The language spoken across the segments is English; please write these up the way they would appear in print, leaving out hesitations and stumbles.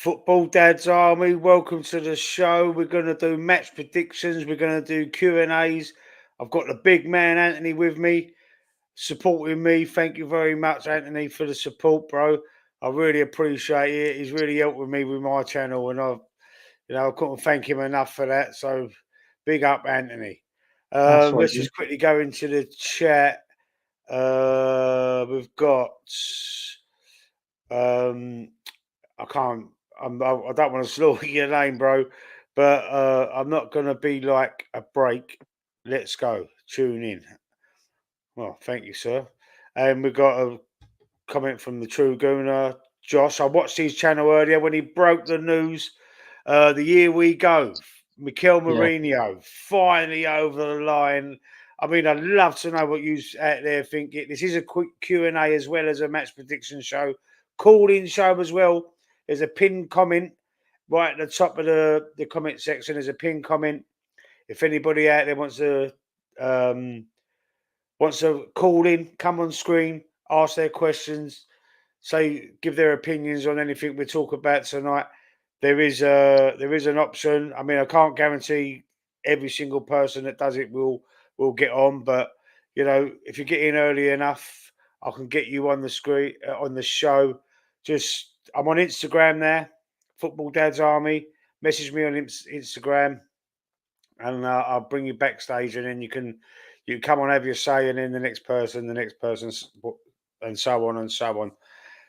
Football Dad's Army, welcome to the show. We're going to do match predictions. We're going to do Q&As. I've got the big man, Anthony, with me, supporting me. Thank you very much, Anthony, for the support, bro. I really appreciate it. He's really helping me with my channel, and I couldn't thank him enough for that. So big up, Anthony. That's right. Let's just quickly go into the chat. We've got um, I can't. I don't want to slaughter your name, bro, but I'm not going to be like a break. Let's go. Tune in. Well, thank you, sir. And we got a comment from the True Gooner, Josh. I watched his channel earlier when he broke the news. The year we go, Mikel Yeah. Mourinho finally over the line. I mean, I'd love to know what you out there think. This is a quick Q&A as well as a match prediction show. Call-in show as well. There's a pinned comment right at the top of the comment section. There's a pinned comment. If anybody out there um, wants to call in, come on screen, ask their questions, say give their opinions on anything we talk about tonight. There is an option. I mean, I can't guarantee every single person that does it will get on, but if you get in early enough, I can get you on the screen on the show. Just I'm on Instagram there, Football Dad's Army. Message me on Instagram, and I'll bring you backstage, and then you come on, have your say, and then the next person, and so on and so on.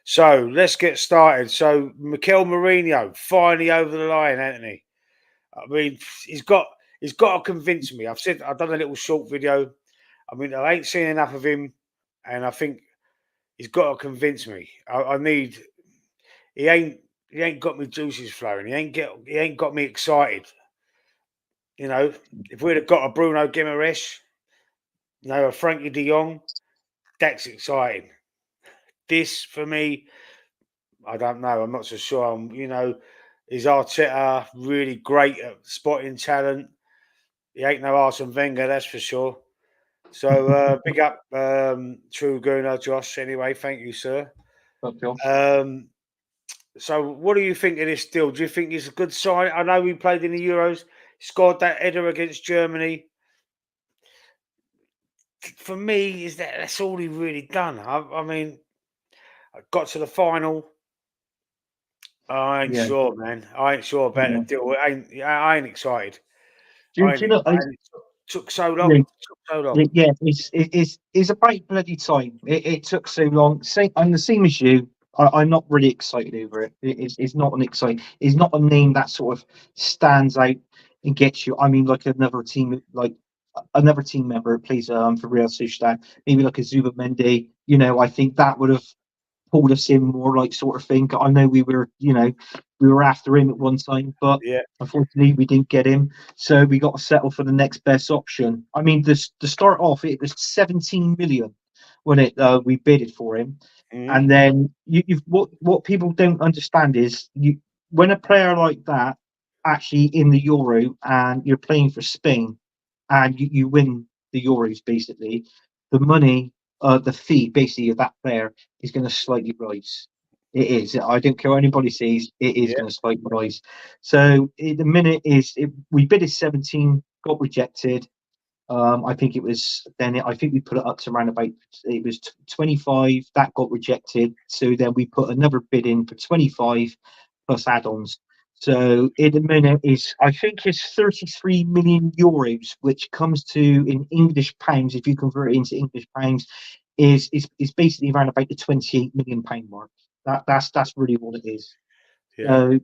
So let's get started. So Mikel Mourinho finally over the line, Anthony. I mean, he's got he's got to convince me. I've done a little short video. I mean, I ain't seen enough of him, and I think he's got to convince me. I need. He ain't he ain't got me juices flowing. He ain't got me excited. You know, if we'd have got a Bruno Guimaraes, a Frankie De Jong, that's exciting. This for me, I don't know. I'm not so sure. Is Arteta really great at spotting talent? He ain't no Arsene Wenger, that's for sure. So big up, True Gooner, Josh. Anyway, thank you, sir. But Josh. Um, so what do you think of this deal? Do you think it's a good sign? I know we played in the Euros, scored that header against Germany. For me, that's all he really done. I mean, I got to the final. I ain't Yeah. sure, man. I ain't sure about the Yeah. deal. I ain't excited. Do you know? It took so Yeah, long. It took so long. yeah. It's a great bloody time. It took so long. I'm the same as you. I'm not really excited over it. It's not an exciting. It's not a name that sort of stands out and gets you. I mean, like another team member who plays for Real Sociedad, maybe like a Zuba Mendy. I think that would have pulled us in more, like, sort of thing. I know we were after him at one time, but Yeah, unfortunately we didn't get him, so we got to settle for the next best option. I mean, this to start off, it was 17 million when it we bidded for him, mhm, and then you've what people don't understand is when a player like that actually in the Euro and you're playing for Spain and you win the Euros, basically, the money, the fee basically of that player is going to slightly rise. It is. I don't care what anybody says. It is yeah, going to slightly rise. So the minute we bid is 17, got rejected. I think it was then. I think we put it up to around about. It was 25 that got rejected. So then we put another bid in for 25 plus add-ons. So in the minute is, I think it's 33 million euros, which comes to, in English pounds, if you convert it into English pounds, is basically around about the 28 million pound mark. That's really what it is. yeah. So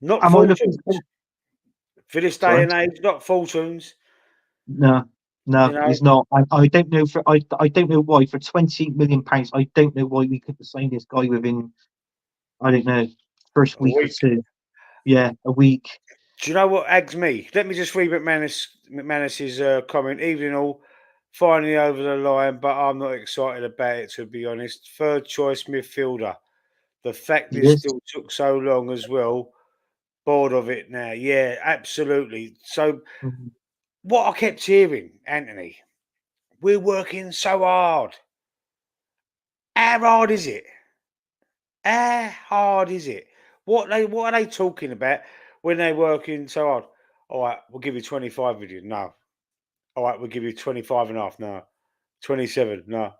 Not am I looking fortunes for? for this day Sorry. and age. Not fortunes. No, You no, know, it's not. I don't know I don't know why for 20 million pounds. I don't know why we couldn't sign this guy within, I don't know, first a week or week. two. Yeah, a week. Do you know what aggs me? Let me just read McManus's comment. Evening all, finally over the line, but I'm not excited about it, to be honest. Third choice midfielder. The fact He this is. still took so long as well. Bored of it now. Yeah, absolutely. So Mhm. what I kept hearing, Anthony, we're working so hard. How hard is it? How hard is it? What are they talking about when they're working so hard? All right, we'll give you 25 million. No. All right, we'll give you 25 and a half. No. 27. No.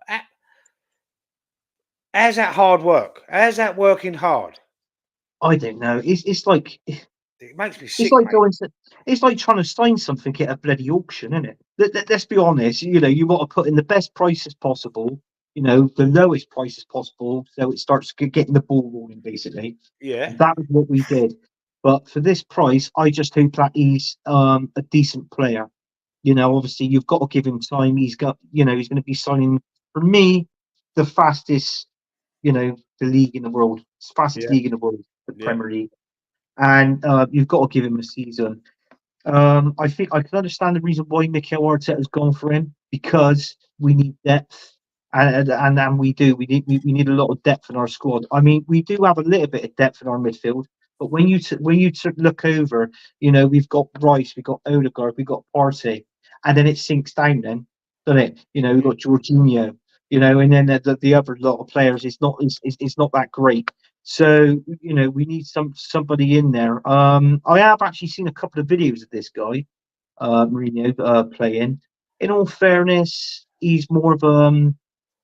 How's that hard work? How's that working hard? I don't know. It makes me It's sick, like mate. going to, it's like trying to sign something at a bloody auction, isn't it? Let's be honest. You know, you want to put in the best prices possible. You know, the lowest prices possible, so it starts getting the ball rolling, basically. Yeah. And that was what we did. But for this price, I just hope that he's a decent player. You know, obviously you've got to give him time. He's got, you know, he's going to be signing for me the fastest, you know, the league in the world, fastest Yeah. league in the world, the Yeah. Premier League, and you've got to give him a season. I think I can understand the reason why Mikel Arteta has gone for him because we need depth, and we do. We need a lot of depth in our squad. I mean, we do have a little bit of depth in our midfield, but when you look over, you know, we've got Rice, we've got Odegaard, we've got Partey, and then it sinks down. Then, doesn't it? You know, we've Mhm. got Jorginho. You know, and then the other lot of players is not that great. So you know, we need somebody in there. I have actually seen a couple of videos of this guy, Mourinho, playing. In all fairness, he's more of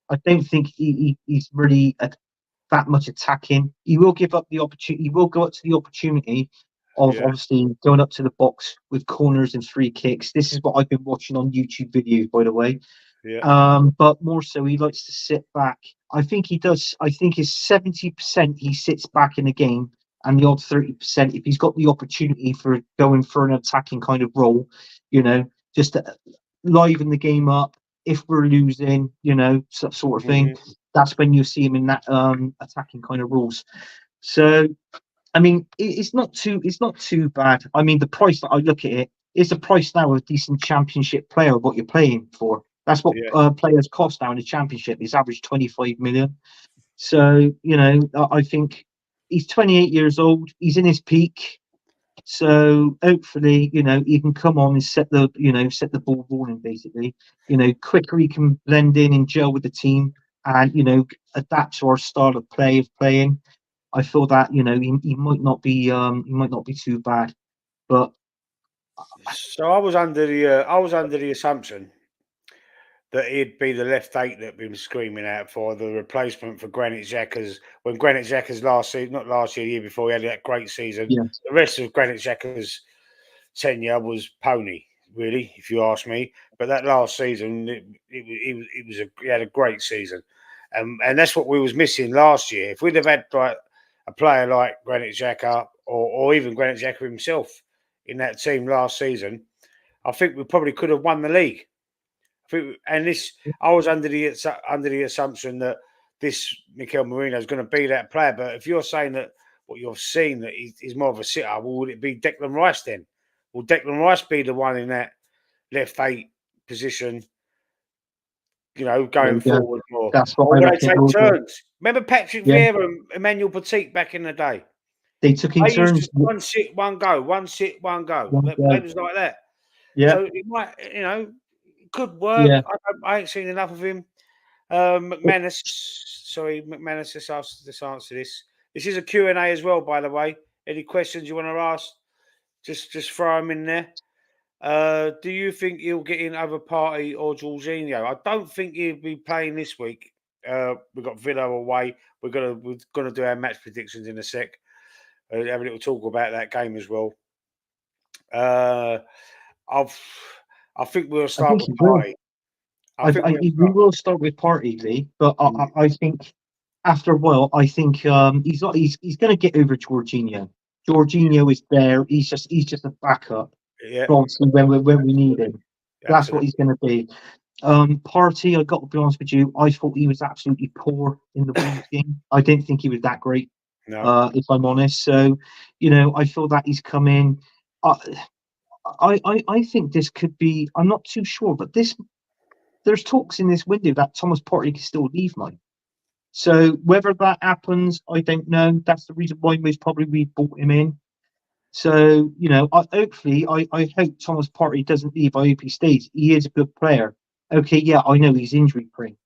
I don't think he's really that much attacking. He will give up the opportunity. He will go up to the opportunity of Yeah. obviously going up to the box with corners and free kicks. This is what I've been watching on YouTube videos, by the way. Yeah. But more so, he likes to sit back. I think he does. I think his 70% he sits back in the game, and the odd 30% if he's got the opportunity for going for an attacking kind of role, you know, just to liven the game up. If we're losing, you know, sort of thing, Mhm. that's when you see him in that attacking kind of roles. So I mean, it's not too bad. I mean, the price that I look at it is the price now of a decent championship player. What you're playing for? That's what Yeah. players cost now in the championship. It's average 25 million. So you know, I think he's 28 years old. He's in his peak. So hopefully, you know, he can come on and set the ball rolling. Basically, you know, quicker he can blend in and gel with the team, and you know, adapt to our style of playing. I feel that you know he might not be too bad, but So I was under the assumption that he'd be the left eight that been screaming out for the replacement for Granit Xhaka's when Granit Xhaka's last season, not last year, the year before, he had that great season. yeah, The rest of Granit Xhaka's tenure was pony, really, if you ask me. But that last season, he had a great season, and that's what we was missing last year. If we'd have had like a player like Granit Xhaka or even Granit Xhaka himself in that team last season, I think we probably could have won the league. And this, I was under the assumption that this Mikel Marino is going to be that player. But if you're saying that what you've seen that he's more of a sitter, well, would it be Declan Rice then? Will Declan Rice be the one in that left eight position? You know, there going you go. forward more, That's what or I will they reckon it take will be. turns? Remember Patrick Yeah, Vieira and Emmanuel Petit back in the day? they took in They used to turns. one sit, one go, one sit, one go. One They go. was like that. Yeah, So it might, you know, it could work. yeah. I ain't seen enough of him. McManus, sorry, McManus just answer this. This is a Q and A as well, by the way. Any questions you want to ask, just throw them in there. Do you think he'll get in over Party or Jorginho? I don't think he'll be playing this week. We've got Villa away. We're gonna do our match predictions in a sec. Have a little talk about that game as well. Uh, I've, I think we'll I start think with he will. Party. I think we'll We start. will start with Partey, Lee, but I think after a while, I think he's going to get over Jorginho. Jorginho is there. He's just a backup. Yeah, Obviously, when we need absolutely, him, that's what absolutely. he's going to be. Party, I got to be honest with you, I thought he was absolutely poor in the Wolves game. I didn't think he was that great, No, if I'm honest. So, you know, I feel that he's come in. I, I think this could be. I'm not too sure, but there's talks in this window that Thomas Partey can still leave now. So whether that happens, I don't know. That's the reason why most probably we bought him in. So, you know, I hope Thomas Partey doesn't leave. I hope he stays. He is a good player. Okay, yeah, I know he's injury prone,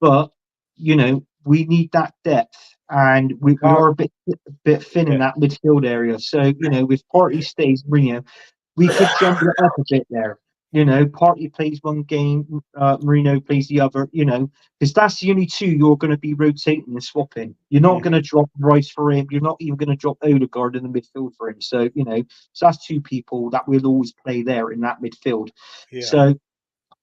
but you know, we need that depth. and You we can't. are a bit thin Yeah, in that midfield area. So if Party stays, Mourinho, we could jumble it up a bit there. Party plays one game, Marino plays the other. Because that's the only two you're going to be rotating and swapping. You're not going mhm, to drop Rice for him. You're not even going to drop Odegaard in the midfield for him. So that's two people that will always play there in that midfield. yeah, So,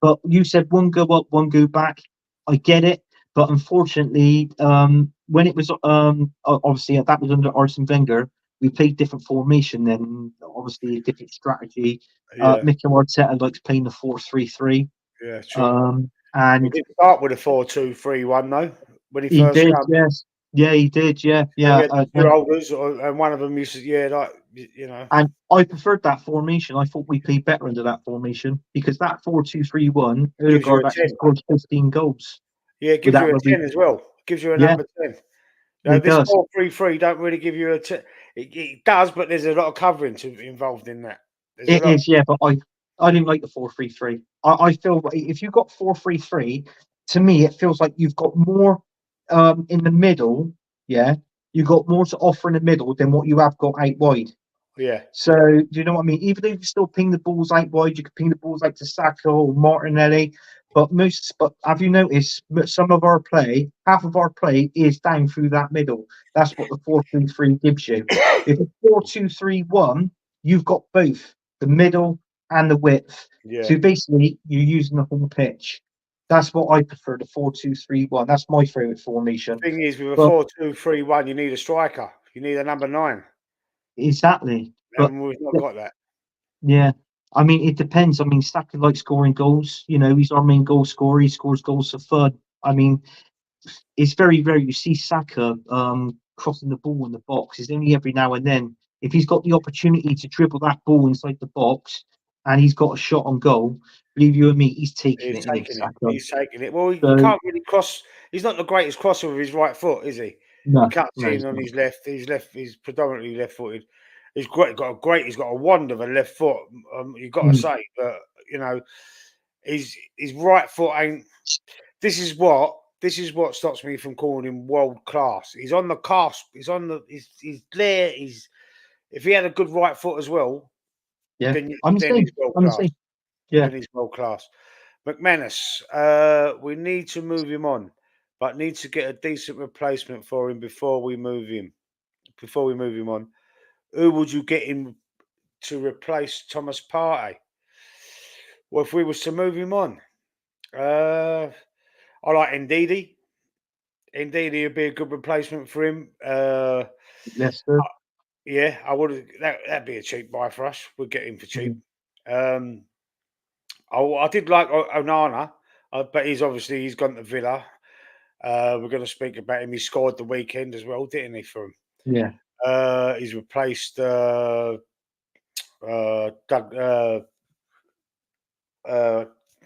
but you said one go up, one go back. I get it, but unfortunately, when it was obviously that was under Arsene Wenger, we played different formation then, obviously a different strategy. yeah, Mikel Arteta likes playing the 4-3-3, yeah. True. He and did start with a 4-2-3-1 though when he he first did, come. yes, yeah, he did, yeah, So we yeah, had two holders, and one of them used to, yeah, like you know, and I preferred that formation. I thought we played better under that formation because that 4-2-3-1, gives you a Odegaard actually 10. scored 15 goals Yeah, it with gives that you a when we, 10 as well. Gives you a yeah, number 10. it This does. 4-3-3 don't really give you a 10. It does, but there's a lot of covering involved in that. There's a It lot. is, yeah, but I didn't like the 4-3-3. I feel like if you got 4-3-3, to me it feels like you've got more in the middle, yeah. You got more to offer in the middle than what you have got out wide. Yeah, So do you know what I mean? Even though you still ping the balls out wide, you can ping the balls out to Saka or Martinelli. But have you noticed some of our play, half of our play is down through that middle. That's what the 4-3-3 gives you. If it's 4-2-3-1, you've got both the middle and the width. yeah. So basically, you're using the whole pitch. That's what I prefer, the 4-2-3-1. That's my favourite formation. Thing is, with a But 4-2-3-1, you need a striker. You need a number 9, exactly. But and we've not got that. yeah. I mean, it depends. I mean, Saka likes scoring goals. He's our main goal scorer. He scores goals for fun. I mean, it's very rare you see Saka crossing the ball in the box. It's only every now and then. If he's got the opportunity to dribble that ball inside the box and he's got a shot on goal, believe you and me, he's taking He's it in it, taking it. Saka. He's taking it. Well, he So can't really cross. He's not the greatest crosser with his right foot, is he? He no, cuts no, in he's on not. his left. He's left. He's predominantly left-footed. He's great. Got a great. He's got a wand of a left foot. You've got to Mm, say, but you know, his right foot ain't. This is what. This is what stops me from calling him world class. He's on the cusp. He's on the. He's there. He's. If he had a good right foot as well, yeah, then I'm the then he's same. world I'm the class. same. Yeah, Then he's world class. McManus, we need to move him on, but need to get a decent replacement for him before we move him. Before we move him on, who would you get him to replace Thomas Partey? Well, if we was to move him on, I like Ndidi. Ndidi would be a good replacement for him. Leicester. Yeah, I would. That'd be a cheap buy for us. We'd get him for cheap. Mm, Um, I did like Onana, but he's gone to Villa. We're going to speak about him. He scored the weekend as well, didn't he? For him, yeah, he's replaced Doug, uh,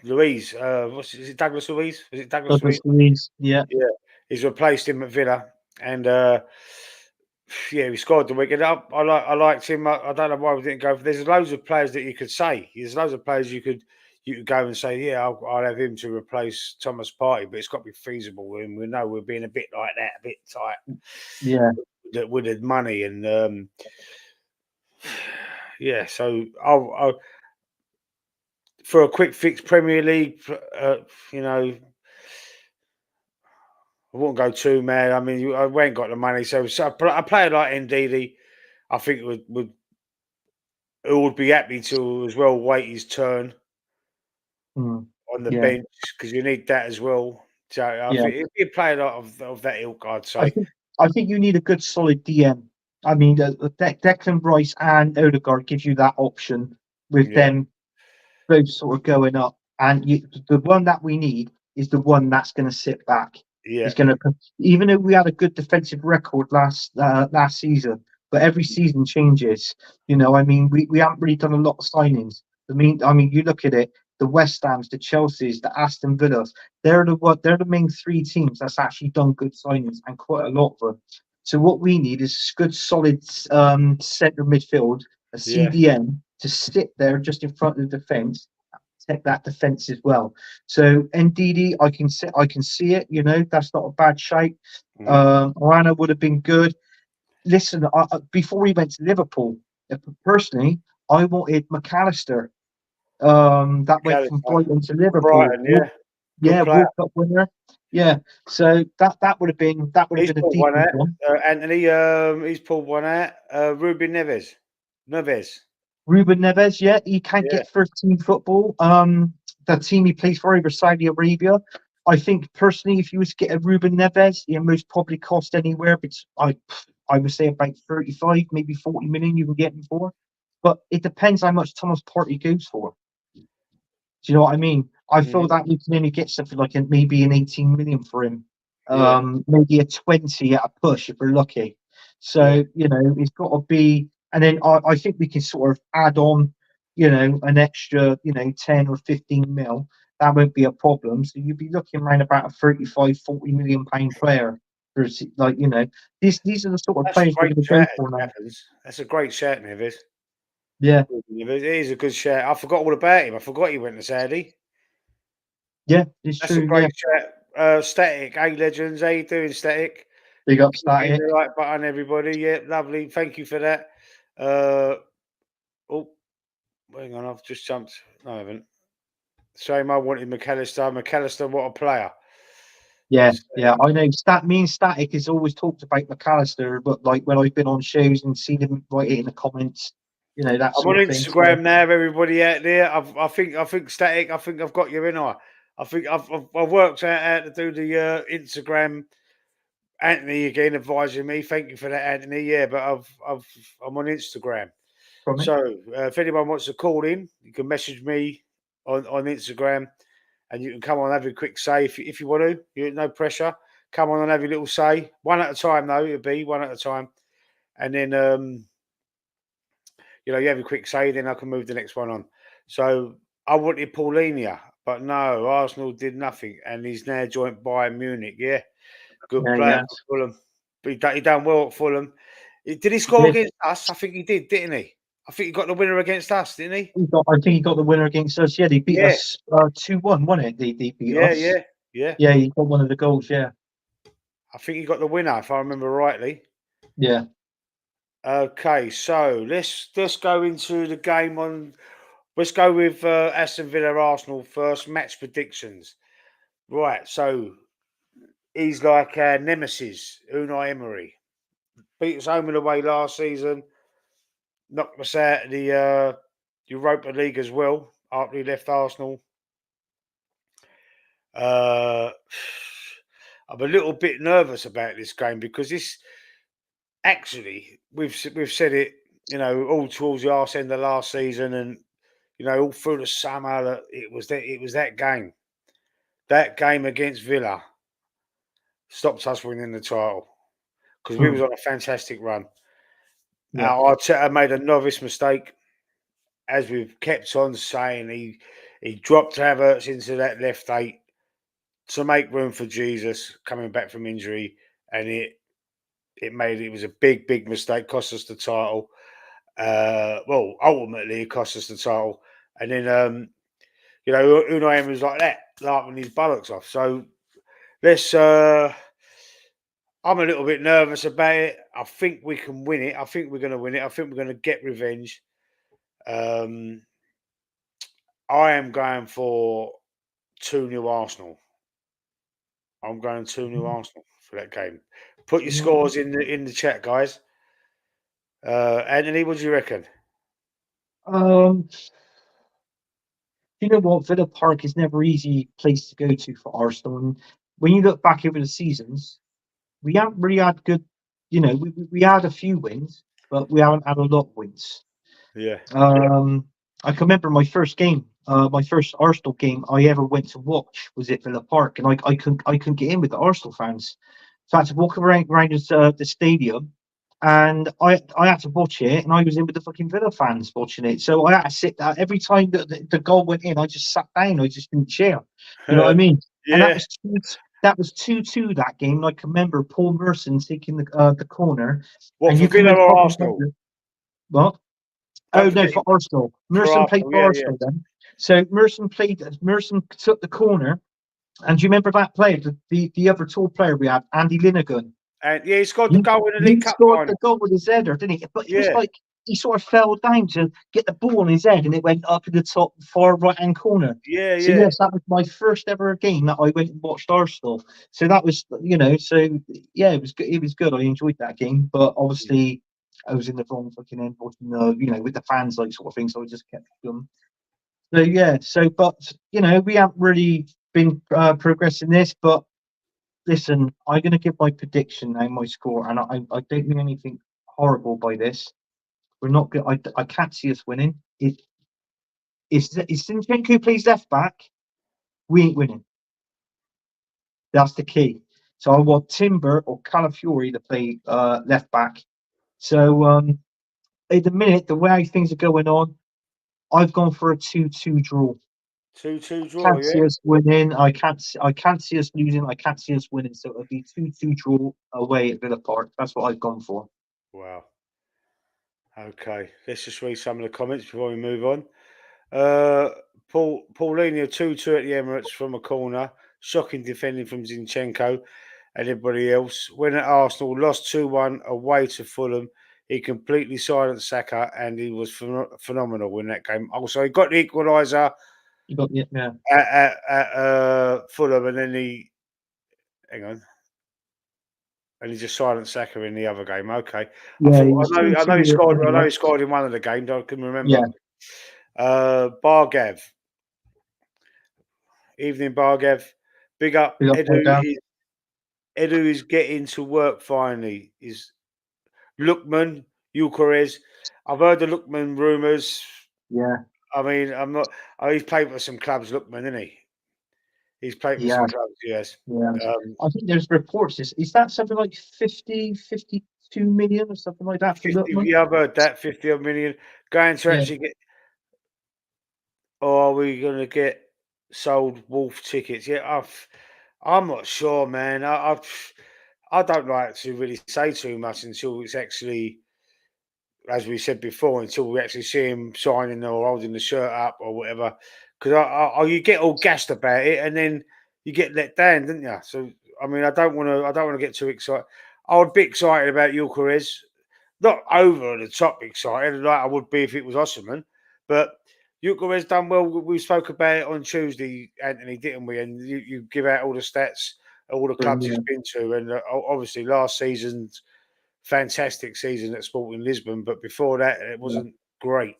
Louise. Is it Douglas Louise? Is it Douglas Douglas Louise? Luiz. Yeah, Yeah, he's replaced him at Villa, and yeah, he scored the weekend. I liked him. I don't know why we didn't go. There's loads of players that you could say. There's loads of players you could go and say, yeah, I'll have him to replace Thomas Partey, but it's got to be feasible. And we know we're being a bit like that, a bit tight yeah, with the money and yeah. So I'll for a quick fix Premier League, you know, I wouldn't go too mad. I mean, we ain't got the money, so a player like Ndidi, I think would who would be happy to as well wait his turn mm, on the yeah, bench because you need that as well. So I yeah. think if you play a lot of that ilk, I'd I say, think I think you need a good solid DM. I mean, Declan Rice and Odegaard gives you that option with yeah, them both sort of going up, and the one that we need is the one that's going to sit back. yeah, Is going to, even though we had a good defensive record last season, but every season changes. I mean, we haven't really done a lot of signings. I mean, you look at it, the West Ham's, the Chelsea's, the Aston Villas. They're the main three teams that's actually done good signings and quite a lot of them. So what we need is good, solid centre midfield, a yeah, CDM to sit there just in front of the defence protect that defence as well. So NDD, I can see it. That's not a bad shape. Mhm. Moana would have been good. Listen, before he went to Liverpool, personally, I wanted McAllister. That went from McAllister Brighton to from Liverpool. Brighton, yeah, good Yeah, player. World Cup winner. Yeah, so that would have He's been a pulled one decent out. one. Anthony, he's pulled one out. Ruben Neves. Neves. Ruben Neves, yeah, he can't Yeah. get first team football. The team he plays for over Saudi Arabia. I think personally, if you was to get a Ruben Neves, it most probably cost anywhere, but I would say about 35, maybe 40 million you can get him for. But it depends how much Thomas Partey goes for. Do you know what I mean? I feel Mhm. that we can only get something like maybe an 18 million for him. Yeah. Maybe a 20 at a push if we're lucky. Yeah. So, it's got to be, and then I think we can sort of add on, an extra, 10 or 15 mil. That won't be a problem. So you'd be looking around about a 35, 40 million pound player. For, like, these are the sort of That's a players we're great going to go shout as for it now. happens. That's a great shout, Neves. Yeah, It is a good shout. I forgot all about him. I forgot he went to Saudi. yeah, it's That's a true. Yeah, great shout. Static, hey legends, how you doing, Static? big up Hitting Static. the like button, everybody. Yeah, lovely. Thank you for that. Uh, oh, hang on, I've just jumped. No, I haven't. Same, I wanted McAllister. McAllister, what a player. Yeah, yeah, Same. I know. Me and Static has always talked about McAllister, but like when I've been on shows and seen him write it in the comments, that I'm on sort of thing. So, Instagram now, everybody out there. I think Static. I think I've got you in. I think I've worked out how to do the Instagram. Anthony again advising me. Thank you for that, Anthony. Yeah, but I'm on Instagram. from it. So if anyone wants to call in, you can message me on Instagram, and you can come on and have a quick say if you want to. No pressure. Come on and have a little say. One at a time, though. It'll be one at a time, and then you have a quick say, then I can move the next one on. So I wanted Paulinia, but no, Arsenal did nothing, and he's now joined Bayern Munich. Yeah, good Yeah, player yeah, for Fulham. But he done well at Fulham. Did he he score did. against us? I think he did, didn't he? I think he got the winner against us, didn't he? I think he got the winner against us. Yeah, they beat Yeah, us 2-1, wasn't it? They beat yeah, us. yeah, yeah. Yeah, he got one of the goals. Yeah, I think he got the winner, if I remember rightly. yeah. Okay, so let's go into the game on. Let's go with Aston Villa Arsenal first. Match predictions. Right, so he's like our nemesis, Unai Emery. Beat us home and away last season. Knocked us out of the Europa League as well after he left Arsenal. Uh, I'm a little bit nervous about this game because this actually we've said it, all towards the arse end of last season, and all through the summer that it was that game. That game against Villa stopped us winning the title because we was Hmm. on a fantastic run. Yeah, Arteta made a novice mistake, as we've kept on saying. He dropped Havertz into that left eight to make room for Jesus coming back from injury, and it was a big mistake, cost us the title. Well, ultimately it cost us the title, and then Unai Emery was like that, laughing his bollocks off. So let's. I'm a little bit nervous about it. I think we can win it. I think we're going to win it. I think we're going to get revenge. Um, I am going for 2-0 Arsenal. I'm going 2-0 Arsenal for that game. Put your yeah. scores in the chat, guys. Anthony, what do you reckon? Um, you know what? Villa Park is never easy place to go to for Arsenal. And when you look back over the seasons, we haven't really had good. We had a few wins, but we haven't had a lot of wins. Yeah. I can remember my first Arsenal game I ever went to watch was at Villa Park, and I couldn't get in with the Arsenal fans, so I had to walk around the stadium, and I had to watch it, and I was in with the fucking Villa fans watching it. So I had to sit there every time that the goal went in. I just sat down. I just didn't cheer. You know what I mean? And Yeah. that was 2-2 that game. And I can remember Paul Merson taking the corner, What, and for you can Villa most or probably Arsenal? remember what. Don't Oh no, forget for Arsenal. for Merson played Arsenal. for Yeah, yeah, Arsenal then. So Merson took the corner. And do you remember that player, the other tall player we had, Andy Linegan? and yeah, he scored the He, goal in the he League Cup scored the final. goal with his header, didn't he? But it was Yeah, like he sort of fell down to get the ball on his head, and it went up in the top far right hand corner. yeah, So yeah. yes, that was my first ever game that I went and watched Arsenal. So that was, so yeah, it was good. It was good. I enjoyed that game, but obviously I was in the wrong fucking end, watching the, with the fans like sort of thing. So I just kept them. So yeah, but we haven't really been progressing this, but listen, I'm going to give my prediction now, my score, and I don't mean anything horrible by this. We're not good. I can't see us winning. If Zinchenko plays left back, we ain't winning. That's the key. So I want Timber or Calafiori to play left back. So at the minute, the way things are going on, I've gone for a 2-2 draw. 2-2 draw. Can't Yeah. see us winning. I can't see us losing. I can't see us winning. So it'll be 2-2 draw away at Villa Park. That's what I've gone for. Wow. Okay, let's just read some of the comments before we move on. Uh, Paulinho 2-2 at the Emirates from a corner. Shocking defending from Zinchenko and everybody else. When at Arsenal, lost 2-1 away to Fulham. He completely silenced Saka and he was phenomenal in that game. Also, he got the equaliser You got yeah. at Fulham and then hang on, and he just silenced Saka in the other game. Okay, I Yeah, he thought was I know 2-2 he with scored. I know he Emirates. scored in one of the games. I can remember. Yeah, Bargav, evening Bargav. Big up big up Edu. down. Edu is getting to work finally. Is Lookman, Eucharist. I've heard the Lookman rumours. Yeah, I mean, I'm not. Oh, he's played for some clubs, Lookman, isn't he? He's played for some yeah, clubs, yes. yeah. Um, I think there's reports. Is that something like 52 million or something like that for 50, Lookman? yeah, I've heard that. 50 odd million. Going to Yeah, actually get. Or are we going to get sold Wolf tickets? Yeah, I'm not sure, man. I don't like to really say too much until it's actually, as we said before, until we actually see him signing or holding the shirt up or whatever. Because you get all gassed about it and then you get let down, don't you? So I mean, I don't want to. I don't want to get too excited. I would be excited about Eucharist, not over the top excited like I would be if it was Osserman, but Eucharist done well. We spoke about it on Tuesday, Anthony, didn't we? And you give out all the stats, all the clubs he's yeah, been to, and obviously last season's fantastic season at Sporting Lisbon, but before that it yeah, wasn't great.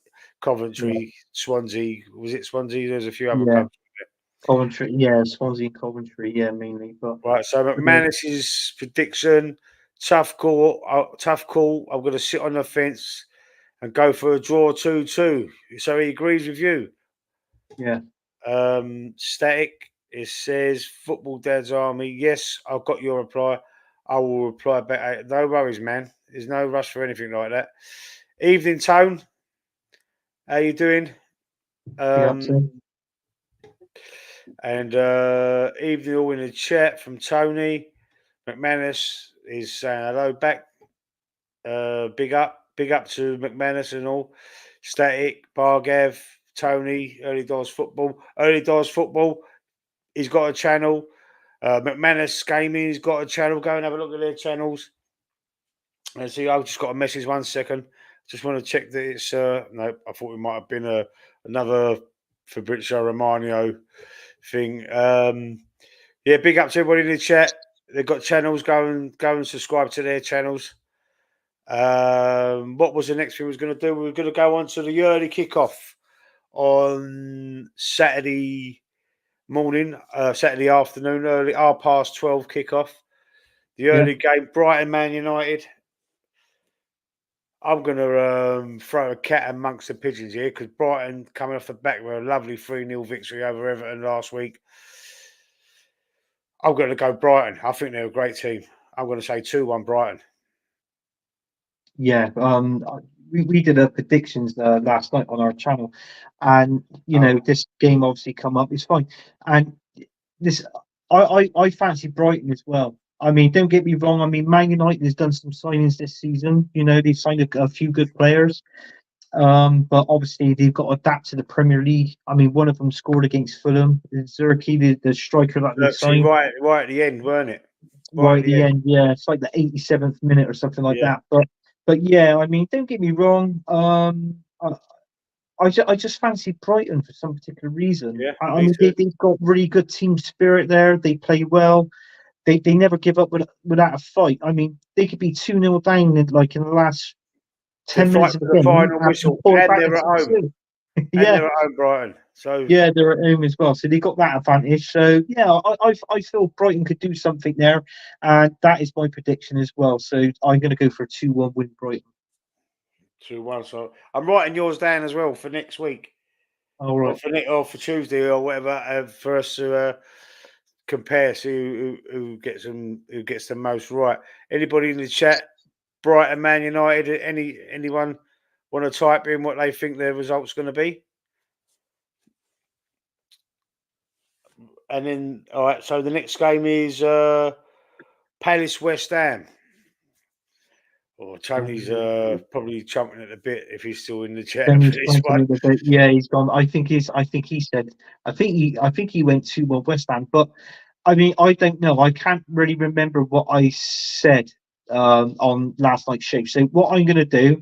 yeah, Coventry, Swansea, was it Swansea? There's a few other yeah. clubs. Coventry, yeah, Swansea, Coventry, yeah, mainly. But Right, so uh, McManus's prediction, tough call, tough call. I'm going to sit on the fence and go for a draw 2-2. So he agrees with you. yeah, Static, it says Football Dad's Army. Yes, I've got your reply. I will reply back. No worries, man. There's no rush for anything like that. Evening Tone, how you doing? big up Um, to and evening all in the chat from Tony. McManus is saying hello back. Big up to McManus and all. Static, Bargav, Tony, Early Doors Football. Early Doors Football, he's got a channel. McManus Gaming, he's got a channel. Go and have a look at their channels. And see, I've just got a message 1 second. Just want to check that it's no, I thought it might have been another Fabrizio Romano thing. Yeah, big up to everybody in the chat. They've got channels. Go and subscribe to their channels. What was the next thing we was going to do? We were going to go on to the early kickoff on Saturday morning, Saturday afternoon, early 12:30 kickoff. The yeah, early game, Brighton Man United. I'm going to throw a cat amongst the pigeons here because Brighton coming off the back with a lovely 3-0 victory over Everton last week. I'm going to go Brighton. I think they're a great team. I'm going to say 2-1 Brighton. yeah. We did a predictions last night on our channel, and Oh, this game obviously come up. It's fine, and this I fancy Brighton as well. I mean, don't get me wrong. I mean, Man United has done some signings this season. They've signed a few good players, But obviously they've got to adapt to the Premier League. I mean, one of them scored against Fulham. Zerki, the striker that they Actually, signed, right at the end, weren't it? Right right at at the the end. end. Yeah, it's like the 87th minute or something like Yeah, that. But yeah, I mean, don't get me wrong. I just fancy Brighton for some particular reason. yeah, I me mean, too. they've got really good team spirit there. They play well. They never give up without a fight. I mean, they could be 2-0 down in the last They 10 fight minutes of for the the game final and whistle, pull it and back they're at to home, 2. Yeah, Brighton. So yeah, they're at home as well. So they got that advantage. So yeah, I feel Brighton could do something there. And that is my prediction as well. So I'm going to go for a 2-1 win Brighton. 2-1. So I'm writing yours down as well for next week, All or right. for Tuesday or whatever, for us to compare, see who gets the most right. Anybody in the chat, Brighton, Man United, anyone want to type in what they think their result's going to be? And then, all right. So the next game is Palace West Ham. Or Tony's probably chomping at the bit if he's still in the chat Then for he's this gone to one. me a bit. Yeah, he's gone. I think he said. I think he went 2-1 West Ham. But I mean, I don't know. I can't really remember what I said on last night's show. So what I'm going to do,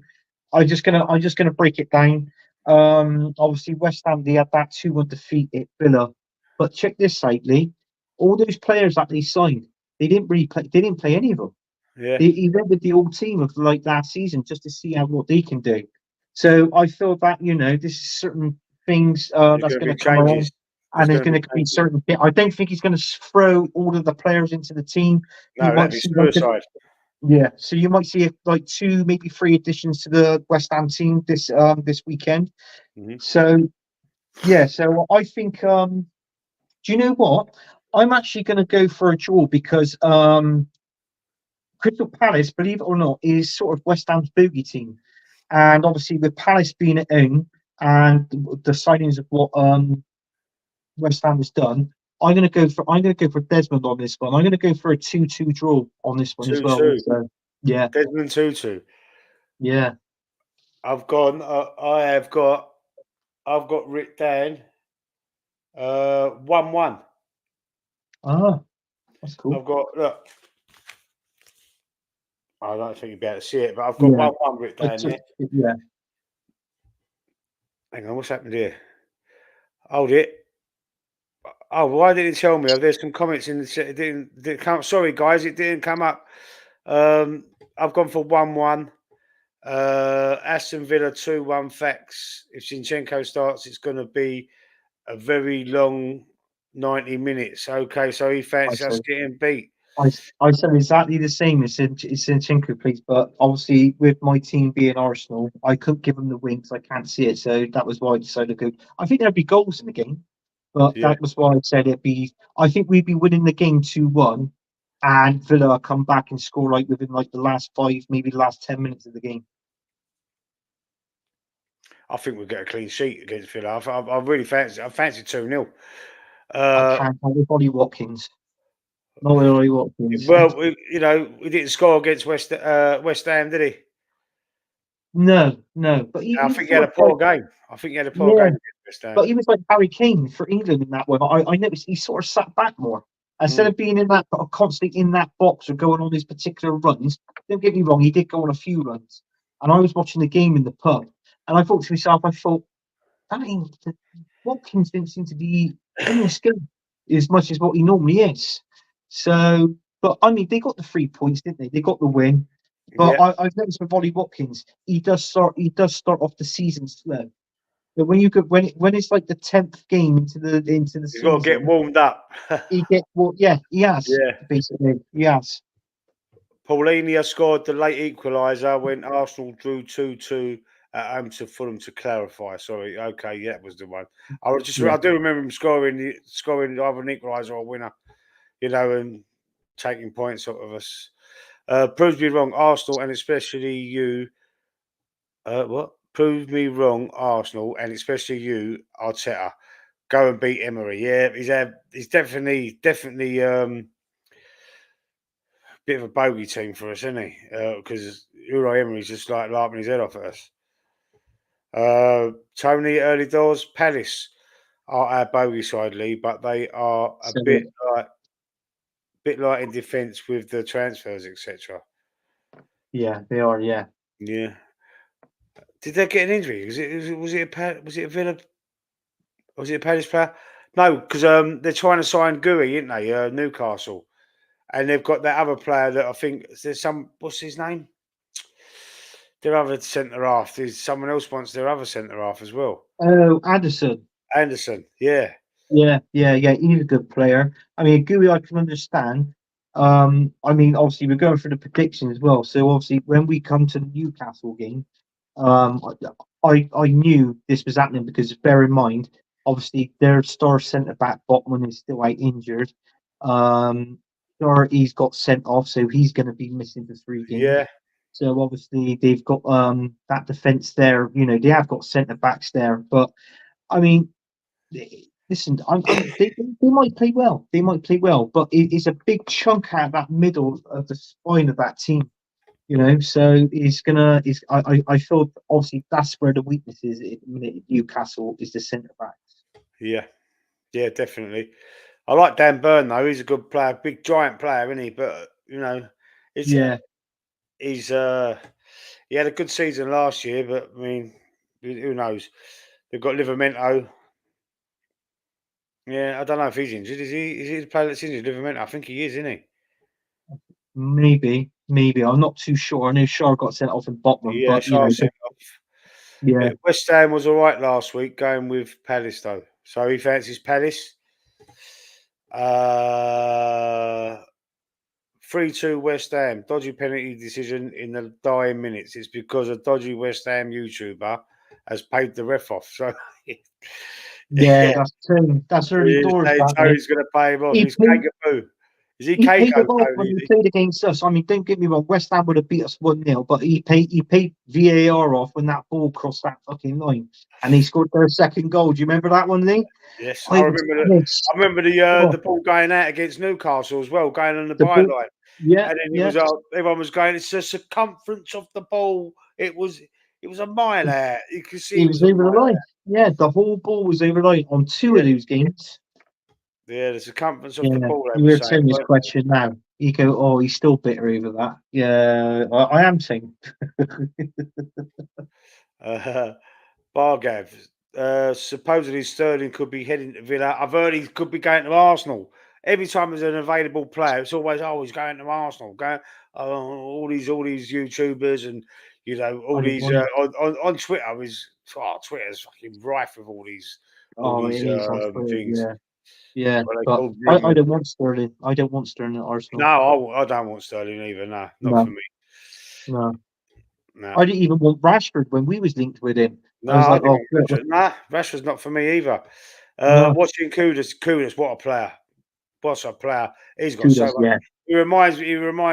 I'm just gonna break it down. Obviously West Ham they had that 2-1 defeat at Villa, but check this out, Lee. All those players that they signed, they didn't really play. They didn't play any of them. Yeah, He went with the old team of like last season just to see how what they can do. So I feel that this is certain things there's that's going to going be to come changes. around, There's and there's going to be going to be changes. certain. I don't think he's going to throw all of the players into the team. You No, that'd might be see like suicide. yeah, so you might see like two, maybe three additions to the West Ham team this weekend. Hmm. So yeah, so I think do you know what? I'm actually going to go for a draw because Crystal Palace, believe it or not, is sort of West Ham's bogey team, and obviously with Palace being at home and the signings of what West Ham has done, I'm going to go for Desmond on this one. I'm going to go for a 2-2 draw on this one as well. 2-2. So yeah, Desmond 2-2. yeah. I've gone. I've got written down 1-1. Ah, that's cool. I've got look. I don't think you'll be able to see it, but I've got Yeah, 1-1 written down there. yeah. Hang on, what's happened here? Hold it. Oh, why didn't it tell me? Oh, there's some comments in the chat. Didn't come. Sorry, guys, it didn't come up. I've gone for 1-1. Aston Villa 2-1 facts. If Zinchenko starts, it's going to be a very long 90 minutes. Okay, so he I fancies us said, getting beat. I said exactly the same as Zinchenko, please. But obviously, with my team being Arsenal, I couldn't give them the win because I can't see it. So that was why I decided to go. I think there'd be goals in the game, but Yeah, that was why I said it'd be. I think we'd be winning the game 2-1, and Villa come back and score like within like the last 5, maybe the last 10 minutes of the game. I think we'll get a clean sheet against Villa. I really fancy. I fancy 2-0. I Uh, can't have with Ollie Watkins. Not with Ollie Watkins. well, we didn't score against West Ham, did he? No, no. But I he was think he had sort a of like poor game. I think he had a poor yeah. game against West Ham. But he was like Harry Kane for England in that one. I noticed he sort of sat back more. Instead Mm, of being in that constantly in that box or going on his particular runs, don't get me wrong, he did go on a few runs. And I was watching the game in the pub and I thought to myself, I thought, that ain't Watkins didn't seem to be in this game as much as what he normally is. So but I mean they got the 3 points, didn't they? They got the win. But yeah, I've noticed with Ollie Watkins, he does start off the season slow. But when you go when it's like the 10th game into the he's got to get season, warmed up. he get well, yeah, he has Yeah. basically, he has. Paulinho scored the late equaliser when Arsenal drew 2-2 at home to Fulham to clarify. Sorry, okay, yeah, that was the one. Yeah, I do remember him scoring either an equaliser or a winner, and taking points out of us. Proves me wrong, Arsenal, and especially you. What? Prove me wrong, Arsenal, and especially you, Arteta. Go and beat Emery. Yeah, he's definitely bit of a bogey team for us, isn't he? Because Unai Emery's just like laughing his head off at us. Tony, early doors, Palace are our bogey side, Lee, but they are a So bit light in defence with the transfers, etc. yeah, they are. Yeah. Yeah. Did they get an injury? Was it a Villa? Was it a Palace player? No, because they're trying to sign Gui, aren't they? Newcastle, and they've got that other player that I think there's some. What's his name? Their other centre half. There's someone else wants their other centre half as well. Oh, Anderson. Anderson. Yeah. Yeah, yeah, yeah. He's a good player. I mean, Gooey, I can understand. I mean, obviously, we're going for the prediction as well. So, obviously, when we come to the Newcastle game, um, I knew this was happening because bear in mind, obviously, their star centre back Botman is still out injured. Um, Doherty's got sent off, so he's going to be missing for 3 games. Yeah. So obviously they've got that defence there. You know, they have got centre backs there, but I mean, listen, they might play well. They might play well, but it's a big chunk out of that middle of the spine of that team. You know, so he's gonna. Is I feel obviously that's where the weakness is at the minute at Newcastle is the centre backs. Yeah. Yeah. Definitely. I like Dan Burn though. He's a good player, big giant player, isn't he? But it's Yeah, he's he had a good season last year, but I mean, who knows? They've got Livermento. Yeah, I don't know if he's injured. Is he? Is he the player that's injured? Livermento? I think he is, isn't he? maybe. I'm not too sure. I know Shaw got sent off in Botman, Yeah, but you know, Shah sent off. yeah, West Ham was all right last week, going with Palace though. So he fancies Palace. 3-2 West Ham. Dodgy penalty decision in the dying minutes. It's because a dodgy West Ham YouTuber has paid the ref off. So yeah, yeah, that's true. That's early doors, that mate. Tony's going to pay him off. He He's paid Kagaboo. Is he he paid Kako, it off when Tony? he played against us. I mean, don't get me wrong, West Ham would have beat us 1-0, but he paid VAR off when that ball crossed that fucking line. And he scored their second goal. Do you remember that one, Lee? Yes, I was pissed. I remember Oh, the ball going out against Newcastle as well, going on the the ball, byline, yeah, and then it yeah. was everyone was going. It's the circumference of the ball. It was a mile out. You could see He it was was a over the mile line. out. Yeah, the whole ball was over the line on two of Yeah, those games. yeah, the circumference of the Yeah, ball. They you were were saying, telling this weren't question now. You go, oh, he's still bitter over that. Yeah, I am saying. they? Bargav. Supposedly Sterling could be heading to Villa. I've heard he could be going to Arsenal. Every time there's an available player, it's always he's going to Arsenal. Going all these YouTubers and all these I, on Twitter Twitter's fucking rife with all oh, these it is on Twitter. things. Yeah, yeah. What they But call I rumors. don't want Sterling. I don't want Sterling at No, Arsenal. I don't want Sterling either. No, not for No, me. no. No. I didn't even want Rashford when we was linked with him. No, I was I like, didn't oh, want Rashford. Nah, Rashford's not for me either. no, Watching Kudus, what a player. What a player. He's got so kudos. much. Yeah, He reminds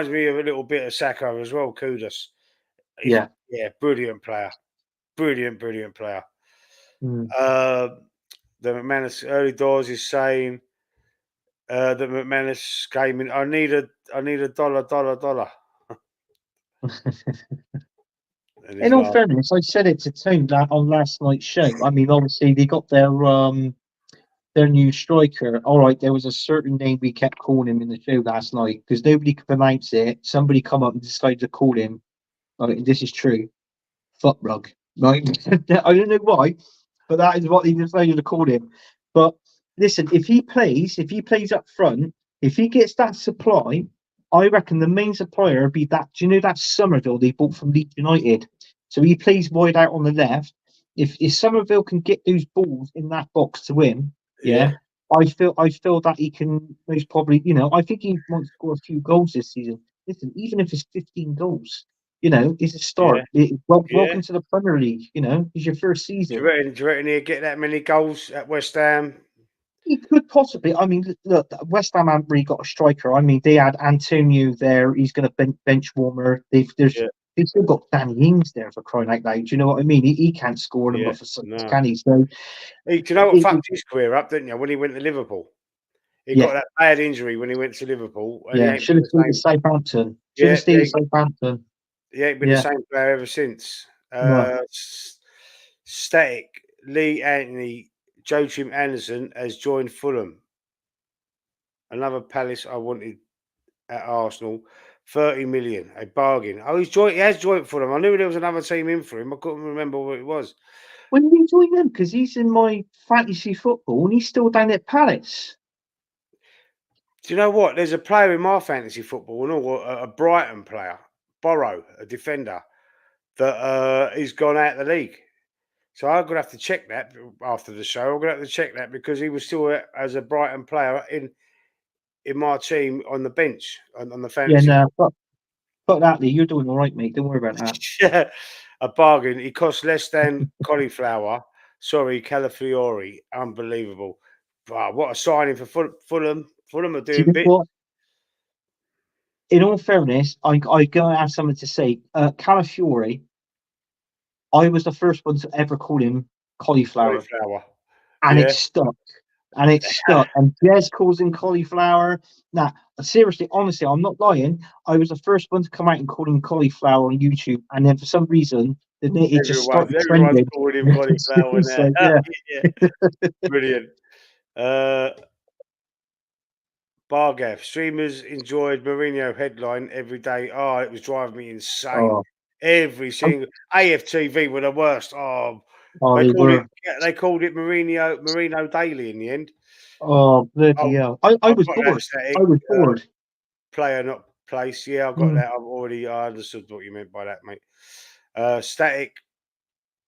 me of a little bit of Saka as well, Kudus. He's yeah. brilliant player. Brilliant player. Mm. Uh, the McManus early doors is saying that McManus came in. I need a dollar. And he's In all like, fairness, I said it to Tone on last night's show. I mean, obviously they got their new striker. All right, there was a certain name we kept calling him in the show last night because nobody could pronounce it. Somebody come up and decided to call him. This is true. Fuck rug. Right? I don't know why, but that is what he decided to call him. But listen, if he plays up front, if he gets that supply, I reckon the main supplier would be that. Do you know that Somerville they bought from Leeds United? So he plays wide out on the left. If Somerville can get those balls in that box to win, yeah, yeah, I feel that he can most probably, I think he might score a few goals this season. Listen, even if it's 15 goals, it's a yeah, start. Welcome yeah. to the Premier League. It's your first season. Do you reckon he'll get that many goals at West Ham? He could possibly. I mean, look, West Ham haven't really got a striker. I mean, they had Antonio there. He's going to bench warmer. Yeah, They've still got Danny Ings there for crying out loud. Do you know what I mean? He can't score them, yeah. but for six, No. can he? So, Hey, do you know what it, fucked his career up, didn't you? When he went to Liverpool. He yeah, got that bad injury when he went to Liverpool and he yeah. ain't Should been have the stayed at same. Southampton. Should Yeah, have stayed at Southampton. he ain't been the Yeah, same player ever since. no. Static, Lee Anthony, Joachim Anderson has joined Fulham. Another Palace I wanted at Arsenal. 30 million, a bargain. Oh, he has joined Fulham. I knew there was another team in for him. I couldn't remember what it was. When did he join them? Because he's in my fantasy football and he's still down at Palace. Do you know what? There's a player in my fantasy football, and all a Brighton player, Borrow, a defender, that he's gone out of the league. So I'm gonna have to check that after the show. I'm gonna have to check that because he was still as a Brighton player in my team on the bench on the Yeah, fantasy. no, but that Lee, you're doing all right, mate. Don't worry about that. Yeah, a bargain. He cost less than cauliflower. Sorry, Calafiori. Unbelievable. Wow, what a signing for Fulham. Fulham are Do you doing know bits. what? In all fairness, I gotta have something to say. Calafiori, I was the first one to ever call him cauliflower, Cauliflower. and it Yeah. stuck. And it stuck. And Jez calls him cauliflower. Nah, seriously, honestly, I'm not lying. I was the first one to come out and call him cauliflower on YouTube, and then for some reason, it just started Everyone's trending. calling him cauliflower now. So yeah, Yeah, brilliant. Uh, Bargav. Streamers enjoyed Mourinho headline every day. Oh, it was driving me insane. oh, Every oh, single AFTV were the worst. oh, They they called it were. they called it Merino Daily in the end. Oh, bloody Oh, hell! I I've was got that bored. I static. was bored. Player not place. Yeah, I've got Mm, that. I understood what you meant by that, mate. Static.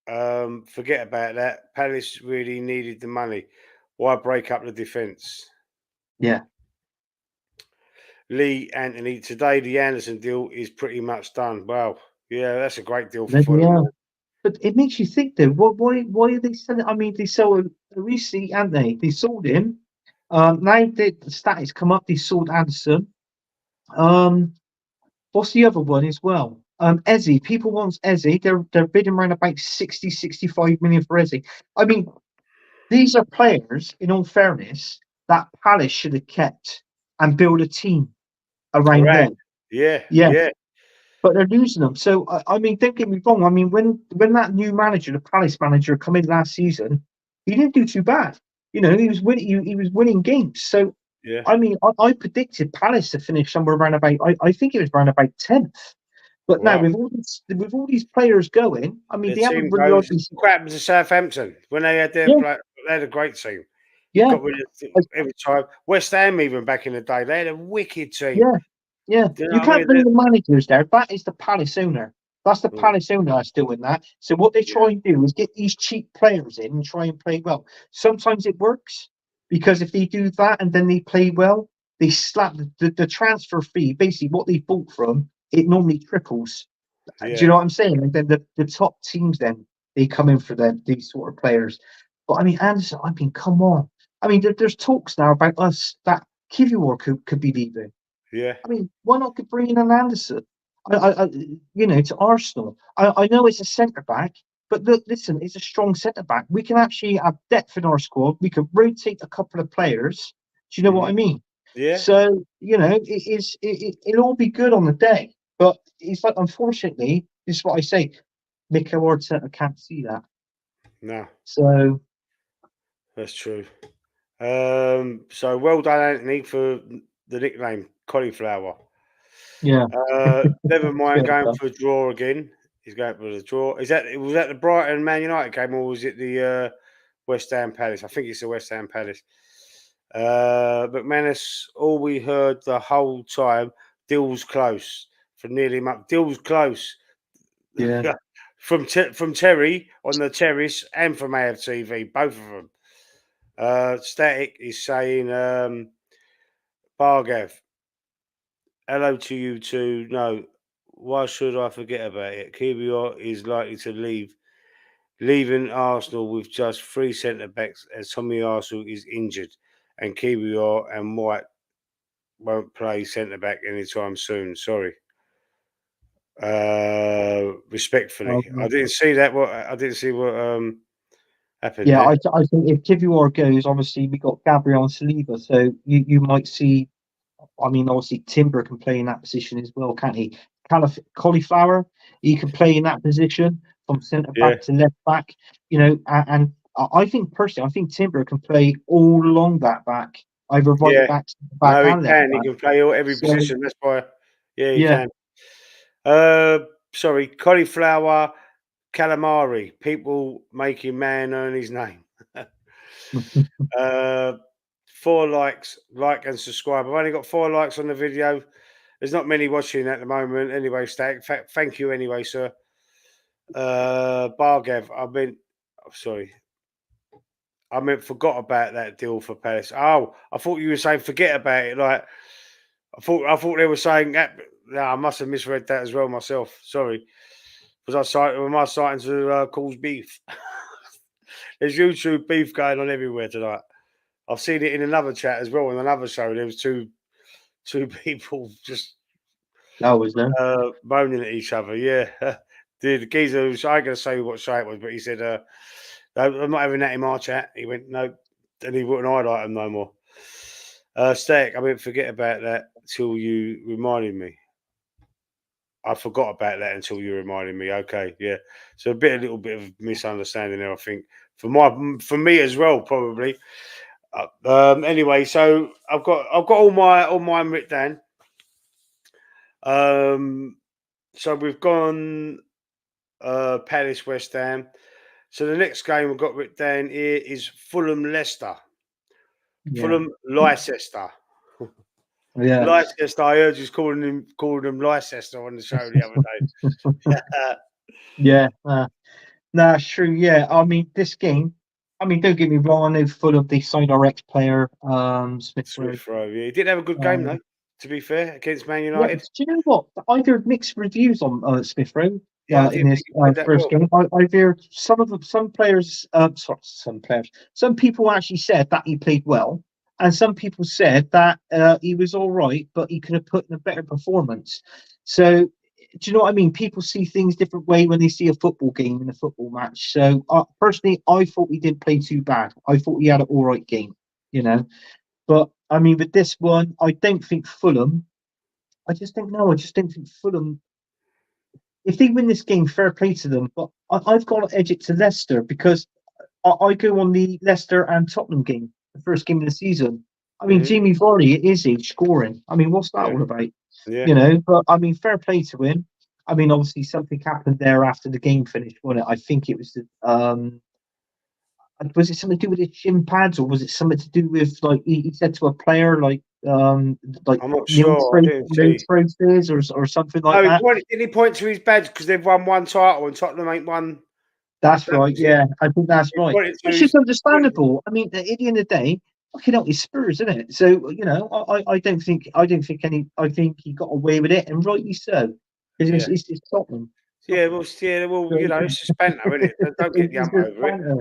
Forget about that. Palace really needed the money. Why break up the defence? yeah, Lee Anthony. Today the Anderson deal is pretty much done. Wow. Yeah, that's a great deal for bloody Fulham. hell. But it makes you think, though. Why are they selling? I mean, they sold recently, haven't they? They sold him. Now the stats come up. They sold Anderson. Um, what's the other one as well? Eze. People want Eze. They're bidding around about 65 million for Eze. I mean, these are players, in all fairness, that Palace should have kept and build a team around Around. them. Yeah, Yeah, yeah, but they're losing them. So I mean, don't get me wrong. I mean, when that new manager, the Palace manager, come in last season, he didn't do too bad. You know, he was winning. He was winning games. So yeah, I mean, I predicted Palace to finish somewhere around about. I think it was around about 10th. But now wow. with all these players going, I mean, The they haven't team really goes. hardly. What happened to Southampton when they had their Yeah, play? They had a great team. yeah, Got rid of uh, every time. West Ham, even back in the day, they had a wicked team. yeah. Yeah, Do you you know what I can't mean? blame the managers there. That is the Palace owner. That's the Mm, Palace owner that's doing that. So what they yeah, try and do is get these cheap players in and try and play well. Sometimes it works because if they do that and then they play well, they slap the transfer fee. Basically, what they bought from it normally triples. Do you yeah, know what I'm saying? And then the top teams then they come in for them these sort of players. But I mean, Anderson. I mean, come on. I mean, there's talks now about us that Kivior could be leaving. yeah, I mean, why not bring in an Anderson? To Arsenal. I know it's a centre back, but look, listen, it's a strong centre back. We can actually have depth in our squad. We could rotate a couple of players. Do you know what hmm I mean? yeah. So it'll all be good on the day. But it's like, unfortunately, this is what I say. Mikel Arteta can't see that. No, So that's true. So well done, Anthony, for the nickname Cauliflower. yeah, Never mind yeah, going for a draw again. He's going for the draw. Was that the Brighton Man United game or was it the West Ham Palace? I think it's the West Ham Palace. McManus, all we heard the whole time, deal's close for nearly month. Deal's close yeah, from Terry on the terrace and from AFTV, both of them. Static is saying, Bargav, hello to you too. No, why should I forget about it? Kiwior is likely to leaving Arsenal with just three centre backs as Tommy Arsenal is injured, and Kiwior and White won't play centre back anytime soon. Sorry. Respectfully, I um, didn't see that. What I didn't see what happened yeah. there. I think if Kivior goes, obviously we got Gabriel and Saliba, so you might see. I mean, obviously Timber can play in that position as well, can't he? Cauliflower, he can play in that position from centre Yeah, back to left back. and I think personally, I think Timber can play all along that back, either right Yeah. back, back No, he and left can. He back. can play every So position. That's why. Yeah, he yeah, can. Sorry, cauliflower calamari. People making man earn his name. uh, 4 likes, like and subscribe. I've only got 4 likes on the video. There's not many watching at the moment. Anyway, Stack. Thank you anyway, sir. Bargav. Sorry. I meant forgot about that deal for Palace. Oh, I thought you were saying forget about it. Like I thought they were saying that. No, I must have misread that as well myself. Sorry, because I cited my sighting to cause beef. There's YouTube beef going on everywhere tonight. I've seen it in another chat as well in another show. There was two people just that was there. moaning at each other. Yeah, the geezer was. I ain't gonna say what show it was, but he said, "No, I'm not having that in my chat." He went, "No," and he wouldn't highlight him no more. Stack, I meant forget about that till you reminded me. I forgot about that until you reminded me. Okay, yeah. So a little bit of misunderstanding there, I think, for me as well, probably. Anyway, so I've got all mine written down. So we've gone Palace West Ham. So the next game we've got written down here is Fulham Leicester. Yeah, Fulham Leicester. yeah. Leicester. I heard you calling them Leicester on the show the other day. Yeah, no, it's true. Yeah, I mean, this game. I mean, don't get me wrong. I know Fulham, they signed our ex-player, Smith Rowe. Smith Rowe. Yeah, he did have a good game Um, though. To be fair, against Man yeah, United. do you know what? I heard mixed reviews on Smith Rowe Yeah, I in didn't his think he played that first well. game. I've heard some players, sorry, some players, some people actually said that he played well, and some people said that he was all right, but he could have put in a better performance. So, do you know what I mean? People see things different way when they see a football game in a football match. So, personally, I thought he didn't play too bad. I thought he had an all right game, you know. But I mean, with this one, I don't think Fulham. I just think no. I just don't think Fulham. If they win this game, fair play to them. But I've got to edge it to Leicester because I go on the Leicester and Tottenham game, the first game of the season. I mean, Hmm. Jamie Vardy at his age scoring. I mean, what's that Yeah, all about? yeah. But I mean, fair play to him. I mean, obviously something happened there after the game finished, wasn't it? I think it was the was it something to do with his shin pads, or was it something to do with like he said to a player like I'm not sure. I didn't no see. trophies or something like No, that? didn't he point to his badge because they've won one title and Tottenham ain't won? That's That right. was it. Yeah, I think that's He right. pointed to Which his. is understandable. I mean, at the end of the day, fucking hell, it's Spurs, isn't it? So I don't think any. I think he got away with it, and rightly so, because Yeah, it's Tottenham. yeah. Well, yeah. Well, So, it's just banter, isn't it? Don't get the it's ump just over it. banter.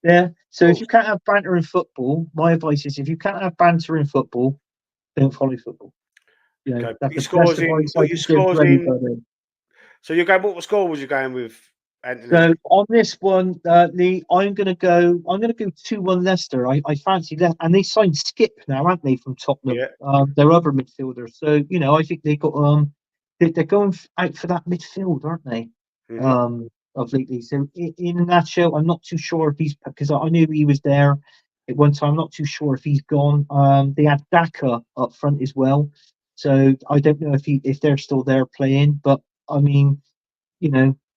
Yeah. Of So if course. you can't have banter in football, my advice is if you can't have banter in football, don't follow football. Okay. That's the best advice I Put your could give scores to in. anybody. So you're going. What score was you going with, Anthony? So on this one, Lee, I'm gonna go 2-1 Leicester. I fancy that, and they signed Skip now, haven't they, from Tottenham? Yeah. Their other midfielder. So I think they got they're going out for that midfield, aren't they? Hmm. Um, of lately. So in a nutshell, I'm not too sure if he's because I knew he was there at one time. I'm not too sure if he's gone. They had Daka up front as well, so I don't know if they're still there playing. But I mean,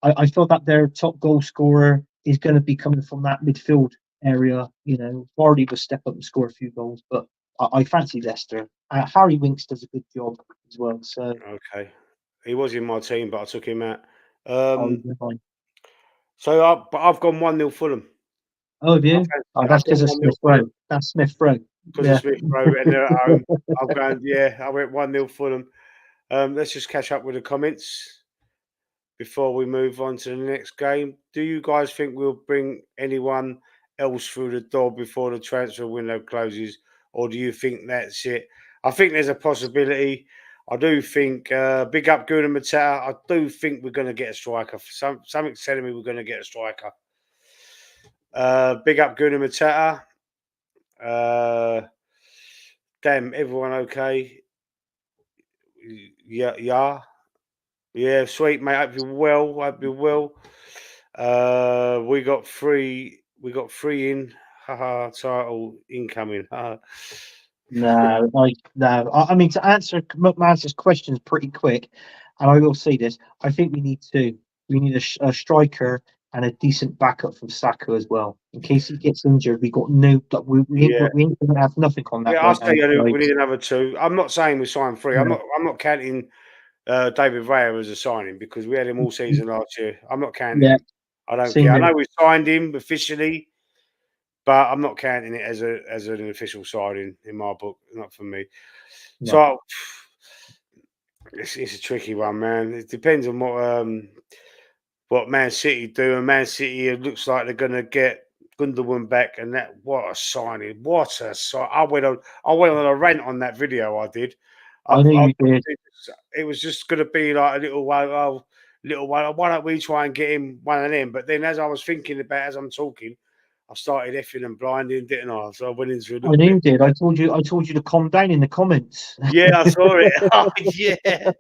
I feel that their top goal scorer is going to be coming from that midfield area. Vardy will step up and score a few goals, but I fancy Leicester. Harry Winks does a good job as well. So Okay. He was in my team, but I took him out. I'll Um. be fine. But I've gone 1-0 Fulham. Oh, have you? Oh, I've that's gone because of 1-0 Smith Fulham. Rowe. That's Smith Rowe. Because of Yeah. Smith Rowe and they're at home. I'm going, yeah, I went 1-0 Fulham. Let's just catch up with the comments before we move on to the next game. Do you guys think we'll bring anyone else through the door before the transfer window closes, or do you think that's it? I think there's a possibility. I do think, big up Guna Matata. I do think we're going to get a striker. Something's telling me we're going to get a striker. Big up Guna Matata. Uh, Damn, everyone okay? Yeah, yeah, yeah. Sweet, mate. Hope you're well. Hope you're well. We got three. We got three in. Haha. Title incoming. Haha. No, no. I mean, to answer McManus's questions pretty quick, and I will say this: I think we need two. We need a striker and a decent backup from Saka as well. In case he gets injured, we got no. Like, Yeah. we ain't gonna have nothing on that Yeah. I'll right say hand we side. need another two. I'm not saying we signed three. I'm Yeah. not. I'm not counting David Raya as a signing because we had him all season last year. I'm not counting Yeah, him. I don't care. same I here. know we signed him officially, but I'm not counting it as an official signing in my book. Not for me. No, So it's a tricky one, man. It depends on what Man City do, and Man City it looks like they're going to get Gundogan back, and that what a signing! What a sign! I went on a rant on that video. I did. I know I you did. it was just going to be like a little one. Oh, little one. Why don't we try and get him one of them? But then, as I was thinking about as I'm talking, I started effing and blinding, didn't I? So I went into a I little know bit. you did. I told you to calm down in the comments. Yeah, I saw it. Oh, yeah.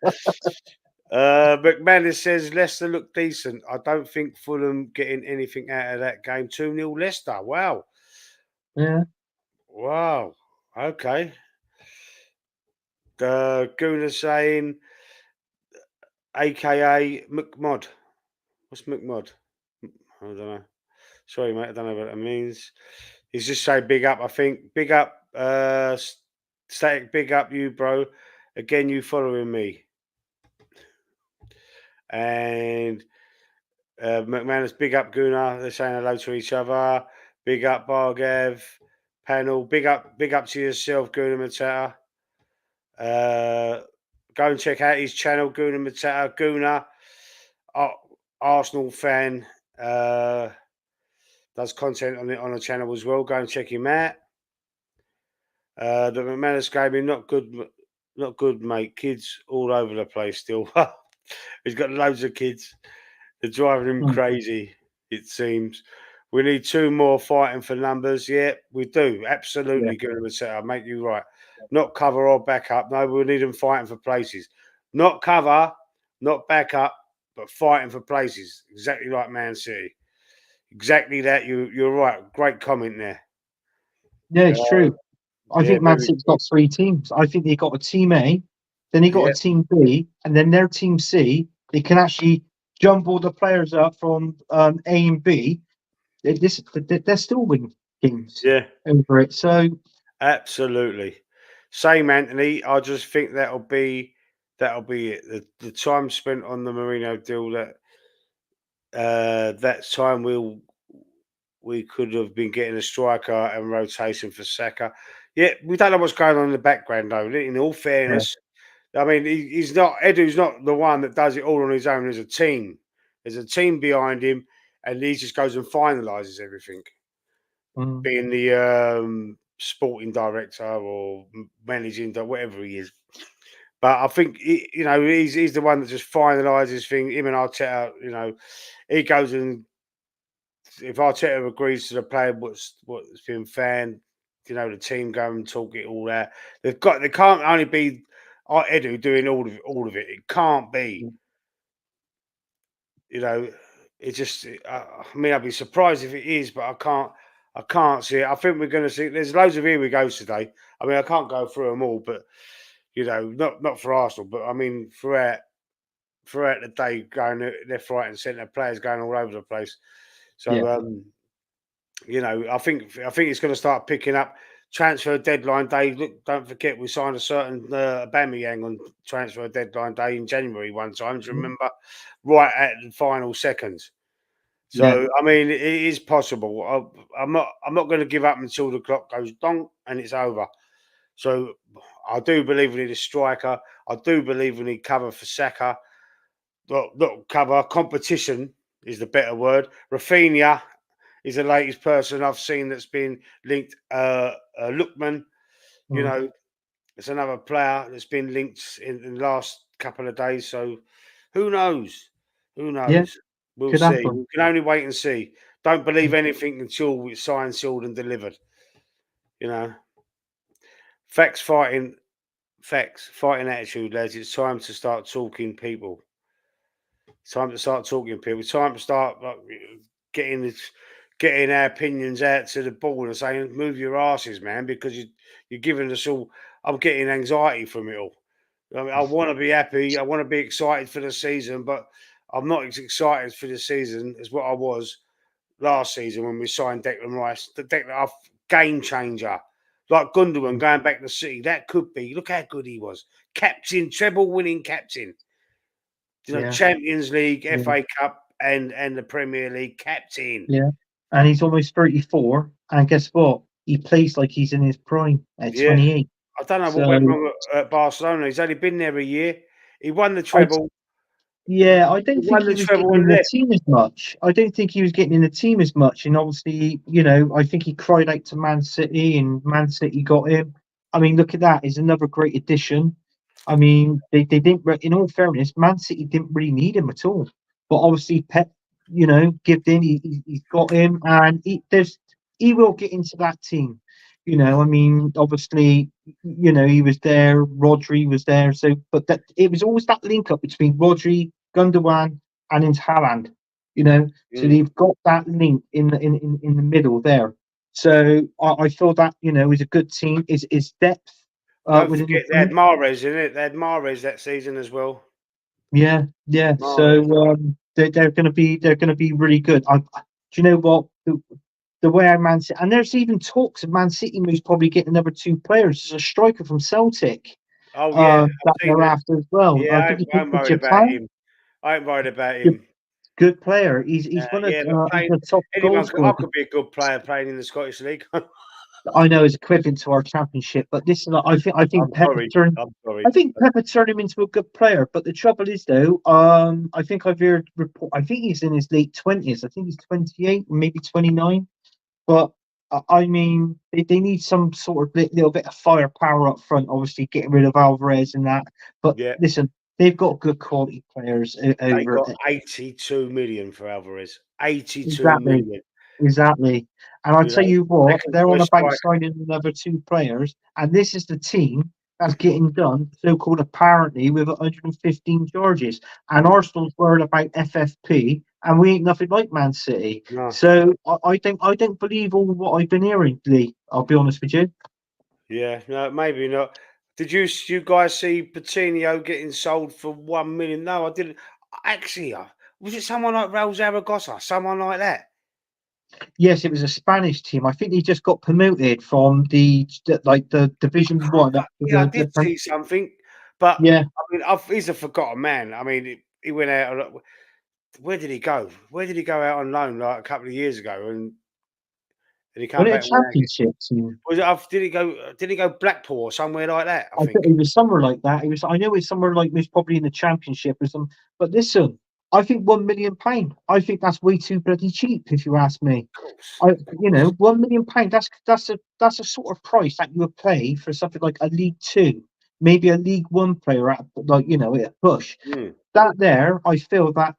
McManus says Leicester look decent. I don't think Fulham getting anything out of that game. 2-0 Leicester. Wow. Yeah. Wow. Okay. Guna saying AKA McMod. What's McMod? I don't know. Sorry, mate. I don't know what that means. He's just saying big up, I think. Big up, Static, big up you, bro. Again, you following me. And McManus, big up Guna. They're saying hello to each other. Big up Bargav. Panel. Big up to yourself, Guna Matata. Go and check out his channel, Guna Matata. Guna, Arsenal fan, does content on the channel as well. Go and check him out. The McManus gaming, not good, mate. Kids all over the place still. He's got loads of kids. They're driving him Mm, crazy, it seems. We need two more fighting for numbers. Yeah, we do. yeah. Absolutely good of a setup. Make you right. Not cover or back up. No, we need them fighting for places. Not cover, not back up, but fighting for places. Exactly like Man City. Exactly that. You're right. Great comment there. Yeah, it's Uh, true. I yeah, think Man very City's good. got three teams. I think they got a team A, then they got Yeah, a team B, and then their team C. They can actually jump all the players up from A and B. They're still winning games yeah, over it. So absolutely. Same, Anthony. I just think that'll be it. The time spent on the Merino deal that time we could have been getting a striker and rotation for Saka. Yeah, we don't know what's going on in the background though. In all yeah, fairness, I mean he's not Edu's not the one that does it all on his own. There's a team. There's a team behind him, and he just goes and finalises everything. mm, Being the sporting director or managing whatever he is. But I think he's the one that just finalises things. Him and Arteta, he goes and if Arteta agrees to the player what's been found, the team go and talk it all out. They can't only be Edu doing all of it. It can't be, mm, you know. It just I mean I'd be surprised if it is, but I can't see it. I think we're going to see. There's loads of here we goes today. I mean I can't go through them all, but not for Arsenal, but I mean throughout the day going left, right, and centre, players going all over the place. yeah, So I think it's going to start picking up. Transfer deadline day. Look, don't forget we signed a certain Aubameyang on transfer deadline day in January one time. Do you mm, remember? Right at the final seconds. yeah, So I mean, it is possible. I'm not going to give up until the clock goes donk and it's over. So I do believe we need a striker. I do believe we need cover for Saka. Not cover competition is the better word. Rafinha is the latest person I've seen that's been linked. Lookman, you mm, know, it's another player that's been linked in the last couple of days. So who knows? Who yeah. knows? We'll Could see. happen. We can only wait and see. Don't Mm, believe anything until it's signed, sealed, and delivered. You know, facts fighting attitude, lads. It's time to start talking people. Time to start talking, people. Time to start like, getting this, getting our opinions out to the board and saying, "Move your asses, man," because you're giving us all. I'm getting anxiety from it all. I mean, I want to be happy. I want to be excited for the season, but I'm not as excited for the season as what I was last season when we signed Declan Rice. The Declan, game changer, like Gundogan going back to City. That could be. Look how good he was. Captain, treble winning captain. Yeah, Champions League, yeah, FA Cup, and the Premier League captain. yeah. And he's almost 34. And guess what? He plays like he's in his prime at Yeah, 28. I don't know what went So wrong at Barcelona. He's only been there a year. He won the I treble. Yeah, I He don't think won he the was treble getting in and the left. team as much. I don't think he was getting in the team as much. And obviously, I think he cried out to Man City and Man City got him. I mean, look at that. Is another great addition. I mean, they didn't, in all fairness, Man City didn't really need him at all. But obviously, Pep, gave in, he's got him and he will get into that team. I mean, obviously, he was there, Rodri was there. So, but that it was always that link up between Rodri, Gundogan, and into Haaland. So Mm. they've got that link in the middle there. So I feel that is a good team. Is depth Don't within the forget they had team. Mahrez in it. They had Mahrez that season as well. Yeah, yeah. So Mahrez. they're gonna be really good. Do you know what? The way Man City, and there's even talks of Man City moves probably get another two players. There's a striker from Celtic Oh yeah, I've that seen they're it. after as well. Yeah, I think he came I'm from worried about Japan. him. I ain't worried about Good, him. good player. He's one of Yeah, but he's playing the top goal anyone, I scorer. could be a good player playing in the Scottish League. I'm I know is equivalent to our championship, but this is not, I think Pep sorry. turned I'm I sorry. think Pep had turned him into a good player. But the trouble is though, I think I've heard report. I think he's in his late 20s. I think he's 28, maybe 29. But I mean, they need some sort of little bit of firepower up front. Obviously, getting rid of Alvarez and that. But Yeah, listen, they've got good quality players they over. got 82 million for Alvarez. 82 Exactly. million. Exactly. And I'll You tell know, you what, second they're on choice about striker. signing another two players, and this is the team that's getting done, so called apparently, with 115 charges. And Mm, Arsenal's worried about FFP, and we ain't nothing like Man City. no. So I don't believe all what I've been hearing, Lee. I'll be honest with you. Yeah, no, maybe not. Did you guys see Coutinho getting sold for 1 million? No, I didn't. Actually, was it someone like Raul Zaragoza? Someone like that? Yes, it was a Spanish team. I think he just got promoted from the Division One up to Yeah, I the did see something, but yeah. I mean, he's a forgotten man. I mean, he went out. Where did he go? Where did he go out on loan like a couple of years ago? And he Was come it a back and went out again. championship team? Was it? Did he go? Did he go Blackpool or somewhere like that? I I think. think it was somewhere like that. It was. I know it's somewhere like it was probably in the championship or some. But listen, I think £1 million. I think that's way too bloody cheap, if you ask me. Of course, I, of course. £1 million. That's a sort of price that you would pay for something like a League Two, maybe a League One player at at a push. Mm, That there, I feel that.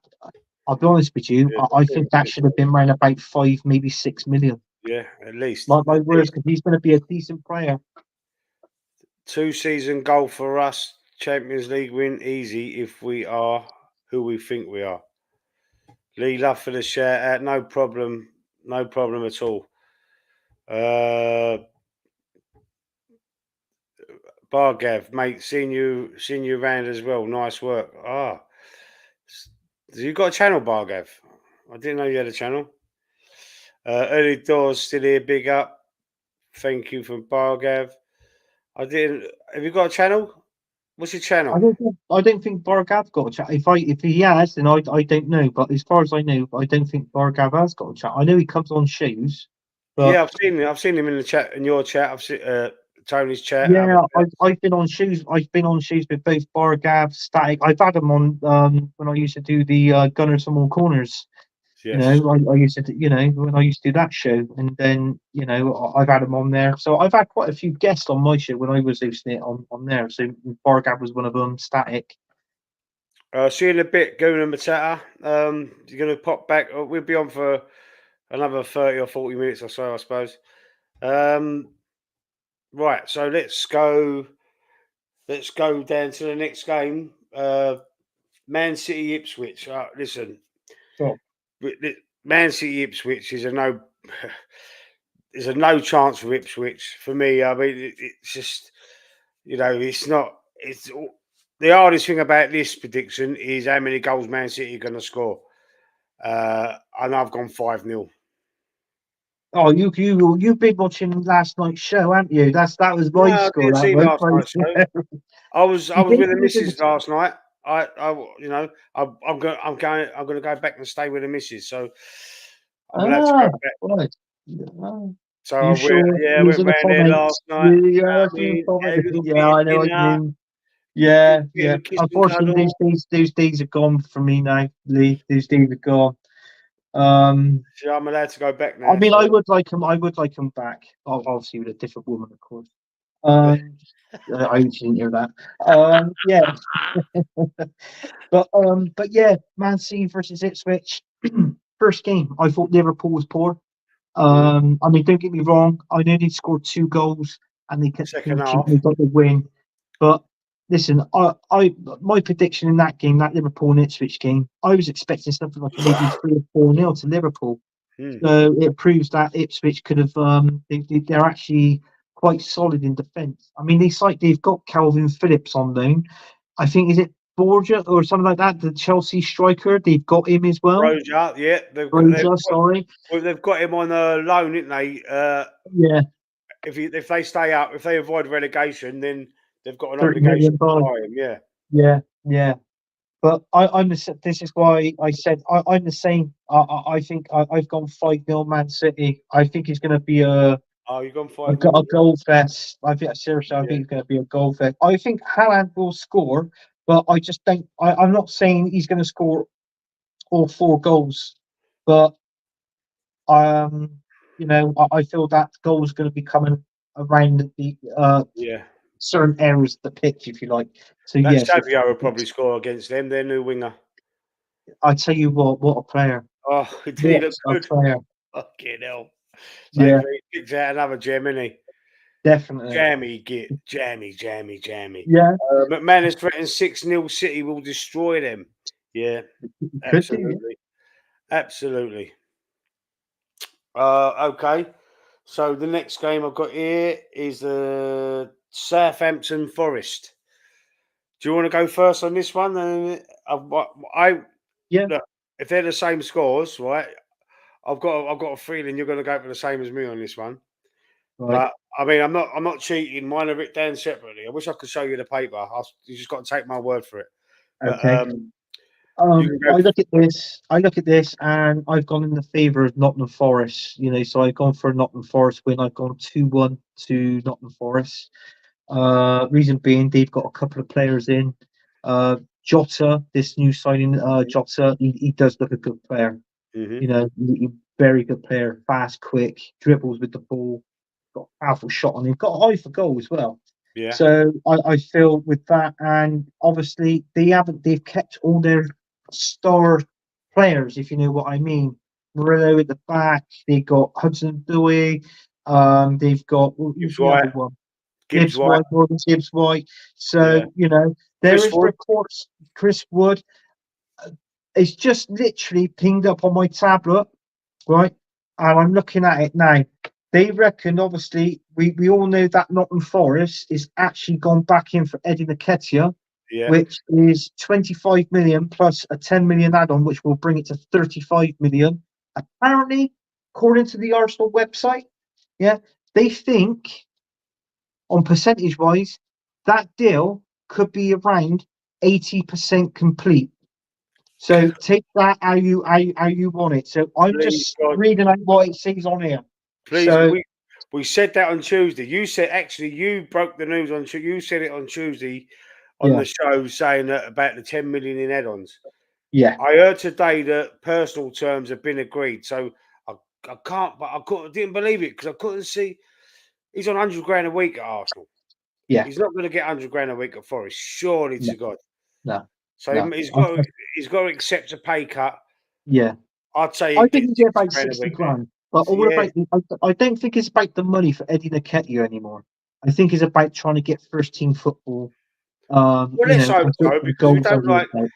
I'll be honest with you. yeah, I think that should have been around about 5, maybe 6 million. yeah, at least. Like my At words, least. because he's going to be a decent player. 2 season goal for us. Champions League win easy if we are who we think we are. Lee, love for the shout out. No problem. No problem at all. Uh, Bargav, mate, seen you around as well. Nice work. You got a channel, Bargav? I didn't know you had a channel. Early doors still here. Big up. Thank you from Bargav. I didn't. Have you got a channel? What's your I channel? don't think I don't think Borgav got a chat. If he has, then I don't know. But as far as I know, I don't think Borgav has got a chat. I know he comes on shows, but Yeah, I've seen him. I've seen him in the chat, in your chat. I've seen Tony's chat, other yeah, chats. I've been on shows. I've been on shows with both Borgav, Static. I've had him on when I used to do the Gunners from All Corners. Yes. I used to when I used to do that show, and then I've had him on there. So I've had quite a few guests on my show when I was hosting it on there. So Borgav was one of them. Static. See you in a bit, Goon and Matata. You're going to pop back. We'll be on for another 30 or 40 minutes or so, I suppose. Um, right, so let's go. Let's go down to the next game. Man City Ipswich. Listen, So, Man City Ipswich is a no. There's a no chance for Ipswich for me. I mean, it's just it's not. The hardest thing about this prediction is how many goals Man City are going to score. And I've gone 5-0. oh, you've been watching last night's show, haven't you? That was No, my I score. didn't That see was last night's show. I you was did, with the you did. missus last night. I'm going to go back and stay with the missus. So I'm allowed to go Ah, back. right. Ah, So you sure? I You was went in the round there last comments. night. Yeah, I I was in the mean, had a comments. little Yeah, bit of I know what you dinner, mean. Yeah, bit of yeah. a kiss and Unfortunately, cuddle. those days are gone for me now, Lee. Those days are gone. Um, So I'm allowed to go back I now. mean, So I would like him. I would like him back. Obviously, with a different woman, of course. Um, I didn't hear that. Yeah, but yeah, Man City versus Ipswich. First game, I thought Liverpool was poor. mm, I mean, don't get me wrong. I know they scored 2 goals and they kept the second clean sheet half. and they got the win. But listen, my prediction in that game, that Liverpool and Ipswich game, I was expecting something like maybe 3 or 4 nil to Liverpool. Mm, So it proves that Ipswich could have. They're actually quite solid in defence. I mean, they've got Calvin Phillips on loan. I think is it Borgia or something like that. The Chelsea striker, they've got him as well. Broja, yeah, Broja, sorry. they've got him on a loan, didn't they? Yeah, If they stay up, if they avoid relegation, then they've got an 30 million obligation to buy. buy him. Yeah, Yeah, yeah. But this is why I said I'm the same. I think I've gone 5-0 Man City. I think it's going to be oh, you've gone 5-0. a goal fest. I think seriously, I Yeah, think it's going to be a goal fest. I think Haaland will score, but I just think I'm not saying he's going to score all 4 goals, but um, I feel that goal is going to be coming around the yeah. certain areas of the pitch, if you like. So That yes, Savio will probably score against them. Their new winger. I tell you what a player, Oh, did he what look a good? player. Fucking hell. They Yeah, picked out another gem, innit? definitely. Jammy. Yeah, McManus threatens 6-0 City will destroy them. Yeah, could do. absolutely. Absolutely. Okay. So the next game I've got here is the Southampton Forest. Do you want to go first on this one? And I Yeah, look, if they're the same scores, right? I've got a feeling you're going to go for the same as me on this one. right. But I mean, I'm not cheating. Mine are written down separately. I wish I could show you the paper. You just got to take my word for it. But Okay. you can go. I look at this. I look at this, and I've gone in the favour of Nottingham Forest. So I've gone for a Nottingham Forest win. I've gone 2-1 to Nottingham Forest. Reason being, they've got a couple of players in. Jota, this new signing, Jota, he does look a good player. Hmm. Very good player, fast, quick, dribbles with the ball, got a powerful shot on him, got an eye for goal as well. Yeah. So I feel with that, and obviously they've kept all their star players, if you know what I mean. Murillo at the back, they've got Hudson Dewey, they've got who's Gibbs the other White. one? Gibbs White. Morgan Gibbs White. Yeah. So there Chris is Wood. reports. Chris Wood. It's just literally pinged up on my tablet, right? And I'm looking at it now. They reckon, obviously, we all know that Nottingham Forest is actually gone back in for Eddie Nketiah, Yeah. which is 25 million plus a 10 million add-on, which will bring it to 35 million. Apparently, according to the Arsenal website, yeah, they think on percentage-wise, that deal could be around 80% complete. So take that how you want it. So I'm Please just God. reading out what it says on here. Please. So We said that on Tuesday. You said actually you broke the news on. You said it on Tuesday on yeah, the show saying that about the 10 million in add-ons. yeah, I heard today that personal terms have been agreed. So I, I can't, but didn't believe it because I couldn't see. He's on 100 grand a week at Arsenal. yeah. He's not going to get 100 grand a week at Forest, surely No, to God. no, So no. he's got to accept a pay cut. Yeah, I'd say I he'd think get you get 60 about grand a 60 week there. grand. But all Yeah, about I don't think it's about the money for Eddie Nketiah anymore. I think it's about trying to get first team football Well, You let's know, hope I thought so, the because we goals I don't really like, like.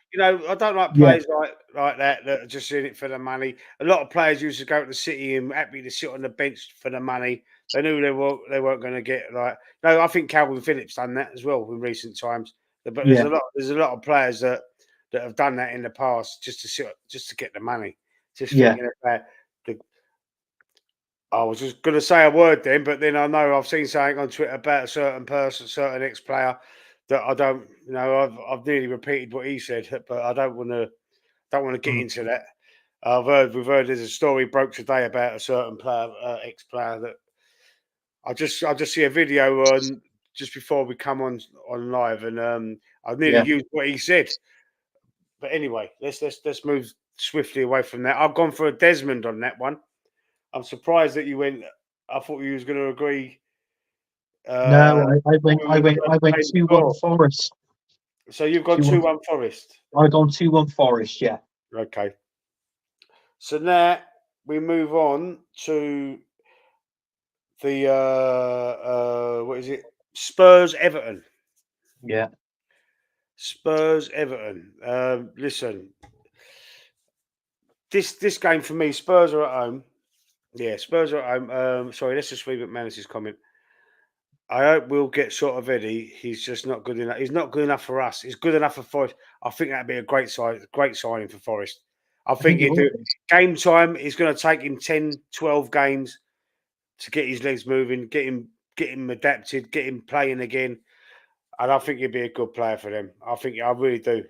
I don't like Yeah, players like that are just in it for the money. A lot of players used to go to the City and happy to sit on the bench for the money. They knew they weren't going to get like. No, I think Calvin Phillips done that as well in recent times. But yeah, there's a lot of players that have done that in the past just to sit, just to get the money. Just yeah. thinking about the. I was just going to say a word then, but then I know I've seen something on Twitter about a certain person, certain ex-player that I don't, I've nearly repeated what he said, but I don't want to get Mm, into that. We've heard there's a story broke today about a certain player, ex-player that I just see a video on just before we come on live, and I nearly yeah. used what he said. But anyway, let's move swiftly away from that. I've gone for a Desmond on that one. I'm surprised that you went. I thought you was going to agree. Uh, No, I what went, we I were went, doing I the went same 2-1 score. Forest. So you've gone 2-1. 2-1 Forest. I gone 2-1 Forest. Yeah, Okay. So now we move on to the what is it? Spurs Everton. yeah. Spurs Everton. Listen, this game for me, Spurs are at home. Yeah, Spurs are at home. Sorry, let's just read McManus's comment. I hope we'll get short of Eddie. He's just not good enough. He's not good enough for us. He's good enough for Forest. I think that'd be a great signing for Forest. I I think think it he'd do was. game time. It's going to take him 10, 12 games to get his legs moving, get him adapted, get him playing again. And I think he'd be a good player for them. I really do.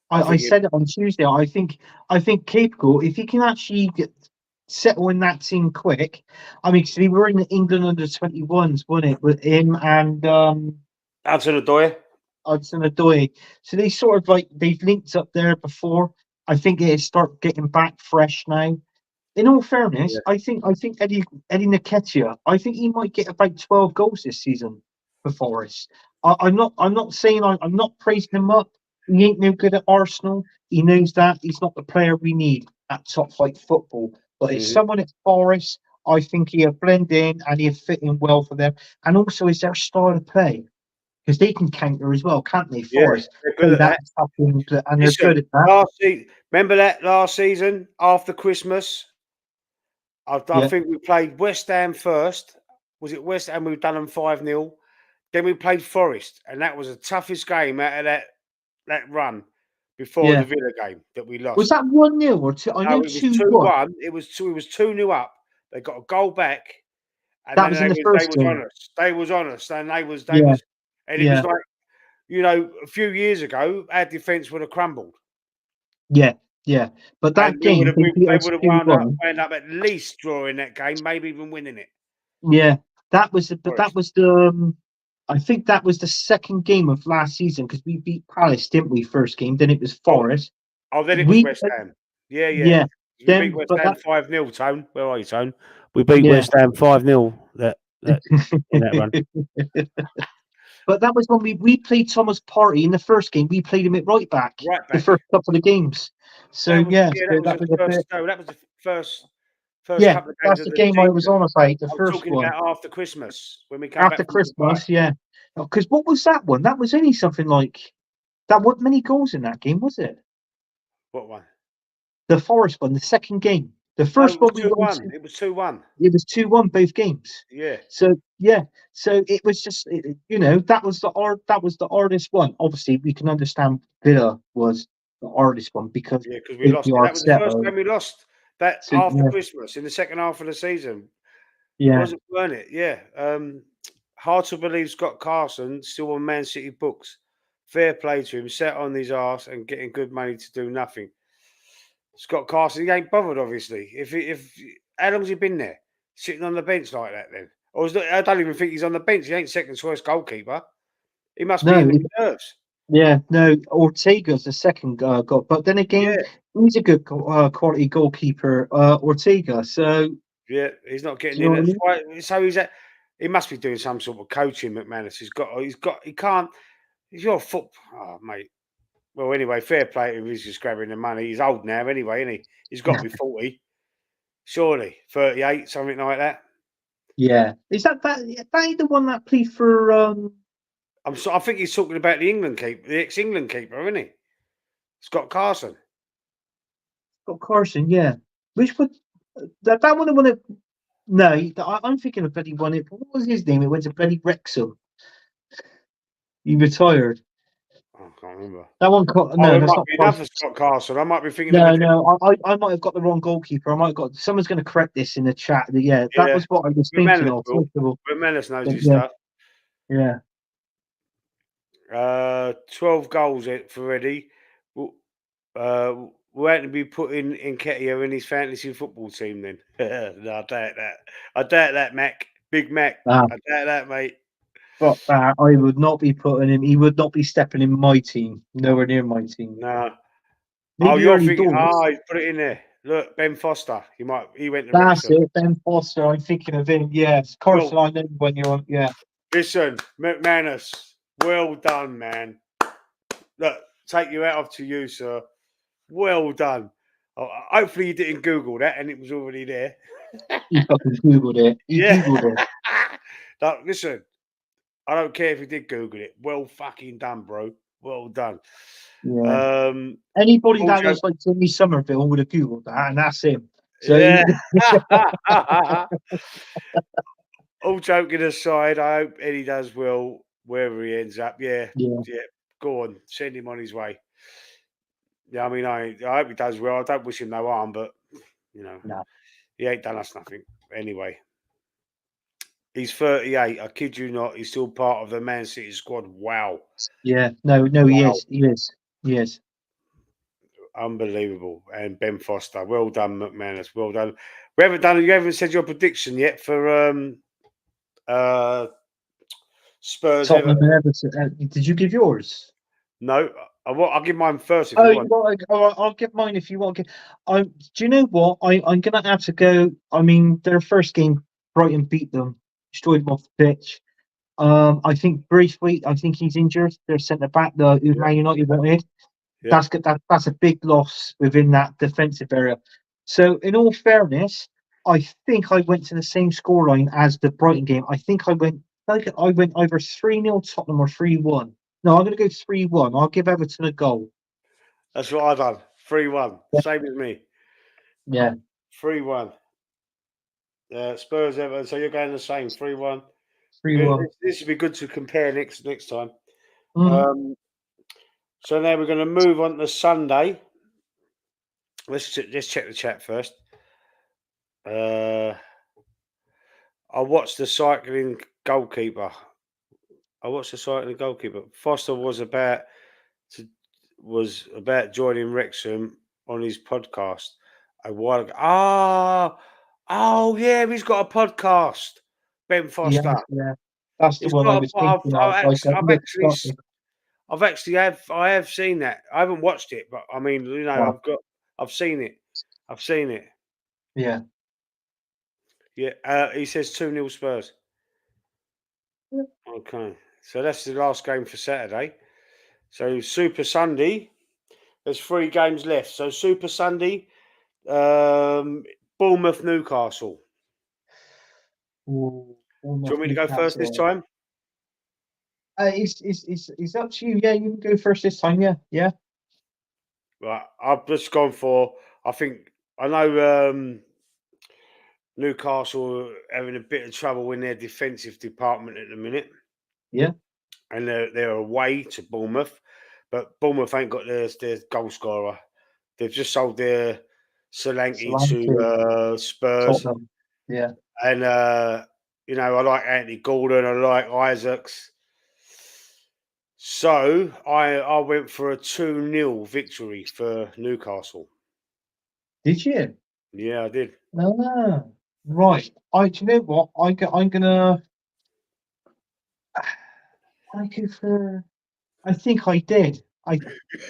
I I think said it on Tuesday. I think capable if he can actually settle in that team quick. I mean, 'cause we were in the England under 21s, wasn't it? With him and Anton Adoy. Hudson Odoi. So they sort of like they've linked up there before. I think it start getting back fresh now. In all fairness, Yeah. I think Eddie Nketiah, I think he might get about 12 goals this season for Forest. I'm not saying I'm not praising him up. He ain't no good at Arsenal. He knows that he's not the player we need at top flight football. But if Hmm. someone at Forest, I think he'll blend in and he'll fit in well for them. And also, is their style of play because they can counter as well, can't they? Yeah, Forest they're good play at that that. tough and they're Listen, good at that. remember that last season after Christmas? I Yeah, think we played West Ham first. Was it West Ham? We've done them 5-0. Then we played Forest, and that was the toughest game out of that run before the yeah. Villa game that we Was lost. that 1-0 or two? I know No, it was 2-1. 2-1. It was 2-0 up. They got a goal back, and That then was in they the was they first was game. on us. They was on us, and they Yeah, was, and it was yeah, like a few years ago, our defence would have crumbled, yeah, yeah. But and that game, they beat they us would have wound up 2-1. at least drawing that game, maybe even winning it. Yeah, that was the, but that Forest. was the, I think that was the second game of last season because we beat Palace, didn't we? First game, then it was Oh, Forest. then it was We, West Ham. Yeah, yeah. yeah, We beat then, West but Ham that, 5-0. Tone, where are you, Tone? We beat yeah. West Ham 5-0 that in that run. But that was when we played Thomas Partey in the first game. We played him at right back Right the back. first couple of games. So yeah, That so was that the was a first. bit. No, that was the first Yeah, couple of games that's of the the game I was season. on about, the I'm first talking one about after Christmas when we come after back from Dubai. Christmas. Yeah, because what was that one? That was only something like that. What many goals in that game was it? What one? The Forest one, the second game. The No, first it was one we two won. one. It was 2-1. It was 2-1 both games. Yeah, So yeah, so it was just that was the hardest one. Obviously, we can understand Villa was the hardest one because yeah, because we they lost it. are That was the set. first game we lost. That So after yeah, Christmas in the second half of the season. yeah, Weren't it? Yeah. Hard to believe Scott Carson still on Man City books. Fair play to him, sat on his arse and getting good money to do nothing. Scott Carson, he ain't bothered, obviously. If how long's he been there? Sitting on the bench like that then? I don't even think he's on the bench. He ain't second choice goalkeeper. He must be in no, the reserves. yeah, no. Ortega's the second goal, but then again, Yeah, he's a good quality goalkeeper, Ortega. So do yeah. He's not getting you know in. what I That's mean? why. So he must be doing some sort of coaching, McManus. He can't. He's your foot. Oh, mate. Well, anyway, fair play to him. He's just grabbing the money. He's old now, anyway, isn't he? He's got to be 40, surely 38, something like that. Yeah, is that ain't the one that played for I think he's talking about the England keeper, the ex-England keeper, isn't he? Scott Carson. Got Carson, yeah. Which one? That one. I want to. No, I'm thinking of bloody one. What was his name? It went to bloody Wrexham. He retired. I can't remember. That one. Oh, No, it that's might not be Carson. another Scott Carson. I might be thinking of a No, different. no. I might have got the wrong goalkeeper. I might have got. Someone's going to correct this in the chat. Yeah, that Yeah, was what I was thinking McManus of. will. First of all, McManus knows but his stuff. yeah. 12 goals for Eddie. We'll have to be putting Nketiah in his fantasy football team then. No, I doubt that. I doubt that, Mac. Big Mac. Ah, I doubt that, mate. but I would not be putting him. He would not be stepping in my team. Nowhere near my team. No. Oh, Maybe you're early thinking. doors. Oh, put it in there. Look, Ben Foster. He went to That's Wrexham. it. Ben Foster. I'm thinking of him. Yes, Well, Carson. I know when you're on. Yeah. listen, McManus. Well done, man. Look, take your hat off to you, sir. Well done. Hopefully you didn't Google that and it was already there. He fucking googled it. He Yeah. googled it. Look, listen, I don't care if you did Google it. Well fucking done, bro. Well done. Yeah. Um, Anybody all that joke, looks like Jimmy Somerville would have googled that, and that's him. So yeah. All joking aside, I hope Eddie does well wherever he ends up. Yeah, yeah, yeah. Go on, send him on his way. Yeah, I mean, I hope he does well. I don't wish him no harm, but you know, no, he ain't done us nothing anyway. He's 38. I kid you not. He's still part of the Man City squad. Wow. yeah, no, he Wow. is, he is, he is. Unbelievable. And Ben Foster. Well done, McManus. Well done. You haven't said your prediction yet for uh Spurs Tottenham Everton. and Everton. Did you give yours? No. I'll give mine first if Oh, you you want. want? I'll give mine if you want. Do you know what? I'm gonna have to go. I mean, their first game, Brighton beat them, destroyed them off the pitch. I think Braithwaite. I think he's injured. Their centre back, who Yeah. Man United wanted. Yeah. That's a big loss within that defensive area. So, in all fairness, I think I went to the same scoreline as the Brighton game. I went either 3-0 Tottenham or 3-1. No, I'm going to go 3-1. I'll give Everton a goal. That's what I done. 3-1. Yeah, Same as me. yeah, 3-1. Spurs Everton. So you're going the same. 3-1. 3-1. This would be good to compare next time. Mm. So now we're going to move on to Sunday. Let's check the chat first. I watched the cycling goalkeeper. Foster was about joining Wrexham on his podcast a while ago. Oh yeah, he's got a podcast. Ben Yeah, Foster. yeah. That's the He's one I got was thinking of. I have seen that. I haven't watched it, but I mean, I've seen it. I've seen it. Yeah. Yeah, he says 2-0 Spurs. Okay, so that's the last game for Saturday. So Super Sunday, there's 3 games left. So Super Sunday, Bournemouth, Newcastle. Ooh, Do you Bournemouth, want me to go first this Newcastle. time? It's up to you. Yeah, you can go first this time. Yeah, yeah. Right, I've just gone for. I know Newcastle are having a bit of trouble in their defensive department at the minute. Yeah. And they're away to Bournemouth, but Bournemouth ain't got their goal scorer. They've just sold their Solanke Solanke, to Spurs, Tottenham. Yeah. and I like Anthony Gordon, I like Isaacs. So I went for a 2-0 victory for Newcastle. Did you? Yeah, I did. No. Right. Do you know what? I'm gonna. I go for. I think I did. I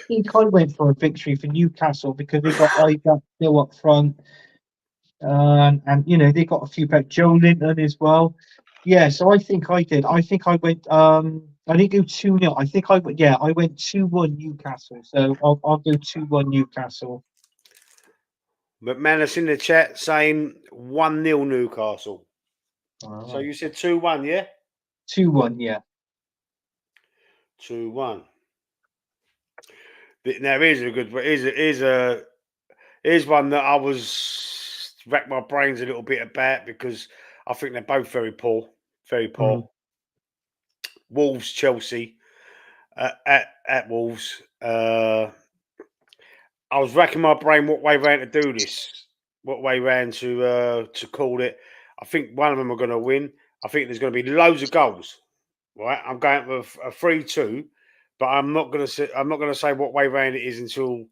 think I went for a victory for Newcastle because they got Isaac still up front, and they got a few back. Joe Linton as well. Yeah, so I think I did. I think I went. I didn't go 2-0. I think I went. Yeah, I went 2-1 Newcastle. So I'll go 2-1 Newcastle. McManus in the chat saying 1-0 Newcastle. So All you said 2-1, yeah? 2-1. Yeah. 2-1. Now here's a good. Here's one that I was racked my brains a little bit about because I think they're both very poor, very Mm. poor. Wolves, Chelsea, at Wolves. I was racking my brain what way round to do this, what way round to call it. I think one of them are going to win. I think there's going to be loads of goals. Right, I'm going with a 3-2, but I'm not going to say what way round it is until I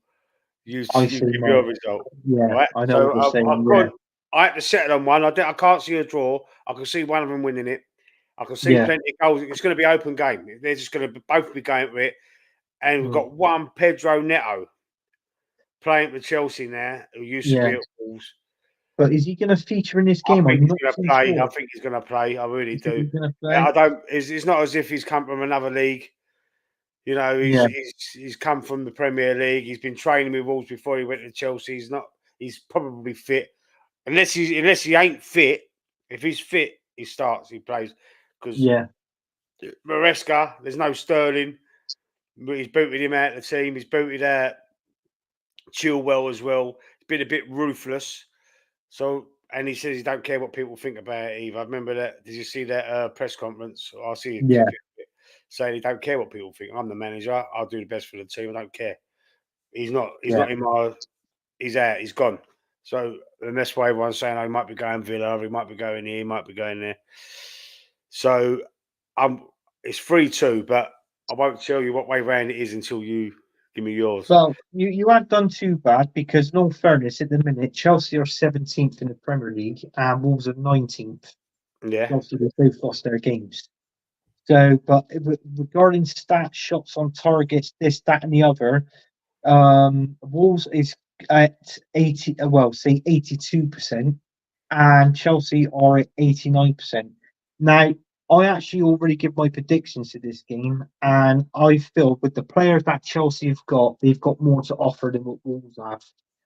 you see give your mine. result. Yeah, Right, I know so what you're saying. I've Yeah, gone. I had to settle on one. I can't see a draw. I can see one of them winning it. I can see yeah. plenty of goals. It's going to be open game. They're just going to both be going for it. And we've Mm. got one Pedro Neto playing for Chelsea now, who used to Yeah. be at Wolves. But is he going to feature in this I game? think I'm he's not going to so play. I sure. think he's going to play. I really You think do. he's going to I play? don't. It's not as if he's come from another league. You know, Yeah, he's come from the Premier League. He's been training with Wolves before he went to Chelsea. He's not. He's probably fit. Unless he ain't fit. If he's fit, he starts. He plays because yeah, Maresca. There's no Sterling. But he's booted him out of the team. He's booted out Chilwell as well. He's been a bit ruthless. So, and he says he don't care what people think about it either. I remember that. Did you see that press conference? I'll see a clip yeah, of it saying he don't care what people think. I'm the manager. I'll do the best for the team. I don't care. He's not. He's yeah. not in my. He's out. He's gone. So, and that's why everyone's saying, "Oh, he might be going Villa. He might be going here. He might be going there." So, I'm. It's 3-2, but I won't tell you what way round it is until you give me yours. Well, you haven't done too bad because, in all fairness, at the minute, Chelsea are 17th in the Premier League and Wolves are 19th. Yeah. Obviously, they've both lost their games. So, but regarding stats, shots on targets, this, that, and the other, Wolves is at 80, well, say 82%, and Chelsea are at 89%. Now, I actually already give my predictions to this game, and I feel with the players that Chelsea have got, they've got more to offer than what Wolves have.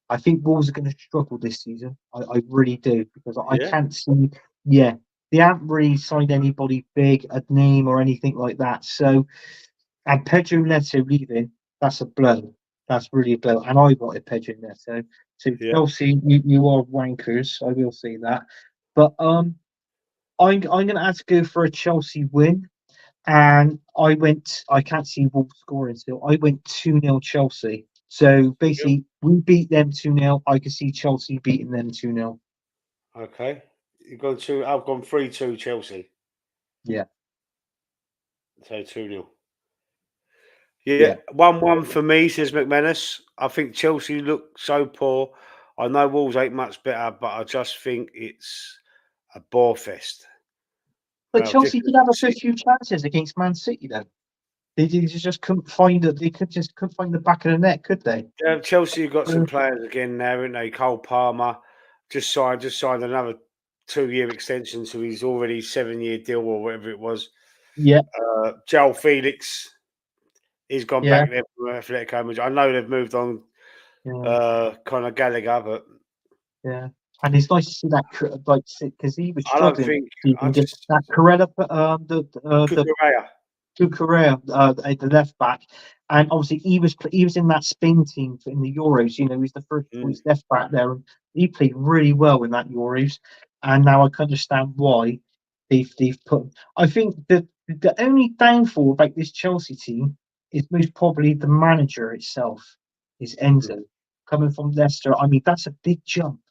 I think Wolves are going to struggle this season. I really do because I Yeah. can't see. Yeah, they haven't really signed anybody big, a name or anything like that. So, and Pedro Neto leaving, that's a blow. That's really a blow. And I wanted Pedro Neto. So Yeah. Chelsea, you are wankers. I will say that. But I'm going to have to go for a Chelsea win. And I can't see Wolves scoring still. I went 2-0 Chelsea. So Yep. basically, we beat them 2-0. I can see Chelsea beating them 2-0. Okay. You've gone two. I've gone 3-2 Chelsea. Yeah, So 2-0. Yeah, yeah. 1-1 for me, says McManus. I think Chelsea look so poor. I know Wolves ain't much better, but I just think it's a bore fest. But Well, Chelsea different. did have a good few chances against Man City, though. They just couldn't find it. They couldn't find the back of the net, could they? Yeah, Chelsea have got some Uh, players again now, haven't they? Cole Palmer just signed another 2-year extension to his already 7-year deal or whatever it was. yeah, Joel Felix, he's gone yeah, back there from Atletico Madrid. I know they've moved on yeah, Conor Gallagher, but yeah. And it's nice to see that, like, because he was I don't struggling. think I Even get just that Corella, the Cucurella. to Correa, at the left back, and obviously he was in that Spain team in the Euros. You know, he's the first Mm, choice left back there, and he played really well in that Euros. And now I can understand why they've put. I think that the only downfall about this Chelsea team is most probably the manager itself, is mm. Enzo, coming from Leicester. I mean, that's a big jump.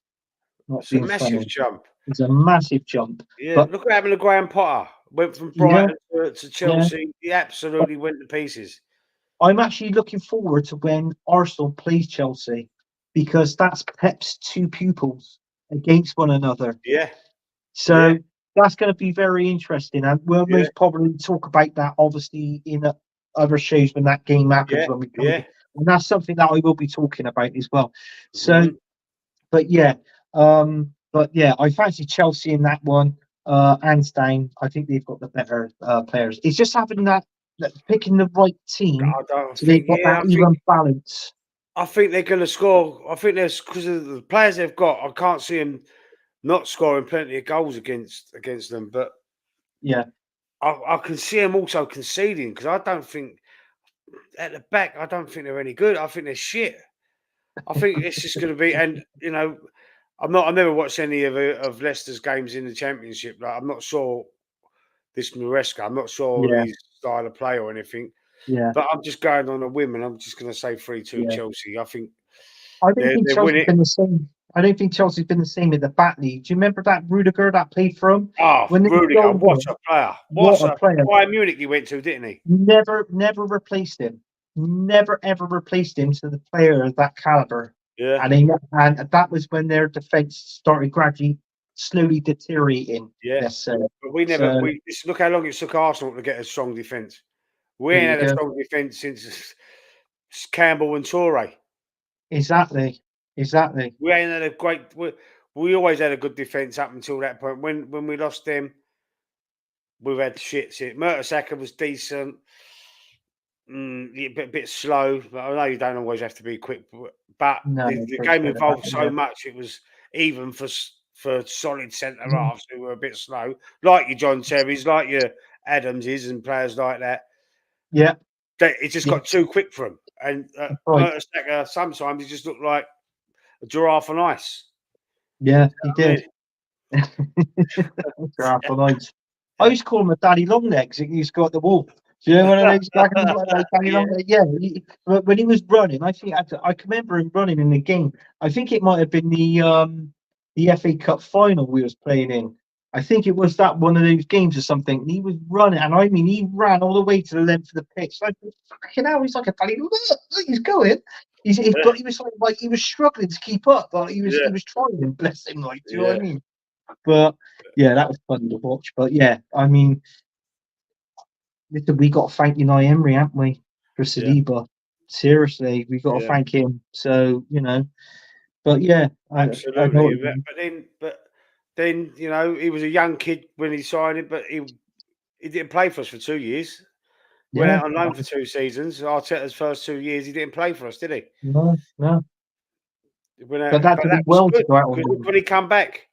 Not It's a being massive funny, jump. it's a massive jump. Yeah, But look what happened to Graham Potter. Went from yeah, Brighton to yeah. Chelsea. He absolutely went to pieces. I'm actually looking forward to when Arsenal plays Chelsea because that's Pep's two pupils against one another. Yeah, yeah, So that's going to be very interesting. And we'll yeah, most probably talk about that, obviously, in other shows when that game happens, yeah, when we come to. yeah. And that's something that I will be talking about as well. So, Hmm. but yeah, I fancy Chelsea in that one. Hands down, I think they've got the better players. It's just having that picking the right team, I don't so they've think. got Yeah, that even balance. I think they're going to score. I think there's because of the players they've got. I can't see them not scoring plenty of goals against them. But Yeah, I can see them also conceding because I don't think. at the back, I don't think they're any good. I think they're shit. I think it's just going to be, and I'm not. I never watched any of Leicester's games in the Championship. Like, I'm not sure this Maresca. I'm not sure Yeah, his style of play or anything. yeah, But I'm just going on a whim, and I'm just going to say 3-2 yeah. Chelsea. I think I don't think they're Chelsea's winning. been the same. I don't think Chelsea's been the same at the back league. Do you remember that Rudiger that played for him Oh, when they were Rudiger, what golden? a player! What a player! Bayern Munich he went to, didn't he? Never replaced him. Never ever replaced him to the player of that caliber. Yeah, And that was when their defense started gradually, slowly deteriorating. yeah. Let's say. But we never. So Look how long it took Arsenal to get a strong defence. We there ain't you had a go. strong defence since Campbell and Torre. Exactly. Exactly. We ain't had a great. We always had a good defence up until that point. When we lost them, we've had shit. Mertesacker was decent. Yeah, bit slow. But I know you don't always have to be quick. But No, the for game the back. involved so much. It was even for solid centre Yeah. halves who were a bit slow, like your John Terry's, like your Adamses, and players like that. Yeah. It just Yeah. got too quick for him. And Right. Mertesacker, sometimes he just looked like a giraffe on ice. Yeah, he I did. mean, Grab the lights. I used to call him a daddy long legs. He used to go at the wall. Do you know what I mean? Like daddy yeah, long legs. Yeah. But when he was running, I can remember him running in the game. I think it might have been the FA Cup final we was playing in. I think it was that one of those games or something. And he was running, and I mean, he ran all the way to the length of the pitch. Like, fucking hell, he's like a daddy. Look, he's going. yeah, But he was like he was struggling to keep up, but yeah, he was trying. Bless him, like, do you know what I yeah, mean? But yeah, that was fun to watch. But yeah, I mean, listen, we got to thank Unai Emery, haven't we, for yeah, Saliba? Seriously, we got to yeah. thank him. So but yeah, I know what Absolutely. you mean. But then he was a young kid when he signed it, but he didn't play for us for 2 years. Went Yeah, out on loan for 2 seasons. Arteta's first 2 years, he didn't play for us, did he? no, no. He went out, But that but did that him was well to good go out on because look loan. when he come back.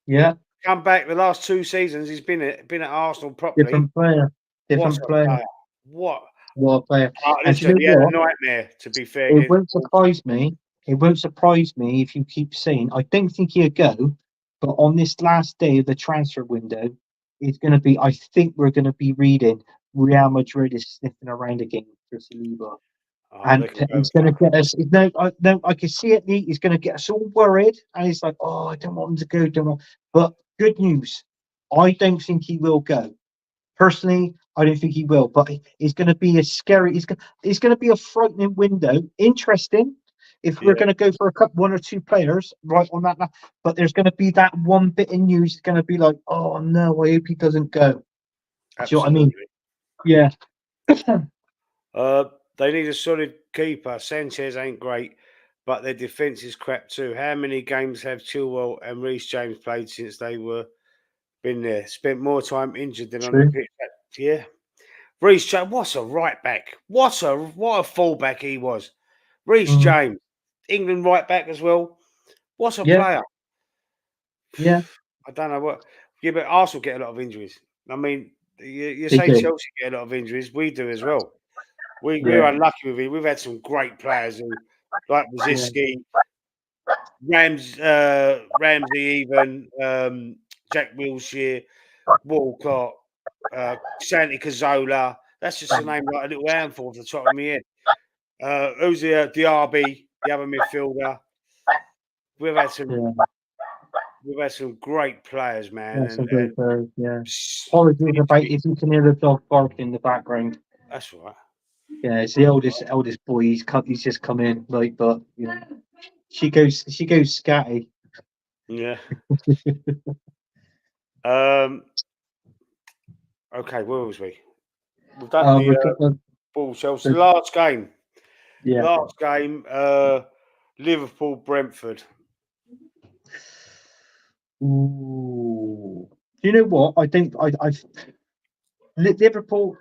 Yeah, Come back the last 2 seasons, he's been at Arsenal properly. different player, What different a player, player! What? what a player. And you Listen, know he had a what? nightmare. To be fair, It against won't Wolves. surprise me. It won't surprise me if you keep saying, I don't think he'll go, but on this last day of the transfer window, it's going to be, I think we're going to be reading Real Madrid is sniffing around again for Saliba. Oh, And they can go. he's going to get us, no, no, I can see it, Lee, he's going to get us all worried. And he's like, oh, I don't want him to go, don't want. But good news, I don't think he will go. Personally, I don't think he will, but it's going to be a scary. It's going to be a frightening window. Interesting if we're Yeah, going to go for one or two players right on that. But there's going to be that one bit of news. It's going to be like, oh no, I hope he doesn't go. Do you know what I mean? absolutely. Yeah, Uh, they need a solid keeper. Sanchez ain't great, but their defence is crap too. How many games have Chilwell and Reece James played since they were been there? Spent more time injured than on the true. pitch. Yeah, Reece James. What's a right back? What a fullback he was. Reece Mm, James, England right back as well. What's a yeah, player? yeah, I don't know what. Yeah, but Arsenal get a lot of injuries. I mean, you they say do. Chelsea get a lot of injuries. We do as well. We're Yeah, unlucky with it. We've had some great players who, like yeah, Rosiski, Ramsey, even Jack Wilshere, Walcott, Santi Cazzola. That's just a name like a little handful off the top of my head. Who's the RB, the other midfielder? We've had some yeah. we've had some great players, man, That's a and great bird. Yeah. we Apologies need to about be. if you can hear the dog barking in the background. That's all right. Yeah, it's the eldest boy. He's just come in, like, but she goes scatty. Yeah. Um. Okay. Where was we? We've done the We've got ball Chelsea the last game. yeah. Last game. Liverpool Brentford. Ooh. Do you know what? I think Liverpool.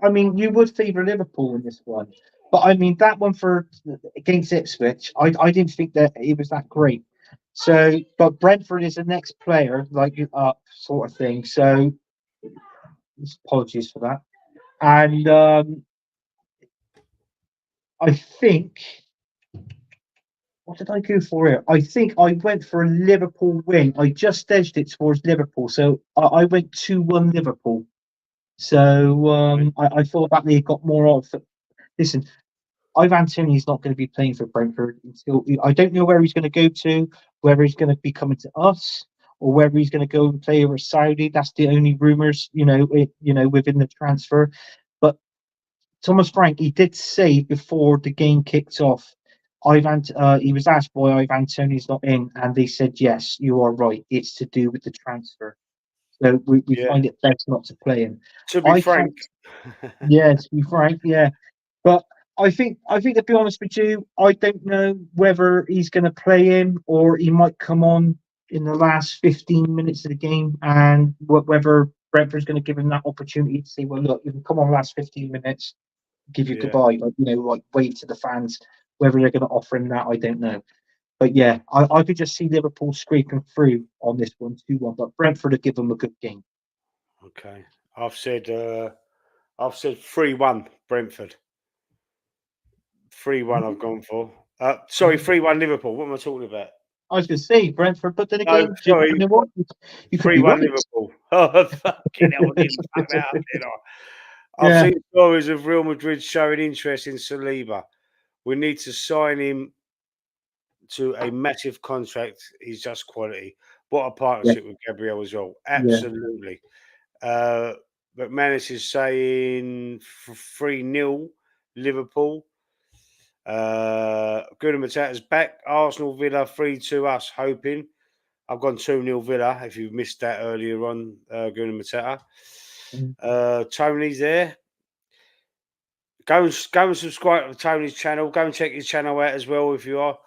I mean, you would favour Liverpool in this one, but I mean that one for against Ipswich. I didn't think that it was that great. So, but Brentford is the next player, like sort of thing. So, apologies for that. And I think. What did I go for here? I think I went for a Liverpool win. I just edged it towards Liverpool, so I went 2-1 Liverpool. So Right. I thought that they got more off. Listen, Ivan Toney's not going to be playing for Brentford until I don't know where he's going to go to, whether he's going to be coming to us or whether he's going to go and play over Saudi. That's the only rumours, within the transfer. But Thomas Frank, he did say before the game kicked off, he was asked why Ivan Toney's not in, and they said, yes, you are right. It's to do with the transfer. So we Yeah. find it best not to play him. To be I frank, can't, yeah, to be frank, yeah. But I think to be honest with you, I don't know whether he's going to play him or he might come on in the last 15 minutes of the game, and whether Brentford's going to give him that opportunity to say, well, look, you can come on last 15 minutes, give you yeah. goodbye, like wave to the fans. Whether they're going to offer him that, I don't know. But yeah, I could just see Liverpool scraping through on this one, 2-1. But Brentford will give them a good game. Okay. I've said 3-1 Brentford. 3-1 I've gone for. Sorry, 3-1 Liverpool. What am I talking about? I was going to say Brentford, but then No, again, you sorry, know what? You could be 3-1 right. Liverpool. Oh, fucking hell, I didn't fuck that up, did I? I've Yeah, seen stories of Real Madrid showing interest in Saliba. We need to sign him to a massive contract. He's just quality. What a yeah, partnership with Gabriel as well. yeah. Absolutely. Uh, McManus is saying 3-0 Liverpool. Gunnar Matata's back. Arsenal Villa 3-2 us, hoping. I've gone 2-0 Villa, if you missed that earlier on, Gunnar Matata. Mm, Tony's there. Go and subscribe to Tony's channel. Go and check his channel out as well if you are.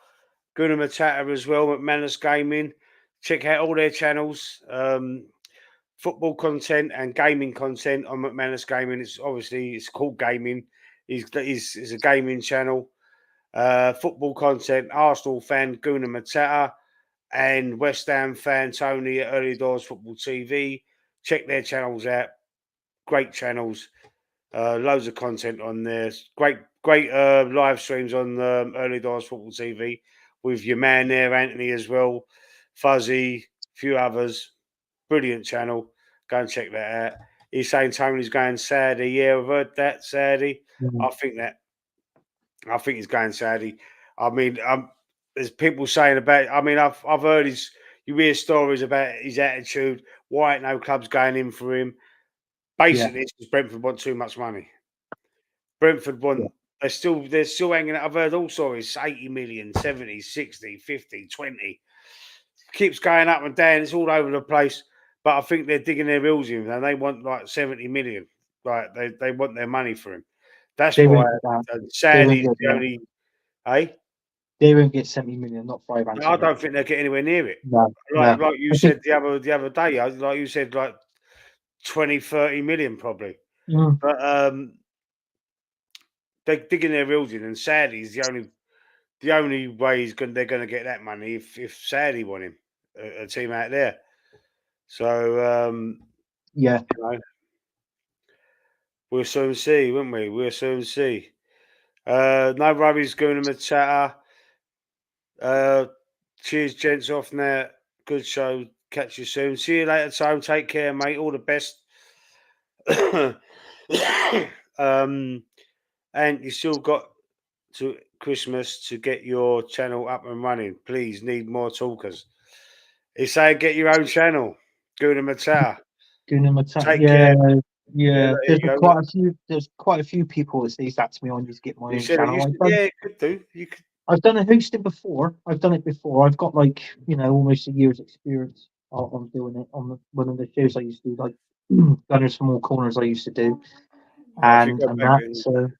Gunnar Matata as well, McManus Gaming. Check out all their channels. Football content and gaming content on McManus Gaming. It's called gaming. It's a gaming channel. Football content, Arsenal fan Gunnar Matata and West Ham fan Tony at Early Doors Football TV. Check their channels out. Great channels. Loads of content on there. Great live streams on Early Doors Football TV with your man there, Anthony, as well. Fuzzy, a few others. Brilliant channel. Go and check that out. He's saying Tony's going Saudi. Yeah, I've heard that, Saudi. mm, I think that. I think he's going Saudi. I mean, there's people saying about. I mean, I've heard his. You hear stories about his attitude. Why ain't no clubs going in for him? yeah, Basically, it's because Brentford want too much money. Brentford yeah. want. They're still hanging. I've heard all stories. 80 million, 70, 60, 50, 20. Keeps going up and down. It's all over the place. But I think they're digging their heels in, and they want like 70 million. Right? They want their money for him. That's They why. won't get that. And They won't Saudi's get the that. only. Hey. They won't get 70 million, not five and No, I seven. don't think they'll get anywhere near it. No, Like no. like you I think said the other day, like you said, like 20, 30 million probably. mm, But they're digging their heels in, and Saudi's the only way they're gonna get that money if Saudi want him, a team out there. So yeah, you know, we'll soon see, won't we? We'll soon see. No worries, going to Matata. Uh, cheers, gents. Off now. Good show. Catch you soon. See you later, Tom. Take care, mate. All the best. um, and you still got to Christmas to get your channel up and running. Please need more talkers. He's saying get your own channel. Guna Matata. doing them attack. Take Yeah, care. Yeah, yeah. there There's you go. quite Look, a few. There's quite a few people that says that to me. I need to get my you own said it. You channel. said, yeah, you could do. You could. I've done a hosting before. I've done it before. I've got like almost a year's experience on doing it on one of the shows I used to do, like Gunners from All Corners. I used to do Oh, if you and go and back that. and So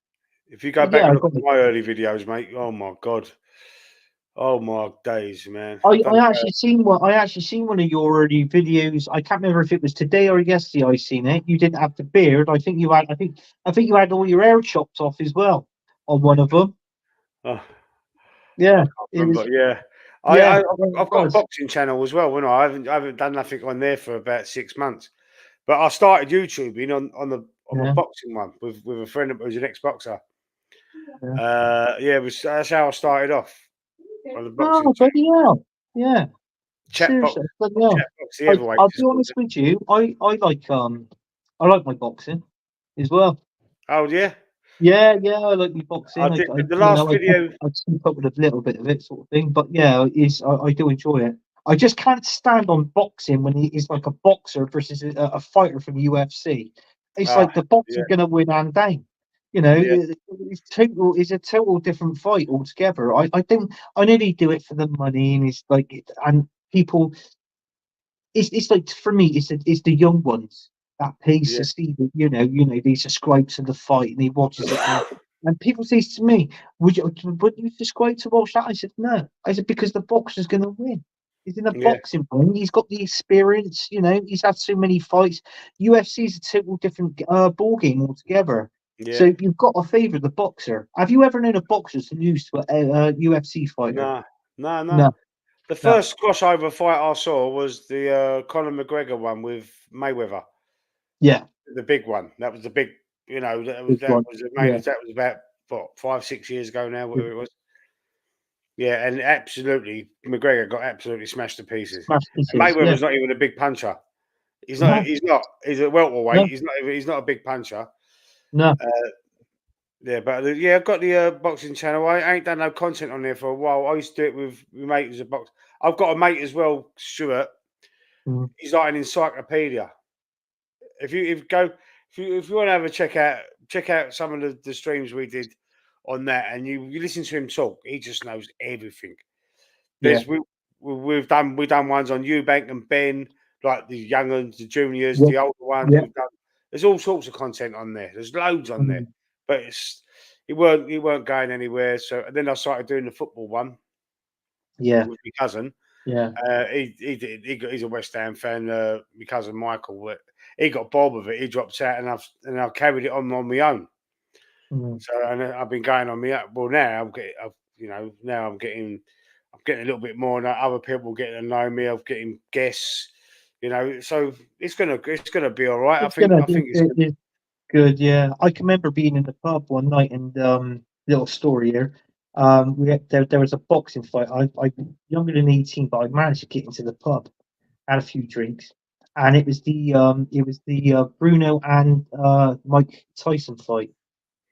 if you go back yeah, and I've look got at my early videos, mate. Oh my god. Oh my days, man. I I don't. actually seen one of your early videos. I can't remember if it was today or yesterday. I seen it. You didn't have the beard. I think you had all your hair chopped off as well on one of them. Oh, I Yeah, can't it remember. was. Yeah, Yeah, yeah, it I've got a was. boxing channel as well. When I haven't done nothing on there for about 6 months. But I started YouTubing on the Yeah, boxing one with a friend who's an ex boxer. That's how I started off on the boxing Oh, bloody hell. Yeah. chat box. Seriously, bloody hell. Chat box, the heavyweights I'll is be called honest it. with you. I like my boxing as well. Oh yeah, Yeah, I like my I boxing. did the You last know, video. I keep up with a little bit of it, sort of thing. But yeah, I do enjoy it. I just can't stand on boxing when he is like a boxer versus a fighter from UFC. It's Ah, like the boxer's yeah, going to win hand down. You know, yeah, it's a total different fight altogether. I don't. I nearly do it for the money, and it's like, and people it's like for me, it's the young ones that pays yeah. to see the they subscribe to the fight and he watches it and people say to me, would you subscribe to watch that? I said no. I said because the boxer's going to win. He's in a Yeah, boxing ring. He's got the experience. He's had so many fights. UFC is a total different ball game altogether. yeah. So you've got to favour the boxer. Have you ever known a boxer to lose to a UFC fighter? No, no, no. No, The no. first crossover fight I saw was the Conor McGregor one with Mayweather, Yeah, the big one. That was the big, big that one. was the main. Yeah, That was about what 5, 6 years ago now, yeah. whatever it was. Yeah, and absolutely, McGregor got absolutely smashed to pieces. Smash And pieces. Yeah. Mayweather's not even a big puncher. He's not. No, He's not. He's a welterweight. no, He's not. He's not a big puncher. no. Uh, yeah, but I've got the boxing channel. I ain't done no content on there for a while. I used to do it with my mate who's a box. I've got a mate as well, Stuart. Mm, He's like an encyclopedia. If you want to have a check out some of the streams we did on that, and you listen to him talk, he just knows everything. yeah. There's we've done ones on Eubank and Ben, like the young ones, the juniors, Yeah. the older ones. Yeah. We've done. There's all sorts of content on there. There's loads on there, Mm, but it weren't going anywhere. So and then I started doing the football one yeah. with my cousin. Yeah. He's a West Ham fan. My cousin Michael, he got bored with it. He dropped out, and I carried it on my own. Mm, So and I've been going on my own. Well, now now I'm getting a little bit more. Now other people getting to know me. I'm getting guests. So it's gonna be all right. I it's think gonna I think it's it's good. Yeah. I can remember being in the pub one night and little story here. There was a boxing fight. I younger than 18, but I managed to get into the pub, had a few drinks, and it was the Bruno and Mike Tyson fight.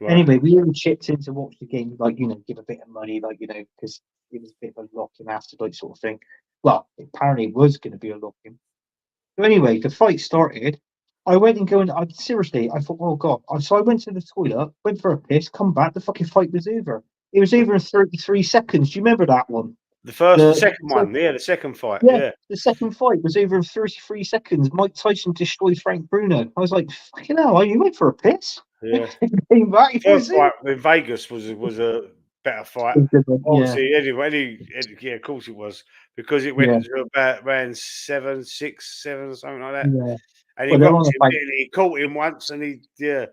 right. Anyway, we all chipped in to watch the game, like, give a bit of money, like, because it was a bit of a lock-in after, like, sort of thing. Well, apparently it was going to be a lock-in. So anyway, the fight started. I went and going, seriously, I thought, oh God. So I went to the toilet, went for a piss, come back, the fucking fight was over. It was over in 33 seconds. Do you remember that one? The The, second so, one, yeah, the second fight, yeah, yeah, the second fight was over in 33 seconds. Mike Tyson destroyed Frank Bruno. I was like, fucking hell, you went for a piss? yeah. Came back, it First was fight in Vegas was a better fight. Yeah, Obviously, yeah, of course it was because it went yeah. to about around 7, 6, 7, something like that. Yeah. And he Well, they're rocked on him, about, didn't he? He caught him once, and yeah.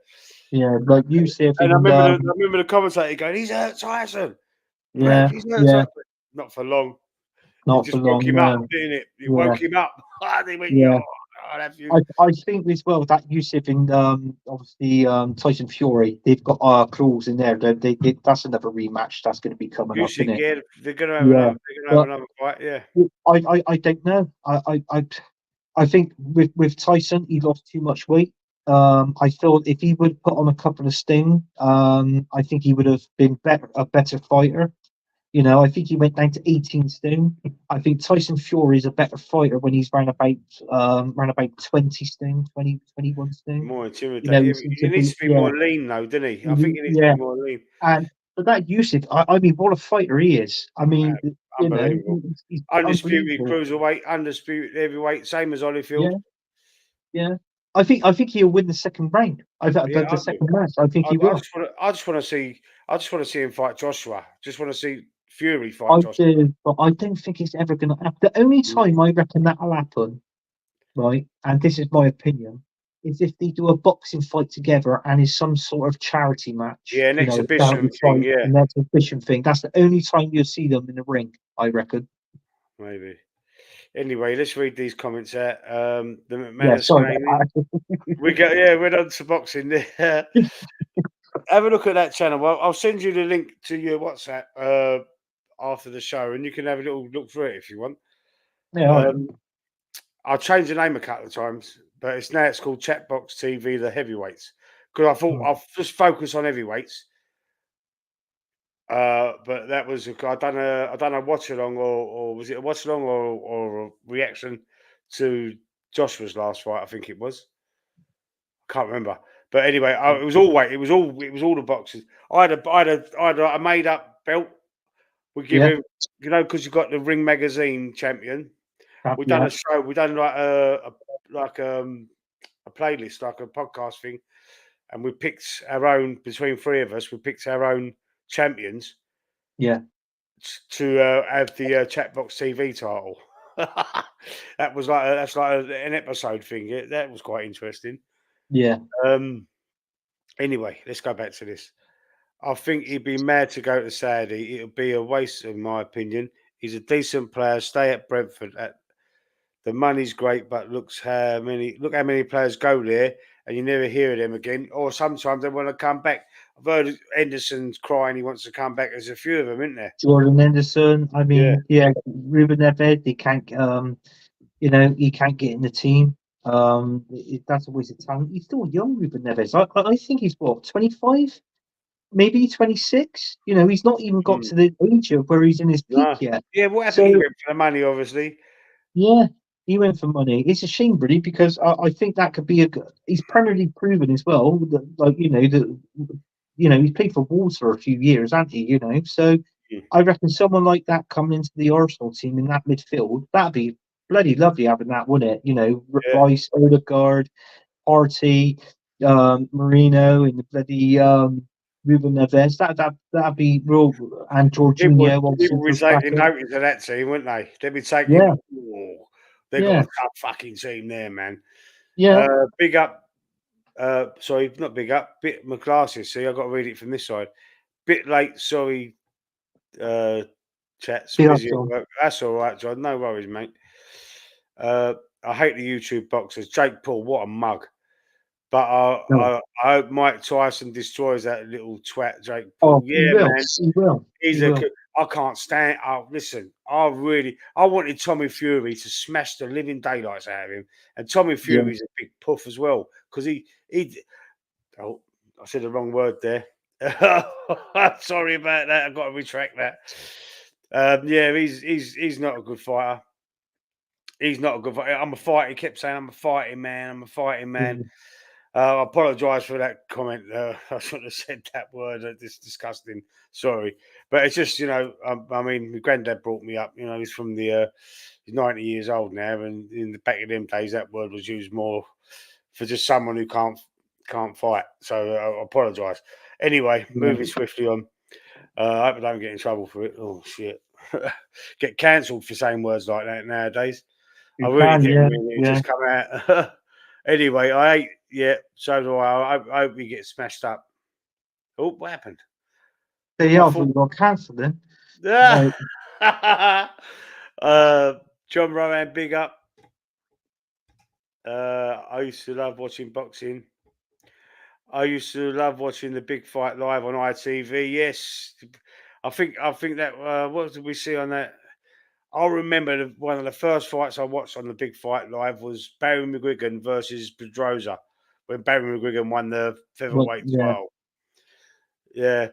yeah, like Yusuf And I and remember the commentator going, "He's hurt Tyson, Brad. yeah, He's hurt yeah, Tyson." Not for long. It not for just woke long. him up, No, didn't it? It yeah, woke him up. And he went, "Yo, yeah. I'll have you." I think as well that Yusuf and obviously Tyson Fury, they've got clause in there. That's another rematch that's going to be coming You up, isn't see, it? yeah, they're gonna have Yeah, another. They're gonna have but another fight. Yeah, I don't know. I think with Tyson, he lost too much weight. I thought if he would put on a couple of stone, I think he would have been a better fighter. I think he went down to 18 stone. I think Tyson Fury is a better fighter when he's around about 20 stone, 20, 21 stone. more He intimidating. seems to He needs be, to be yeah, more lean, though, doesn't he? I think he needs to yeah. be more lean. And but that Yusuf, I mean, what a fighter he is. I Uh, mean, Unbelievable. he's Undisputed unbelievable. cruiserweight, undisputed heavyweight, same as Holyfield. Yeah, yeah. I think he'll win the second round. Yeah, The I do. second match. I think I, he I will. just want to. I just want to see him fight Joshua. Just want to see Fury I fight Joshua. do, but I don't think it's ever going to happen. The only time I reckon that'll happen, right, and this is my opinion, is if they do a boxing fight together and is some sort of charity match, Yeah, an a charity exhibition thing. fight, Yeah, an exhibition thing. That's the only time you'll see them in the ring, I reckon. maybe. Anyway, let's read these comments out. The Yeah, McManus sorry about claiming that. we got. Yeah, we're on to boxing. have a look at that channel. I'll send you the link to your WhatsApp after the show, and you can have a little look through it if you want. Yeah, all right. Um, I changed the name a couple of times, but it's called Chatbox TV, the heavyweights, because I thought Oh, I'll just focus on heavyweights. But that was I done a watch along, or was it a watch along, or a reaction to Joshua's last fight? I think it was. I can't remember. But anyway, it was all the boxes. I had a made up belt. We give yeah, him, because you got the Ring Magazine champion. We done yeah, a show. We done like like a playlist, like a podcast thing, and we picked our own between three of us. We picked our own champions yeah, to have the Chatbox TV title. That was like an episode thing. That was quite interesting. yeah. Um, anyway, let's go back to this. I think he'd be mad to go to Saudi. It'll be a waste, in my opinion. He's a decent player. Stay at Brentford. The money's great, but look how many players go there, and you never hear of them again. Or sometimes they want to come back. I've heard Henderson's crying he wants to come back. There's a few of them, isn't there? Jordan Henderson. I Yeah. mean, yeah, Ruben Neves. He can't. He can't get in the team. That's always a talent. He's still young, Ruben Neves. I think he's what 25, maybe 26. He's not even got Mm. to the age of where he's in his peak No. yet. Yeah, what happened? He So went for the money, obviously. yeah, he went for money. It's a shame, really, because I think that could be a good. He's Premier League proven as well. That, like he's played for Wolves for a few years, hasn't he? So Mm. I reckon someone like that coming into the Arsenal team in that midfield, that'd be bloody lovely having that, wouldn't it? Yeah. Rice, Odegaard, Partey, Marino, and the bloody Ruben Neves. That'd be real. And People, Jorginho, people obviously will be for taking backup. notice of that team, wouldn't they? They'd be taking. Yeah, Oh, they got yeah, a tough fucking team there, man. yeah. Big up. Sorry, not big up. Bit my glasses. See, I got to read it from this side. Bit late. Sorry, uh, chats. Big up, Busy at John. work. That's all right, John. No worries, mate. Uh, I hate the YouTube boxers. Jake Paul, what a mug. But No. I hope Mike Tyson destroys that little twat, Jake Oh, Paul. he Yeah, will. man. He will. He's He a. will. I can't stand. Oh, listen. I wanted Tommy Fury to smash the living daylights out of him, and Tommy Yeah. Fury's a big puff as well because he. Oh, I said the wrong word there. Sorry about that. I've got to retract that. Yeah, he's not a good fighter. He's not a good fighter. I'm a fighter. He kept saying, "I'm a fighting man. I'm a fighting man." Mm. I apologise for that comment. I shouldn't have said that word. It's disgusting. Sorry, but it's just I mean, my granddad brought me up. He's from he's 90 years old now, and in the back of them days, that word was used more for just someone who can't fight. So I apologise. Anyway, Yeah. moving swiftly on. I hope I don't get in trouble for it. Oh shit, get cancelled for saying words like that nowadays. I You really can. didn't Yeah. mean it. It Yeah. just come out. Anyway, I hate. Yeah, so do I hope we get smashed up. Oh, what happened? They I are. thought. We got cancelled then. Ah! Like, John Rowan, big up. I used to love watching boxing. I used to love watching the big fight live on ITV. Yes, I think that. What did we see on that? I remember one of the first fights I watched on the big fight live was Barry McGuigan versus Pedrosa, when Barry McGuigan won the what? featherweight Yeah. title. Yeah,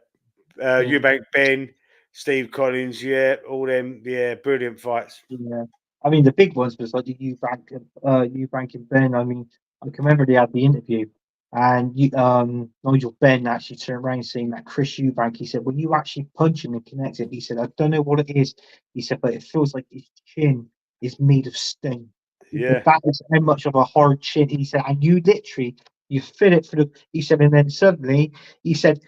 Yeah. Eubank Ben, Steve Collins, yeah, all them, yeah, brilliant fights. Yeah. I mean, the big ones was like the Eubank and Ben. I mean, I can remember they had the interview, and Nigel Ben actually turned around saying that Chris Eubank. He said, "When you actually punch him and connect it," he said, "I don't know what it is." He said, "But it feels like his chin is made of stone." He said, Yeah, "That is how much of a hard chin." He said, "And you literally you fit it for the." He said, and then suddenly he said,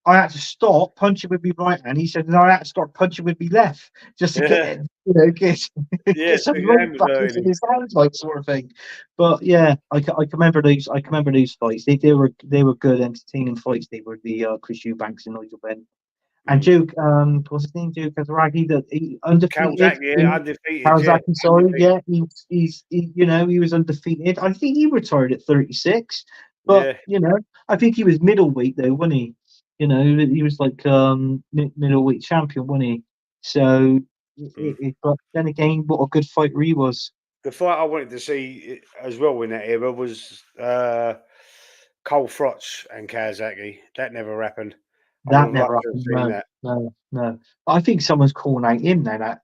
"I had to stop punching with my right hand." He said, "And I had to start punching with my left just to get yeah, it, get yeah. get some Big light hand was back into hurting him. his hands, like sort of thing." But yeah, I can remember those. I can remember those fights. They were good, entertaining fights. They were the Chris Eubanks and Nigel Benn and Mm. Duke. What's his name? Duke Kazaragi. That he undefeated. Calzak, yeah, undefeated, yeah, Kawasaki, sorry, undefeated, yeah, he was undefeated. I think he retired at 36, but yeah. I think he was middleweight though, wasn't he? You know, he was like middleweight champion, wasn't he? So, Mm. but then again, what a good fighter he was. The fight I wanted to see as well in that era was Cole Frotch and Kawasaki. That never happened. I would That have loved never to have happened. seen No, that. no, no. I think someone's calling out him now. That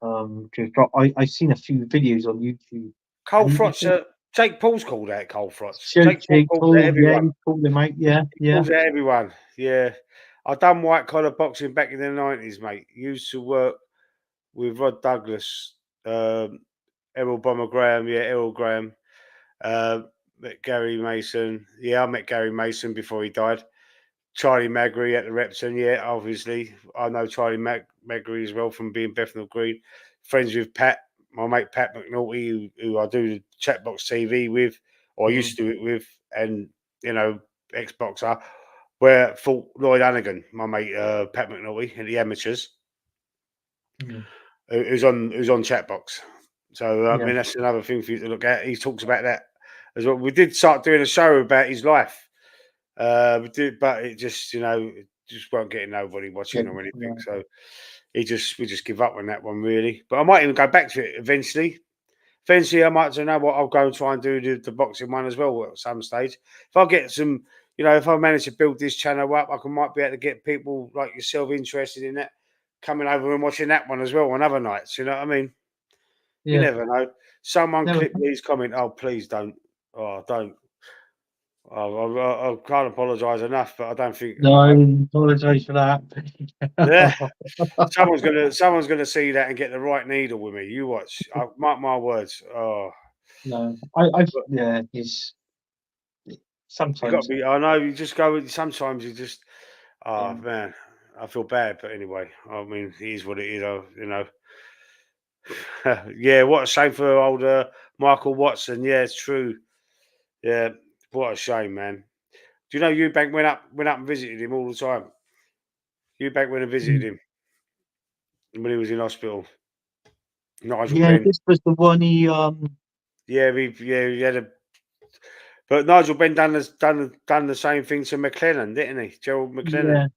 just dropped. I've seen a few videos on YouTube, Cole and he Frotch, said, Jake Paul's called out Cole Frotch. "Jake, Jake Paul Jake calls out Paul, yeah, everyone. he called him out. Yeah, He yeah, calls out everyone. Yeah. I done white collar boxing back in the 90s, mate. Used to work with Rod Douglas, um, Errol Bomber Graham, yeah, Errol Graham, met Gary Mason. Yeah, I met Gary Mason before he died. Charlie Magri at the Repton, yeah, obviously. I know Charlie Magri as well from being Bethnal Green. Friends with Pat, my mate Pat McNulty, who I do the Chatbox TV with, or I mm, used to do it with, and, you know, ex-boxer, where fought Lloyd Hannigan, my mate Pat McNulty, in the amateurs, mm, who's on Chatbox. So, I yeah, mean, that's another thing for you to look at. He talks about that as well. We did start doing a show about his life. We did, but it just, it just weren't getting nobody yeah, watching or anything. yeah, So we just give up on that one really. But I might even go back to it eventually. Eventually, I might, know what, I'll go and try and do the boxing one as well at some stage. If I get some, if I manage to build this channel up, might be able to get people like yourself interested in that, coming over and watching that one as well on other nights. You know what I mean? You yeah. never know. Someone Never. clip these comment. Oh, please don't. Oh, don't. I can't apologise enough, but I don't think. No, I apologise for that. Yeah, someone's gonna see that and get the right needle with me. You watch. Mark my words. Oh, No, I've but yeah. He's you got to sometimes. be. I know you just go. Sometimes you just. Oh Yeah, man, I feel bad, but anyway, I mean, it is what it is. Yeah, what a shame for old Michael Watson. Yeah, it's true. Yeah, what a shame, man. Do you know Eubank went up and visited him all the time? Eubank went and visited mm, him when he was in hospital. Nigel yeah. Benn. This was the one he Yeah, he had a. But Nigel Benn done the same thing to McLennan, didn't he? Gerald McLennan.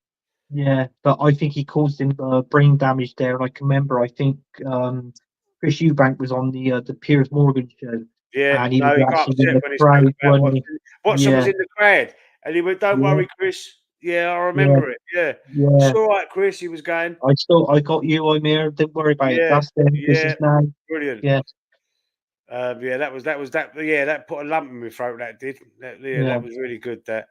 yeah, yeah. But I think he caused him brain damage there, and I can remember. I think Chris Eubank was on the Piers Morgan show, Yeah, and he was no, he got actually in upset the when he spoke crowd, about wasn't he? Watson. Watson was Yeah, in the crowd, and he went, "Don't yeah, worry, Chris." Yeah, I yeah, remember it. Yeah, it's yeah. all right, Chris. He was going. I got you. I'm here. Don't worry about it. Yeah, That's them. This yeah, is now. brilliant. Yeah, Yeah, that was that. Yeah, that put a lump in my throat. That did. Yeah, yeah. that was really good. That.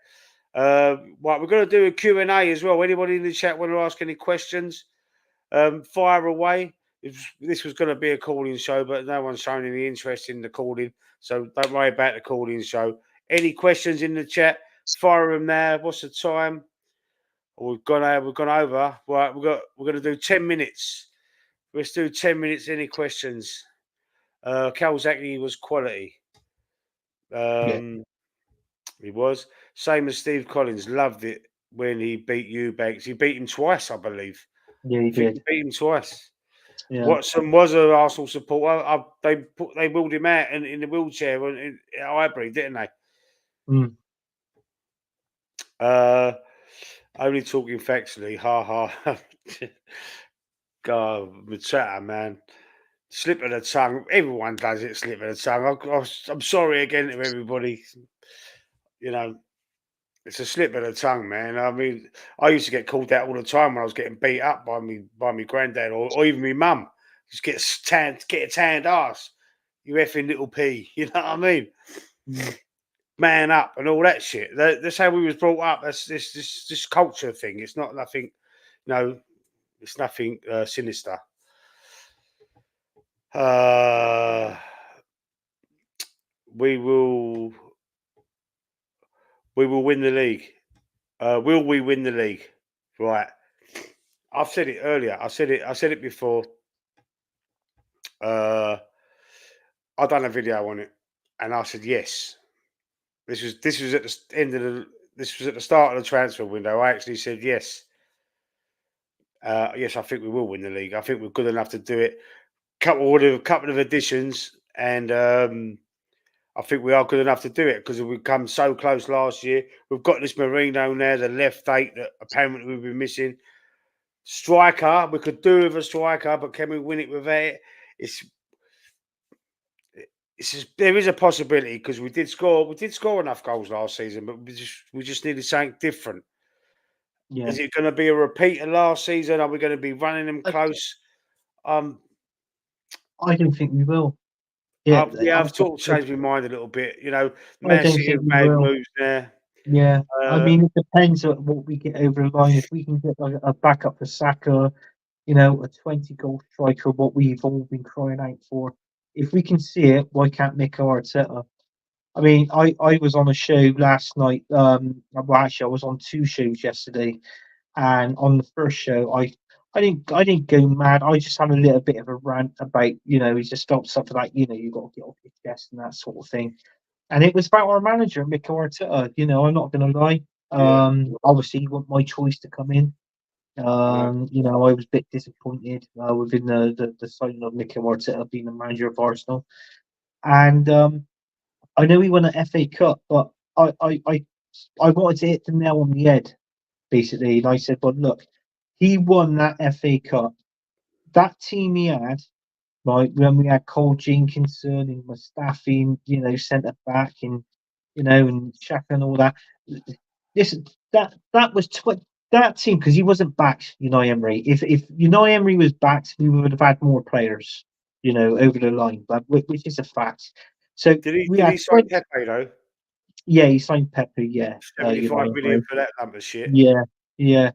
Right, we're going to do a Q and A as well. Anybody in the chat want to ask any questions? Fire away. This was going to be a calling show, but no one's shown any interest in the calling, so don't worry about the calling show. Any questions in the chat? Fire them there. What's the time? We've gone over. Right, we're going to do 10 minutes. Let's do 10 minutes. Any questions? Kawasaki was quality. Yeah, Um, he was same as Steve Collins. Loved it when he beat Eubanks. He beat him twice, I believe. yeah, he I think he did. beat him twice. Yeah. Watson was an Arsenal supporter. They wheeled him out in the wheelchair at Highbury, didn't they? Mm. Uh, only talking factually. Ha ha. God, Matata, man. Slip of the tongue. Everyone does it. Slip of the tongue. I'm sorry again to everybody. You know, it's a slip of the tongue, man. I mean, I used to get called out all the time when I was getting beat up by me granddad or even my mum. Just get a tanned ass. You effing little pea. You know what I mean? Mm. Man up and all that shit. That's how we was brought up. That's this culture thing. It's not nothing. No, it's nothing sinister. Uh, we will we will win the league. Will we win the league? Right. I've said it earlier. I said it before. Uh, I done a video on it, and I said yes. This was at the end of the. This was at the start of the transfer window. I actually said yes. Yes, I think we will win the league. I think we're good enough to do it. Couple of additions, and I think we are good enough to do it because we've come so close last year. We've got this Marino now, the left eight that apparently we've been missing. Striker, we could do with a striker, but can we win it without it? It's there is a possibility because we did score enough goals last season, but we just needed something different. Yeah, Is it going to be a repeat of last season? Are we going to be running them I, close? Um, I don't think we will. Yeah, yeah, I've sort of changed my mind a little bit. I Man don't City think have we made will. moves there. Yeah, I Uh, mean, it depends on what we get over the line. If we can get like a backup for Saka, a 20-goal striker, what we've all been crying out for. If we can see it, why can't Mikel Arteta? I mean, I was on a show last night. Well, actually, I was on two shows yesterday, and on the first show, I didn't go mad. I just had a little bit of a rant about, he just felt something like, you got to get off your chest and that sort of thing. And it was about our manager, Mikel Arteta. I'm not going to lie. yeah, Obviously, he wasn't my choice to come in. no, I was a bit disappointed within the signing of Mikel Arteta being the manager of Arsenal. And I know he won an FA Cup, but I wanted to hit the nail on the head, basically. And I said, but look, he won that FA Cup. That team he had, like when we had Cole Jenkinson and Mustafi, and centre back, and Shaq and all that. Listen, that was that team because he wasn't backed, Unai Emery. If Unai Emery was backed, we would have had more players, over the line, but which is a fact. So did he we did had he sign 20, Pepe though? yeah, he signed Pepe, yeah, 75 Unai million Emery, for that lump of shit. yeah, yeah.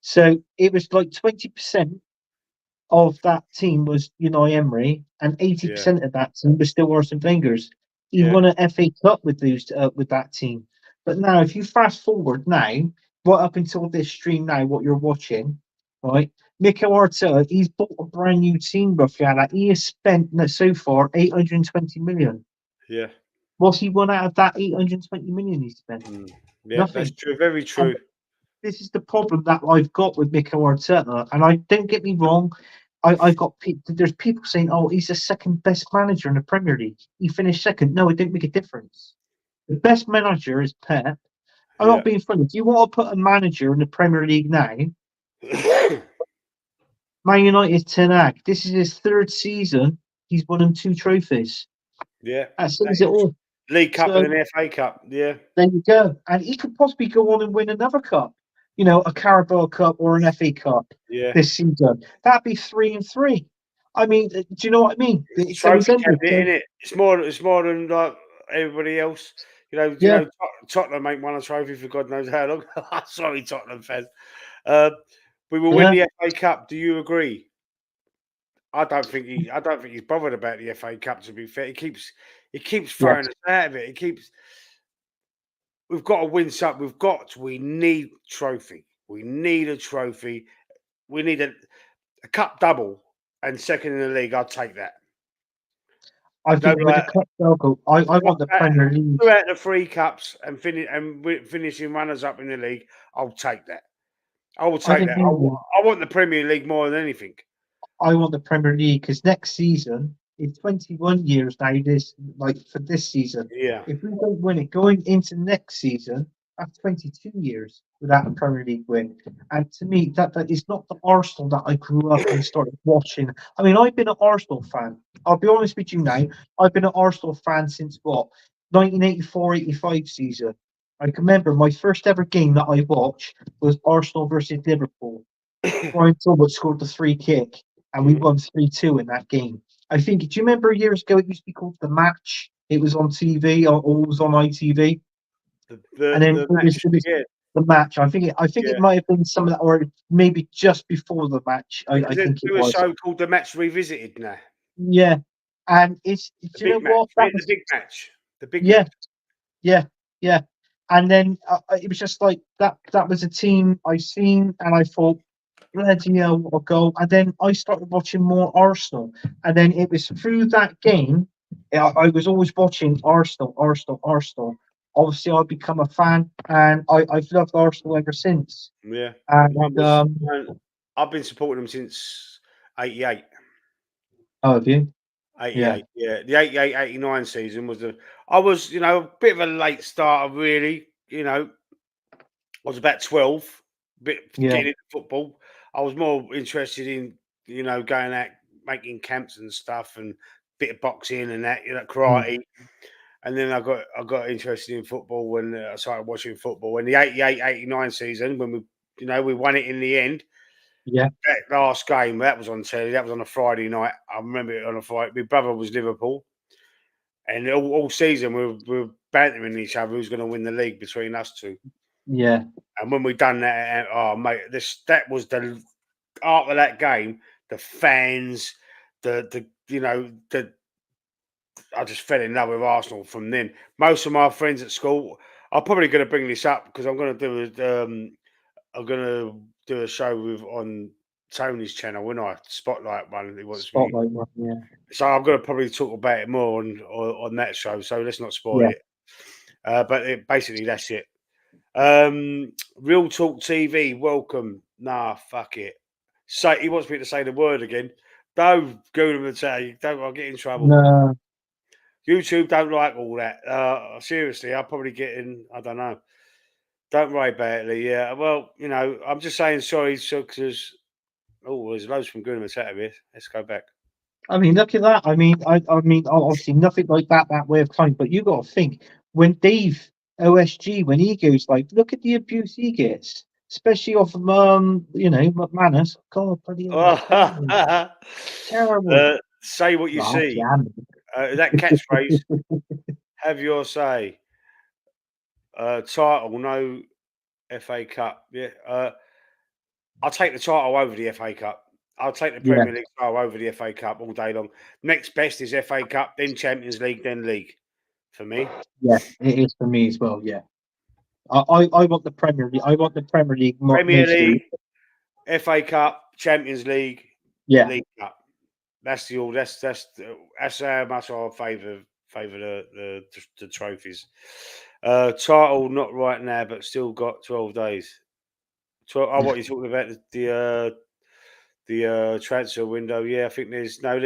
So it was like 20% of that team was Unai Emery, and Yeah, 80% of that team was still Arsene Wenger's. He yeah, won an FA Cup with that team. But now, if you fast forward now, right up until this stream now, what you're watching, right? Mikel Arteta, he's bought a brand new team, roughly. Like, he has spent so far 820 million. yeah, What's he won out of that 820 million he spent? mm. Yeah. That's Nothing. true. Very And true. this is the problem that I've got with Mikel Arteta. And I don't get me wrong, I've got there's people saying, "Oh, he's the second best manager in the Premier League. He finished second." No, it didn't make a difference. The best manager is Pep. I'm not Yeah, being funny. Do you want to put a manager in the Premier League now? Man United Ten Hag. This is his third season. He's won him two trophies. yeah. That That says it is all. League Cup So and an FA Cup. Yeah, there you go. And he could possibly go on and win another cup, a Carabao Cup or an FA Cup yeah. this season. That'd be 3 and 3. I mean, do you know what I mean? It's a So he's trophy ended. cabinet, So isn't it? It's more than like everybody else. yeah, Tottenham ain't won a trophy for God knows how long. Sorry, Tottenham fans. Uh, we will win yeah. the FA Cup. Do you agree? I don't think he's bothered about the FA Cup. To be fair, he keeps throwing Yes, us out of it. We've got to win something. We need trophy. We need a trophy. We need a cup double and second in the league. I'll take that. I think with the Like cup logo, I two want the Premier League. out of the three cups and finishing runners up in the league. I'll take that. I will I take think that. we will. I want the Premier League more than anything. I want the Premier League because next season, in 21 years now, this like for this season, Yeah, if we don't win it going into next season, that's 22 years without a Premier League win. And to me, that is not the Arsenal that I grew up and started watching. I mean, I've been an Arsenal fan. I'll be honest with you now. I've been an Arsenal fan since what 1984-85 season. I can remember my first ever game that I watched was Arsenal versus Liverpool. Brian Talbot scored the free kick, and we Mhm. won 3-2 in that game. I think. Do you remember years ago? It used to be called the Match. It was on TV, or it was on ITV, the and the, then the match. it was Yeah, the Match. I think it yeah. might have been some of that, or maybe just before the Match. I There's think it a was. show called The Match Revisited now. Yeah, and it's. Do The you know big match. what? That The was. big match. The big Yeah, match. yeah, yeah. And then it was just like that. That was a team I seen, and I thought, bloody hell, what a goal. And then I started watching more Arsenal. And then it was through that game, I was always watching Arsenal, Arsenal, Arsenal. Obviously, I've become a fan, and I've loved Arsenal ever since. Yeah. Mine And, was. I've been supporting them since '88. oh, have you? 88. Yeah, the 88-89 season was the. I was, a bit of a late starter, really. I was about 12, yeah, getting into football. I was more interested in, going out, making camps and stuff, and bit of boxing and that, mm, karate. And then I got interested in football when I started watching football. In the 88-89 season, when we won it in the end, yeah, that last game, that was on telly. That was on a Friday night. I remember it on a Friday. My brother was Liverpool, and all season we were bantering each other who's going to win the league between us two. yeah. And when we done that, oh mate, that was the art of that game. The fans, the I just fell in love with Arsenal from then. Most of my friends at school, I'm probably going to bring this up because I'm going to do a show on Tony's channel when I spotlight one. He wants me, Spotlight one. Yeah, so I'm going to probably talk about it more on that show. So let's not spoil yeah. it. But basically, that's it. Real Talk TV, welcome. Nah, fuck it. Say he wants me to say the word again. Don't go to say. Don't. I'll get in trouble. No, YouTube don't like all that. Seriously, I'll probably get in. I don't know. Don't worry about it, Lee. Yeah. Well, I'm just saying sorry, because there's loads from Goodman Saturday. Let's go back. I mean, look at that. I mean, obviously nothing like that way of time. But you got to think when Dave OSG, when he goes like, look at the abuse he gets, especially off of McManus. God, bloody hell, it's terrible, terrible. Say what you Ah, see. damn. That catchphrase. Have your say. Title, no FA Cup. Yeah. I'll take the title over the FA Cup. I'll take the Yeah, Premier League title over the FA Cup all day long. Next best is FA Cup, then Champions League, then League. For me, yeah, it is for me as well. Yeah, I want the Premier League. I want the Premier League Premier mostly. League, FA Cup, Champions League, Yeah, League Cup. That's the all. That's how much I favour the trophies. Title not right now, but still got 12 days. 12. Oh, what you talking about the transfer window? Yeah, I think there's 8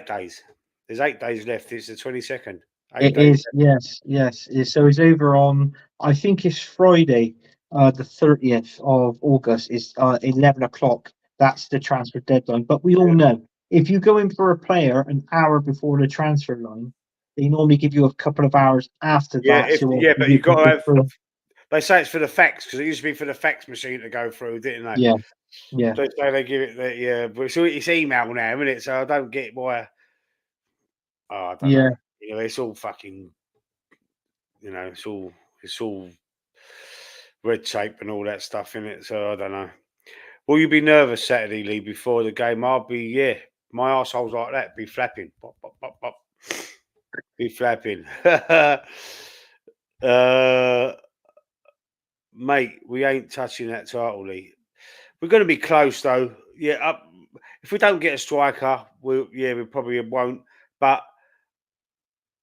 days. There's 8 days left. It's the 22nd. Eight it days is. Yes, yes. So it's over on. I think it's Friday, the 30th of August. Is 11 o'clock. That's the transfer deadline. But we all left. know if you go in for a player an hour before the transfer line, they normally give you a couple of hours after Yeah, that, so yeah, but you you can got to go have. through. They say it's for the fax because it used to be for the fax machine to go through, didn't they? Yeah, yeah, So they give it that. Yeah, but it's email now, isn't it? So I don't get why. Oh, I don't yeah. know. It's all fucking. It's all red tape and all that stuff in it. So I don't know. Will you be nervous Saturday, Lee, before the game? I'll be. Yeah, my arsehole's like that. Be flapping. Pop, pop, pop, pop. Be flapping. uh, Mate, we ain't touching that title, Lee. We're going to be close, though. Yeah, if we don't get a striker, we probably won't. But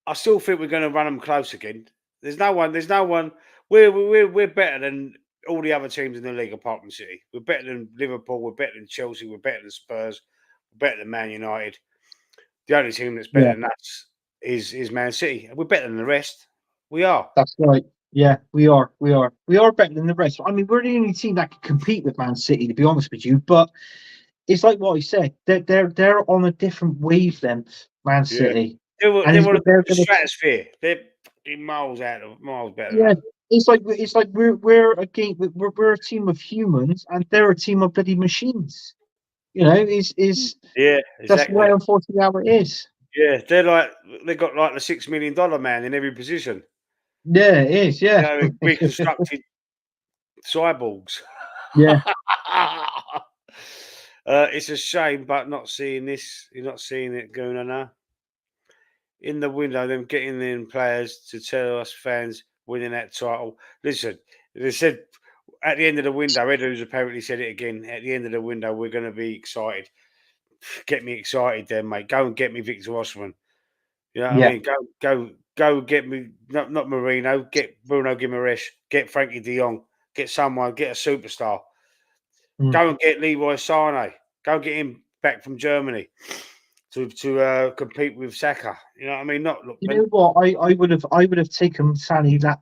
I still think we're going to run them close again. There's no one. There's no one. We're better than all the other teams in the league apart from City. We're better than Liverpool. We're better than Chelsea. We're better than Spurs. We're better than Man United. The only team that's better Yeah, than us is Man City. We're better than the rest. We are. that's right. Yeah, we are. We are better than the rest. I mean, we're the only team that can compete with Man City, to be honest with you. But it's like what I said. They're on a different wavelength, Man Yeah. City, They and want a they're different going to. stratosphere. They're fucking miles better than Yeah, us. it's like we're a game. We're a team of humans, and they're a team of bloody machines. Is Yeah, that's the way exactly. unfortunately how it is. Yeah, they got like the $6 million man in every position. Yeah, it is. Yeah, Reconstructed cyborgs. yeah, It's a shame, but not seeing this. You're not seeing it going on now. In the window, them getting in players to tell us fans winning that title. Listen, they said at the end of the window, Edo's apparently said it again. At the end of the window, we're going to be excited. Get me excited, then, mate. Go and get me Victor Osman. You know what I yeah. mean? Go get me not Marino, get Bruno Guimaraes, get Frankie De Jong, get someone, get a superstar. Mm, Go and get Leroy Sane. Go and get him back from Germany. to compete with Saka. You know what I mean? Not look, You know what? I would have taken Sané that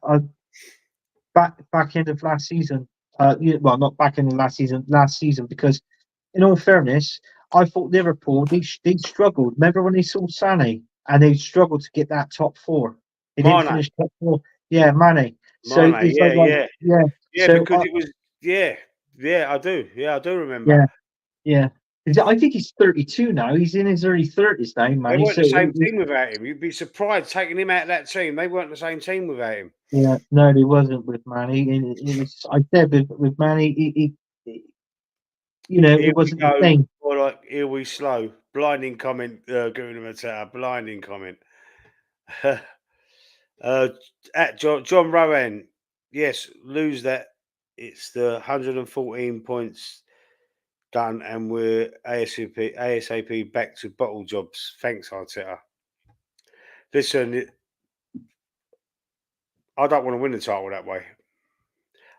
back end of last season. Well, not back end of last season, because in all fairness, I thought Liverpool they struggled. Remember when they saw Sané and they struggled to get that top four? They didn't Mane, finish top four. Yeah, Mane. So Mane, it's like yeah. yeah, So because it was yeah, I do, I do remember. yeah, yeah. I think he's 32 now. He's in his early 30s now, They Manny. weren't So the same team without him. You'd be surprised taking him out of that team. They weren't the same team without him. yeah, no, he wasn't with Manny. It was, I said, with Manny, Here it we wasn't the go, same. or like here we slow. Blinding comment, giving him a tap. Blinding comment. At John Rowan, yes, lose that. It's the 114 points done, and we're ASAP back to bottle jobs. Thanks, Arteta. Listen, I don't want to win the title that way.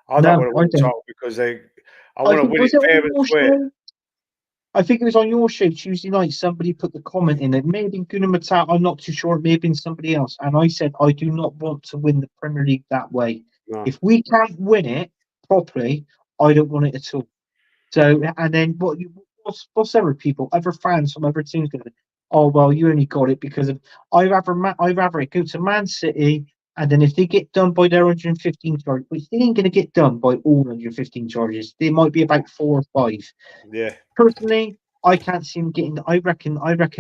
I don't No, want to I win the don't. title because I I want to think win it was it on fair and your square. show? I think it was on your show Tuesday night. Somebody put the comment in. It may have been Gunnar Matata. I'm not too sure. It may have been somebody else. And I said, I do not want to win the Premier League that way. No. If we can't win it properly, I don't want it at all. So, and then what's other people, other fans from other teams going to, oh, well, you only got it because of, I'd rather it go to Man City, and then if they get done by their 115 charges, which they ain't going to get done by all 115 charges, there might be about 4 or 5. Yeah. Personally, I can't see them getting. I reckon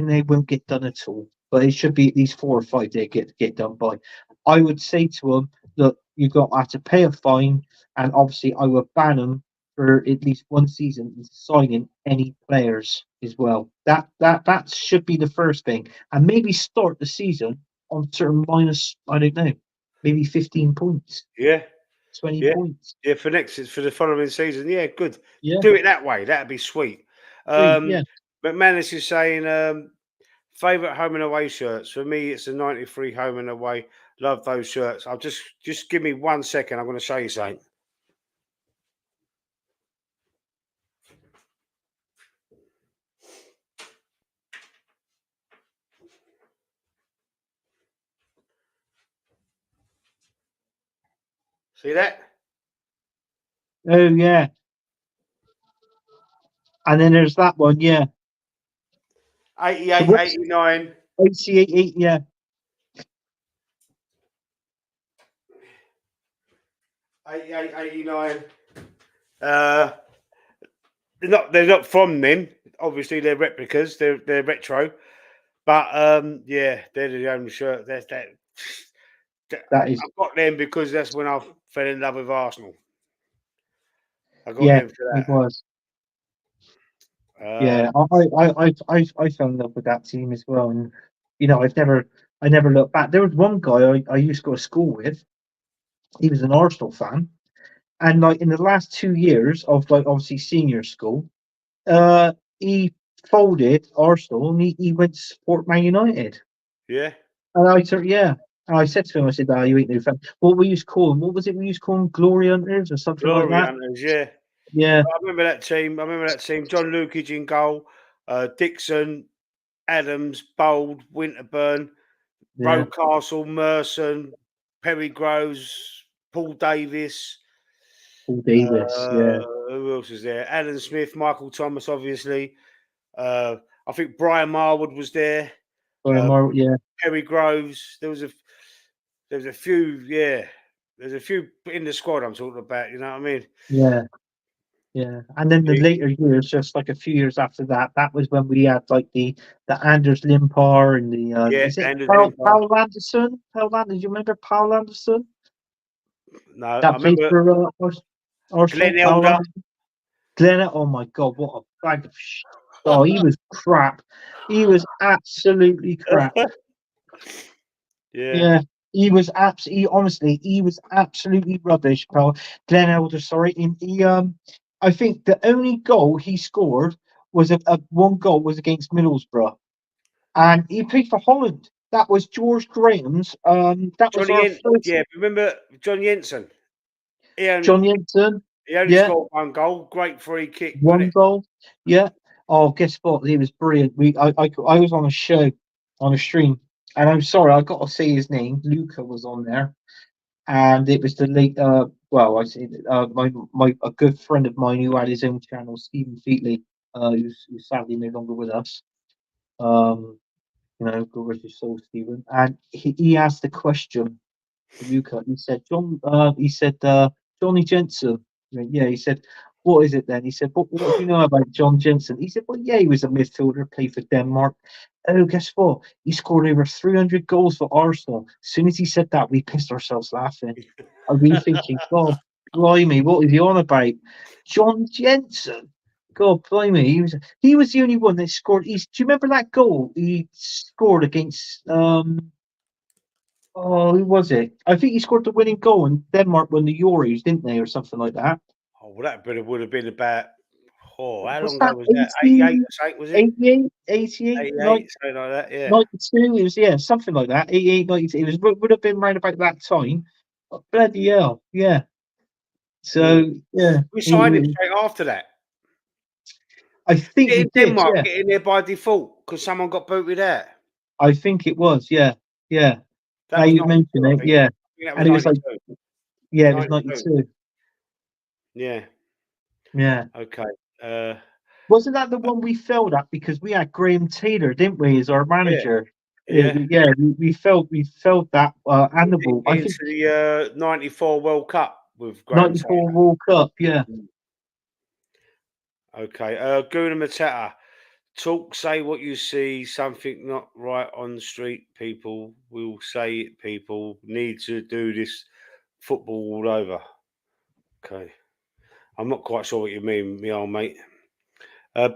they won't get done at all. But it should be at least 4 or 5 they get done by. I would say to them, look, you got to have to pay a fine, and obviously I would ban them for at least one season and signing any players as well. That should be the first thing, and maybe start the season on certain minus. I don't know, maybe 15 points, Yeah. 20 Yeah. points. Yeah. For the following season. Yeah. Good. Yeah, Do it that way. That'd be sweet. yeah. McManus is saying favorite home and away shirts. For me, it's a 93 home and away. Love those shirts. I'll just give me 1 second. I'm going to show you something. See that? Oh yeah. And then there's that one, yeah. 88, What's 89. AC88? Yeah, 88, 89. Uh, they're not from them. Obviously, they're replicas. They're retro. But yeah, they're the only shirt. that is, I've got them because that's when I fell in love with Arsenal. I got yeah, them for it that. was. Yeah, I fell in love with that team as well, and I never looked back. There was one guy I used to go to school with. He was an Arsenal fan, and like in the last 2 years of like obviously senior school, he folded Arsenal and he went to support Man United. Yeah, And I said, yeah. And I said to him, I said, you ain't no fan. What we used to call them? What was it we used to call them? Glory Hunters or something like Glory that? Hunters. Yeah, Yeah, I remember that team. John Lukage in goal. Dixon, Adams, Bold, Winterburn, yeah. Rocastle, Merson, Perry Groves, Paul Davis. Paul Davis, Uh, yeah. who else is there? Alan Smith, Michael Thomas, obviously. I think Brian Marwood was there. Brian Uh, Moore, yeah, Perry Groves. There's a few. Yeah, there's a few in the squad. I'm talking about. You know what I mean? yeah, yeah. And then the Yeah, later years, just like a few years after that, that was when we had like the Anders Limpar and the yeah, is it Anders Limpar. Paul Anderson? Paul Anderson, do you remember Paul Anderson? No, I That played remember for Arsenal, Glenn Paul Elder. Anderson. Glenn, oh my God, what a bag of shit. Oh, he was crap. He was absolutely crap. Yeah, Yeah, he was absolutely, honestly, he was absolutely rubbish, pal. Glenn Elder, sorry. I think the only goal he scored was a one goal was against Middlesbrough, and he played for Holland. That was George Graham's. That was Johnny our Yen. first Yeah, remember John Jensen? He only John Jensen. he only Yeah, scored one goal. Great free kick, wasn't one it? goal. Yeah, Oh, guess what? It was brilliant. I was on a show, on a stream, and I'm sorry, I got to say his name. Luca was on there, and it was the late. Well, I say my a good friend of mine who had his own channel, Stephen Featley, who's sadly no longer with us. Um, God rest his soul, Stephen. And he asked the question, Luca. He said, Johnny Jensen. I went, yeah, he said, what is it then? He said, what do you know about John Jensen? He said, well, yeah, he was a midfielder, played for Denmark. Oh, guess what? He scored over 300 goals for Arsenal. As soon as he said that, we pissed ourselves laughing. And we thinking, God, blimey, what is he on about? John Jensen. God, blimey, he was the only one that scored. Do you remember that goal he scored against Oh, who was it? I think he scored the winning goal and Denmark won the Euros, didn't they, or something like that? Oh, well, that would have been about. Oh, how long What's ago that? was that? 88 80, or something, was it? 88, 88, 88, something like that. Yeah. 92? It was, yeah, something like that. 88, 92. Would have been around about that time. Oh, bloody hell, yeah. Mm. So, yeah, We signed him straight after that. I think we Did did, Denmark yeah. get in there by default because someone got booted out? I think it was, yeah, yeah. That Now was you mention 92, I it, think. yeah. I think that was And it was like, 92. yeah, it was 92. 92. Yeah. Yeah. Okay. Uh, Wasn't that the one we failed at because we had Graham Taylor, didn't we, as our yeah. manager? Yeah. Yeah, we felt that We didn't animal. get I think into the 94 World Cup with Graham '94 Taylor. World Cup. Yeah. Okay. Guna Mateta. Talk, say what you see, something not right on the street. People will say it. People need to do this football all over. Okay. I'm not quite sure what you mean, me old mate.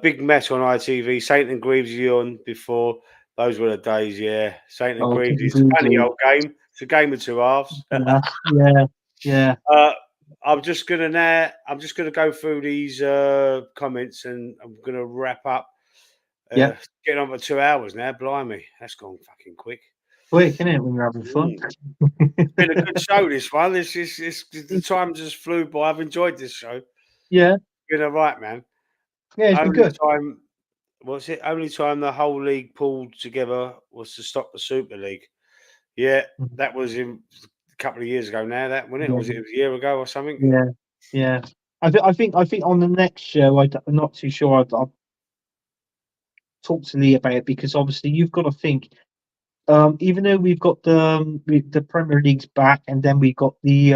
Big mess on ITV. Saint and Greaves you on before. Those were the days, yeah. Saint and Oh, Greaves King is a funny Greasy. old game. It's a game of two halves. Yeah, yeah, yeah, uh, I'm just gonna go through these comments and I'm gonna wrap up. yeah. Getting on for 2 hours now. Blimey, that's gone fucking quick. Quick, isn't it, when you're having fun? Mm. It's been a good show. This one. The time just flew by. I've enjoyed this show. Yeah, Been all right, man. yeah, it's been Only good. time was it? Only time the whole league pulled together was to stop the Super League. Yeah, Mhm. that was in a couple of years ago now. That wasn't it? Or Yeah, was it a year ago or something? yeah, yeah. I think on the next show, I'm not too sure. I'll talk to Lee about it because obviously you've got to think. Even though we've got the Premier League's back, and then we got the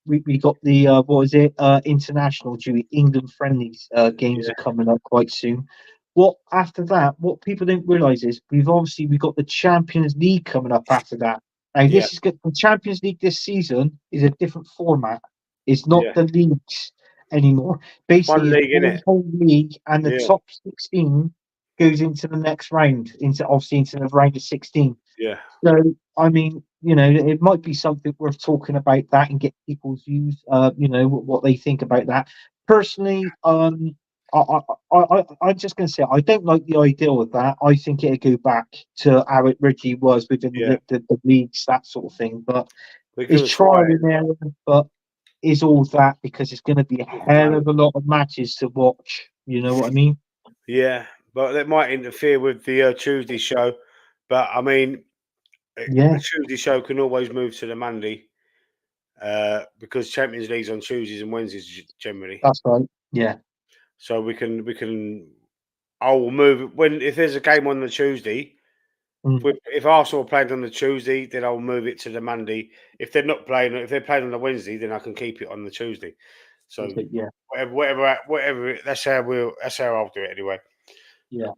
what is it? International duty. England friendlies games Yeah, are coming up quite soon. What after that? What people don't realise is we got the Champions League coming up after that. Now yeah, this is good. The Champions League this season is a different format. It's not yeah. the leagues anymore. It's one Basically, it's league in one it. whole league, and the Yeah, top 16 goes into the next round, into the round of 16. yeah, So, I mean, it might be something worth talking about that and get people's views, what they think about that. Personally, I'm just going to say I don't like the idea of that. I think it'd go back to how it originally was within yeah. the leagues, that sort of thing. But We're it's gonna try trial it. and error, but is all that because it's going to be a With the hell money. of a lot of matches to watch. You know what I mean? Yeah, but that might interfere with the Tuesday show. But I mean, Yeah, the Tuesday show can always move to the Monday because Champions League's on Tuesdays and Wednesdays generally. that's right. Yeah. So we can. I will move it when if there's a game on the Tuesday. Mm, If Arsenal are playing on the Tuesday, then I'll move it to the Monday. If they're not playing, if they're playing on the Wednesday, then I can keep it on the Tuesday. that's So it. Yeah. whatever. That's how I'll do it anyway. Yeah.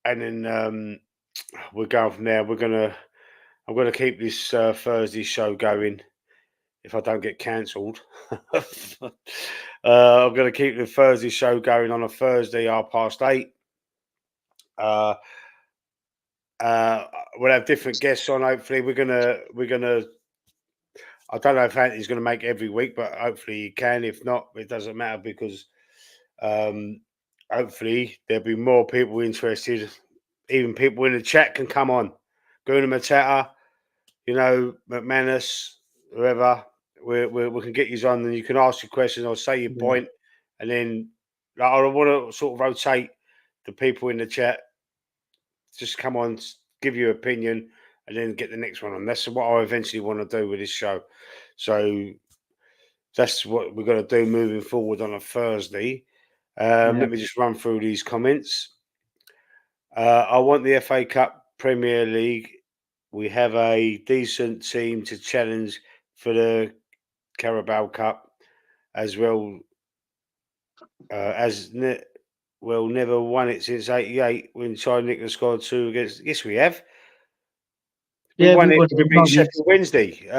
And then we're going from there. I'm gonna keep this Thursday show going if I don't get cancelled. I'm gonna keep the Thursday show going on a Thursday 8:30. Uh, uh, we'll have different guests on. Hopefully, we're gonna. I don't know if Anthony's going to make every week, but hopefully he can. If not, it doesn't matter because um, hopefully there'll be more people interested. Even people in the chat can come on. Guna Mateta, McManus, whoever. We can get you on and you can ask your question or say your Yeah. point, and then Like, I want to sort of rotate the people in the chat. Just come on, give your opinion, and then get the next one on. That's what I eventually want to do with this show. So that's what we're going to do moving forward on a Thursday. Yeah. Let me just run through these comments. I want the FA Cup Premier League. We have a decent team to challenge for the Carabao Cup as well as never won it since '88 when Charlie Nicholas scored two against. Yes, we have. We Yeah, won we it. won We it beat 90, Sheffield Wednesday. we beat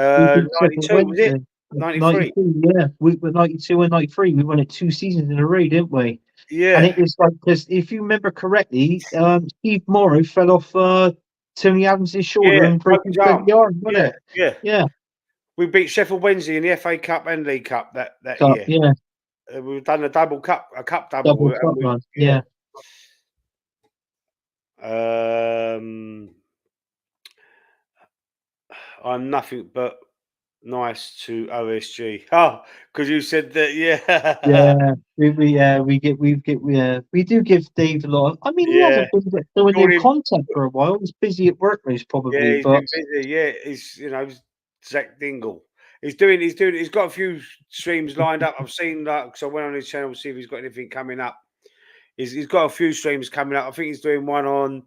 Sheffield 92 was it? Wednesday. 93. 92, yeah. We were 92 and 93. We won it 2 seasons in a row, didn't we? And Yeah, it was like, because if you remember correctly, Steve Morrow fell off Tony Adams' shoulder yeah. and broke Broke his his arm. arm, wasn't Yeah, it? yeah. Yeah. We beat Sheffield Wednesday in the FA Cup and League Cup that Cup, year. yeah. We've done a cup double, Double and cup we run, yeah. yeah. I'm nothing but nice to OSG. Oh, because you said that, yeah, Yeah, we do give Dave a lot. I mean, he yeah. hasn't been doing Called no him. content for a while. He's busy at work most Yeah, probably, he's but been busy. Yeah, Zach Dingle. He's got a few streams lined up. I've seen that because I went on his channel to see if he's got anything coming up. He's got a few streams coming up. I think he's doing one on.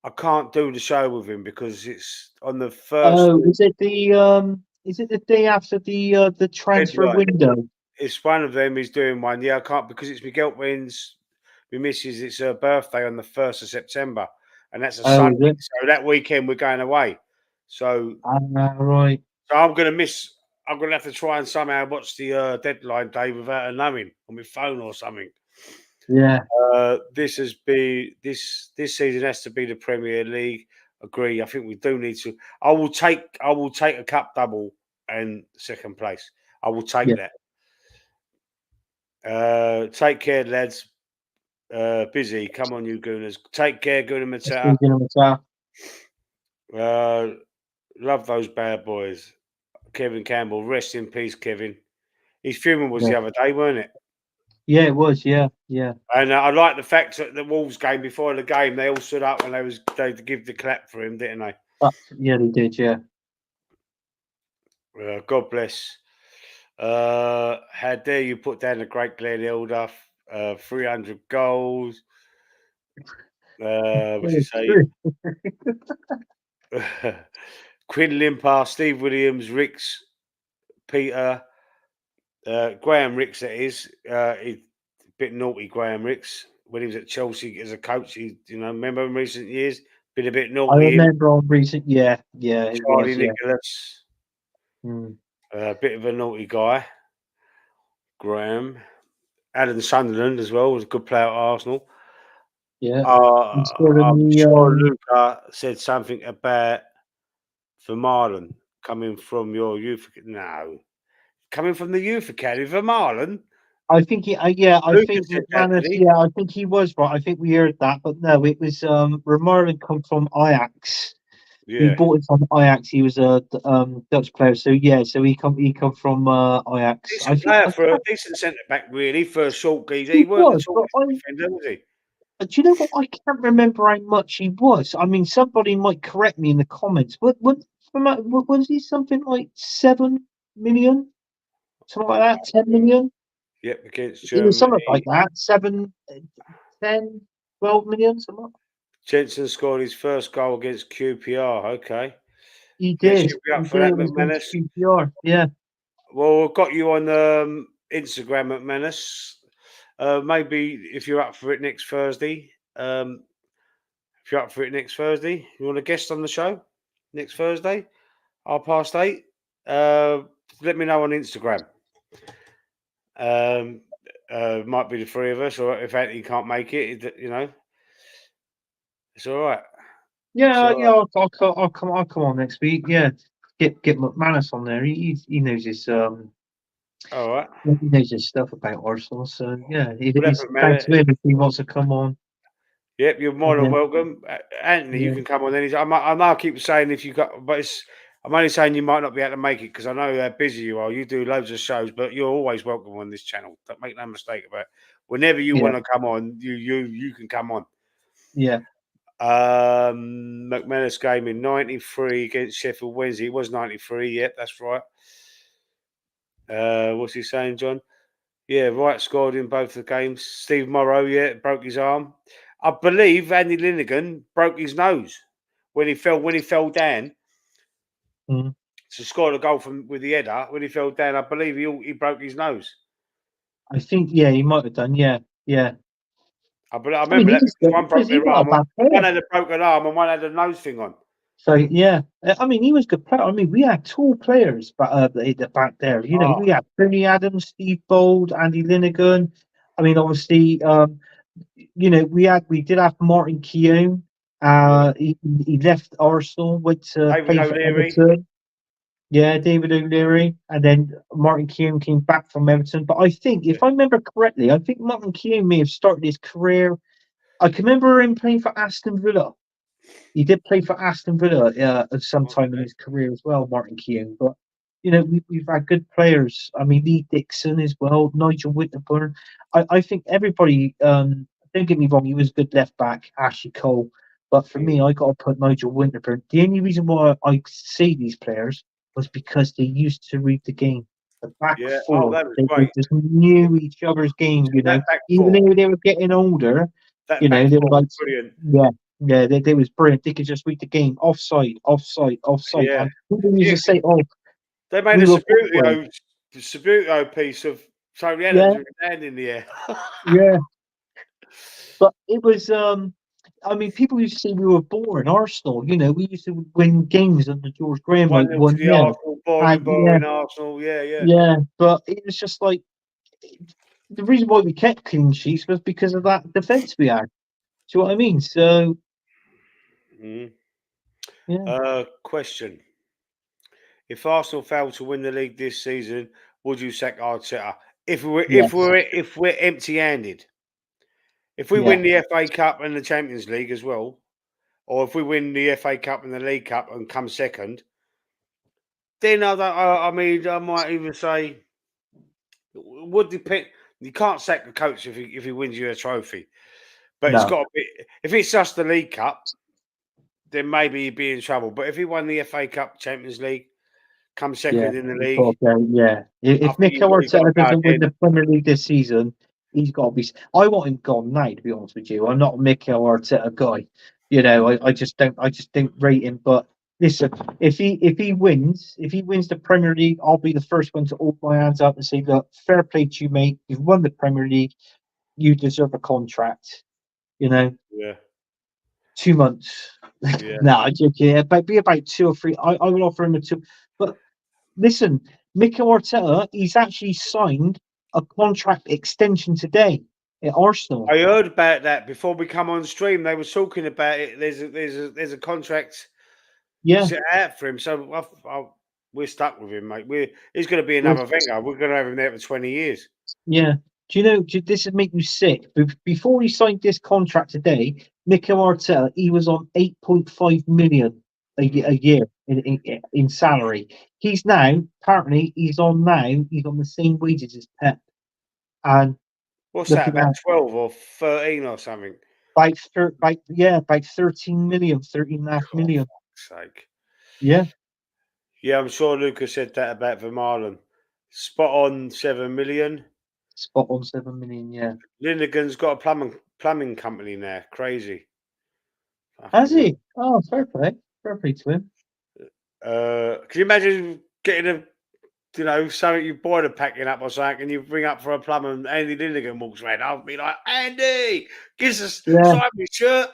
I can't do the show with him because it's on the first oh, is it the day after the transfer deadline. window? It's one of them. He's doing one. Yeah, I can't because it's my girlfriend's, my missus. It's her birthday on the 1st of September, and that's a Oh, is Sunday. it? So that weekend we're going away. So, Ah, right. so I'm gonna miss. I'm gonna have to try and somehow watch the deadline day without her knowing on my phone or something. Yeah, This season has to be the Premier League. Agree. I think we do need to. I will take a cup double and second place. I will take yeah. that. Take care, lads. Busy. Come on, you Gooners. Take care, Gooner That's Matata. thinking of that. Love those bad boys. Kevin Campbell. Rest in peace, Kevin. His funeral was Yeah, the other day, weren't it? yeah, it was. Yeah, yeah. And I like the fact that the Wolves game before the game, they all stood up and they give the clap for him, didn't they? Yeah, they did. Yeah. God bless. How dare you put down the great Glenn Elder? 300 goals. What's Yeah, he it's say? true. Quinn Limpar, Steve Williams, Ricks, Peter, Graham Ricks. That is, he's a bit naughty. Graham Ricks when he was at Chelsea as a coach. Remember in recent years, been a bit I naughty. Him, remember on recent. Yeah, yeah, it Charlie was. Yeah. Nicholas, Mm, a bit of a naughty guy. Graham, Alan Sunderland as well was a good player at Arsenal. yeah. Uh, He scored in I'm the sure Luca said something about Vermaelen coming from your youth. No, coming from the youth academy, Vermaelen. I think yeah, I Luca think said that, did McManus, he? yeah, I think he was right. I think we heard that, but no, it was Romarin come from Ajax. We Yeah, bought him from Ajax. He was a Dutch player, so yeah, so he come from Ajax. I decent think player for a decent centre back, really, for a short geezer. He he weren't the was, but tallest defender, was he? do you know what? I can't remember how much he was. I mean, somebody might correct me in the comments. Was he something like 7 million, something like that? 10 million? Yep, against It was something like Germany. that. 7, 10, 12 million, something like. Jensen scored his first goal against QPR. Okay. He Yes, did. you'll be He up for did. that, It was against McManus. QPR. Yeah. Well, I've got you on Instagram, McManus. Maybe if you're up for it next Thursday. If you're up for it next Thursday, you want a guest on the show next Thursday, 8:30. Uh, Let me know on Instagram. Um, might be the three of us, or if Anthony can't make it, it's all right. It's Yeah, all yeah. right. I'll come on next week. Yeah. Get McManus on there. He knows his All right. he knows his stuff about Arsenal. So yeah, We'll have he's thanks McManus. to him if he wants to come on. Yep, you're more And than then welcome, Anthony. You yeah. can come on any. I know I keep saying if you got, but I'm only saying you might not be able to make it because I know how busy you are. You do loads of shows, but you're always welcome on this channel. Don't make no mistake about it. Whenever you Yeah, want to come on, you can come on. yeah. McManus game in '93 against Sheffield Wednesday. It was '93. Yep, that's right. What's he saying, John? Yeah, Wright scored in both the games. Steve Morrow, yeah, broke his arm. I believe Andy Linnigan broke his nose when he fell down Mm. to score the goal from with the header. When he fell down, I believe he broke his nose. I think, yeah, he might have done. Yeah, yeah. I I mean, remember that because one broke he their was a arm. bad One player. had a broken arm and one had a nose thing on. So yeah, I mean, he was a good player. I mean, we had tall players back there. You know, Oh, we had Tony Adams, Steve Bold, Andy Linnigan. I mean, obviously, we did have Martin Keown. yeah. He left Arsenal, went to David play for O'Leary. Everton. Yeah, David O'Leary, and then Martin Keown came back from Everton. But I think, Yeah. if I remember correctly, I think Martin Keown may have started his career. I can remember him playing for Aston Villa. He did play for Aston Villa at some time in Okay. his career as well, Martin Keown. But you know, we've had good players. I mean, Lee Dixon as well, Nigel Winterburn. I think everybody. Don't get me wrong, he was a good left back, Ashley Cole. But for Mm. me, I got to put Nigel Winterburn. The only reason why I say these players was because they used to read the game. The back Yeah. Oh, four, that was they great. just knew each other's game. You That know, back even four. though they were getting older, That you know, back they were four was like, brilliant. yeah, yeah, they was brilliant. They could just read the game, offside, offside, offside. Yeah. And people used Yeah. to say, "Oh, They made we a were forward." Subbuteo piece of Tony Yeah, Adams with his hand in the air. yeah. But it was, I mean, people used to say we were boring. Arsenal, you know, we used to win games under George Graham like 1-0 to one the nil, Arsenal, and yeah, boring Arsenal. Yeah, yeah. yeah. But it was just like the reason why we kept clean sheets was because of that defense we had. Do you know what I mean? So Mm. yeah, Question: if Arsenal fail to win the league this season, would you sack Arteta? yes, If we're empty-handed, if we yeah, win the FA Cup and the Champions League as well, or if we win the FA Cup and the League Cup and come second, then I mean, I might even say would depend. You can't sack the coach if he wins you a trophy, but it's no. got to be. If it's just the League Cup, then maybe he'd be in trouble. But if he won the FA Cup, Champions League, come Yeah, second in the you've league, got to go. Yeah, I if think Mikel you've got to Arteta go doesn't win again. the Premier League this season, he's got to be. I want him gone now. To be honest with you, I'm not a Mikel Arteta guy. You know, I just don't rate him. But listen, if he wins the Premier League, I'll be the first one to hold my hands up and say, look, fair play to you, mate. You've won the Premier League. You deserve a contract. You know, Yeah, 2 months. yeah. No, I joke. Yeah, but be about 2 or 3. I would offer him a two. But listen, Mikel Arteta, he's actually signed a contract extension today at Arsenal. I heard about that before we come on stream. They were talking about it. There's a contract Yeah, set out for him, so we're stuck with him, mate. He's going to be well, another Wenger. We're going to have him there for 20 years. yeah. Do you know, this would make you sick. Before he signed this contract today, Mikel Arteta, he was on 8.5 million a Mm. year in salary. Apparently, he's on the same wages as Pep. And What's that? looking About at 12 or 13 or something? about 13 million, 13.5 million. Sake. Yeah, Yeah, I'm sure Lucas said that about Vermaelen. Spot on 7 million. spot on 7 million. Yeah. Linnigan's got a plumbing company now. Crazy. Has Fucking hell. he? Oh, fair play. Fair play to him. Can you imagine getting something you boiler packing up or something, and you bring up for a plumber, and Andy Linnigan walks around? I'll be like, Andy, give us Yeah, sign me shirt,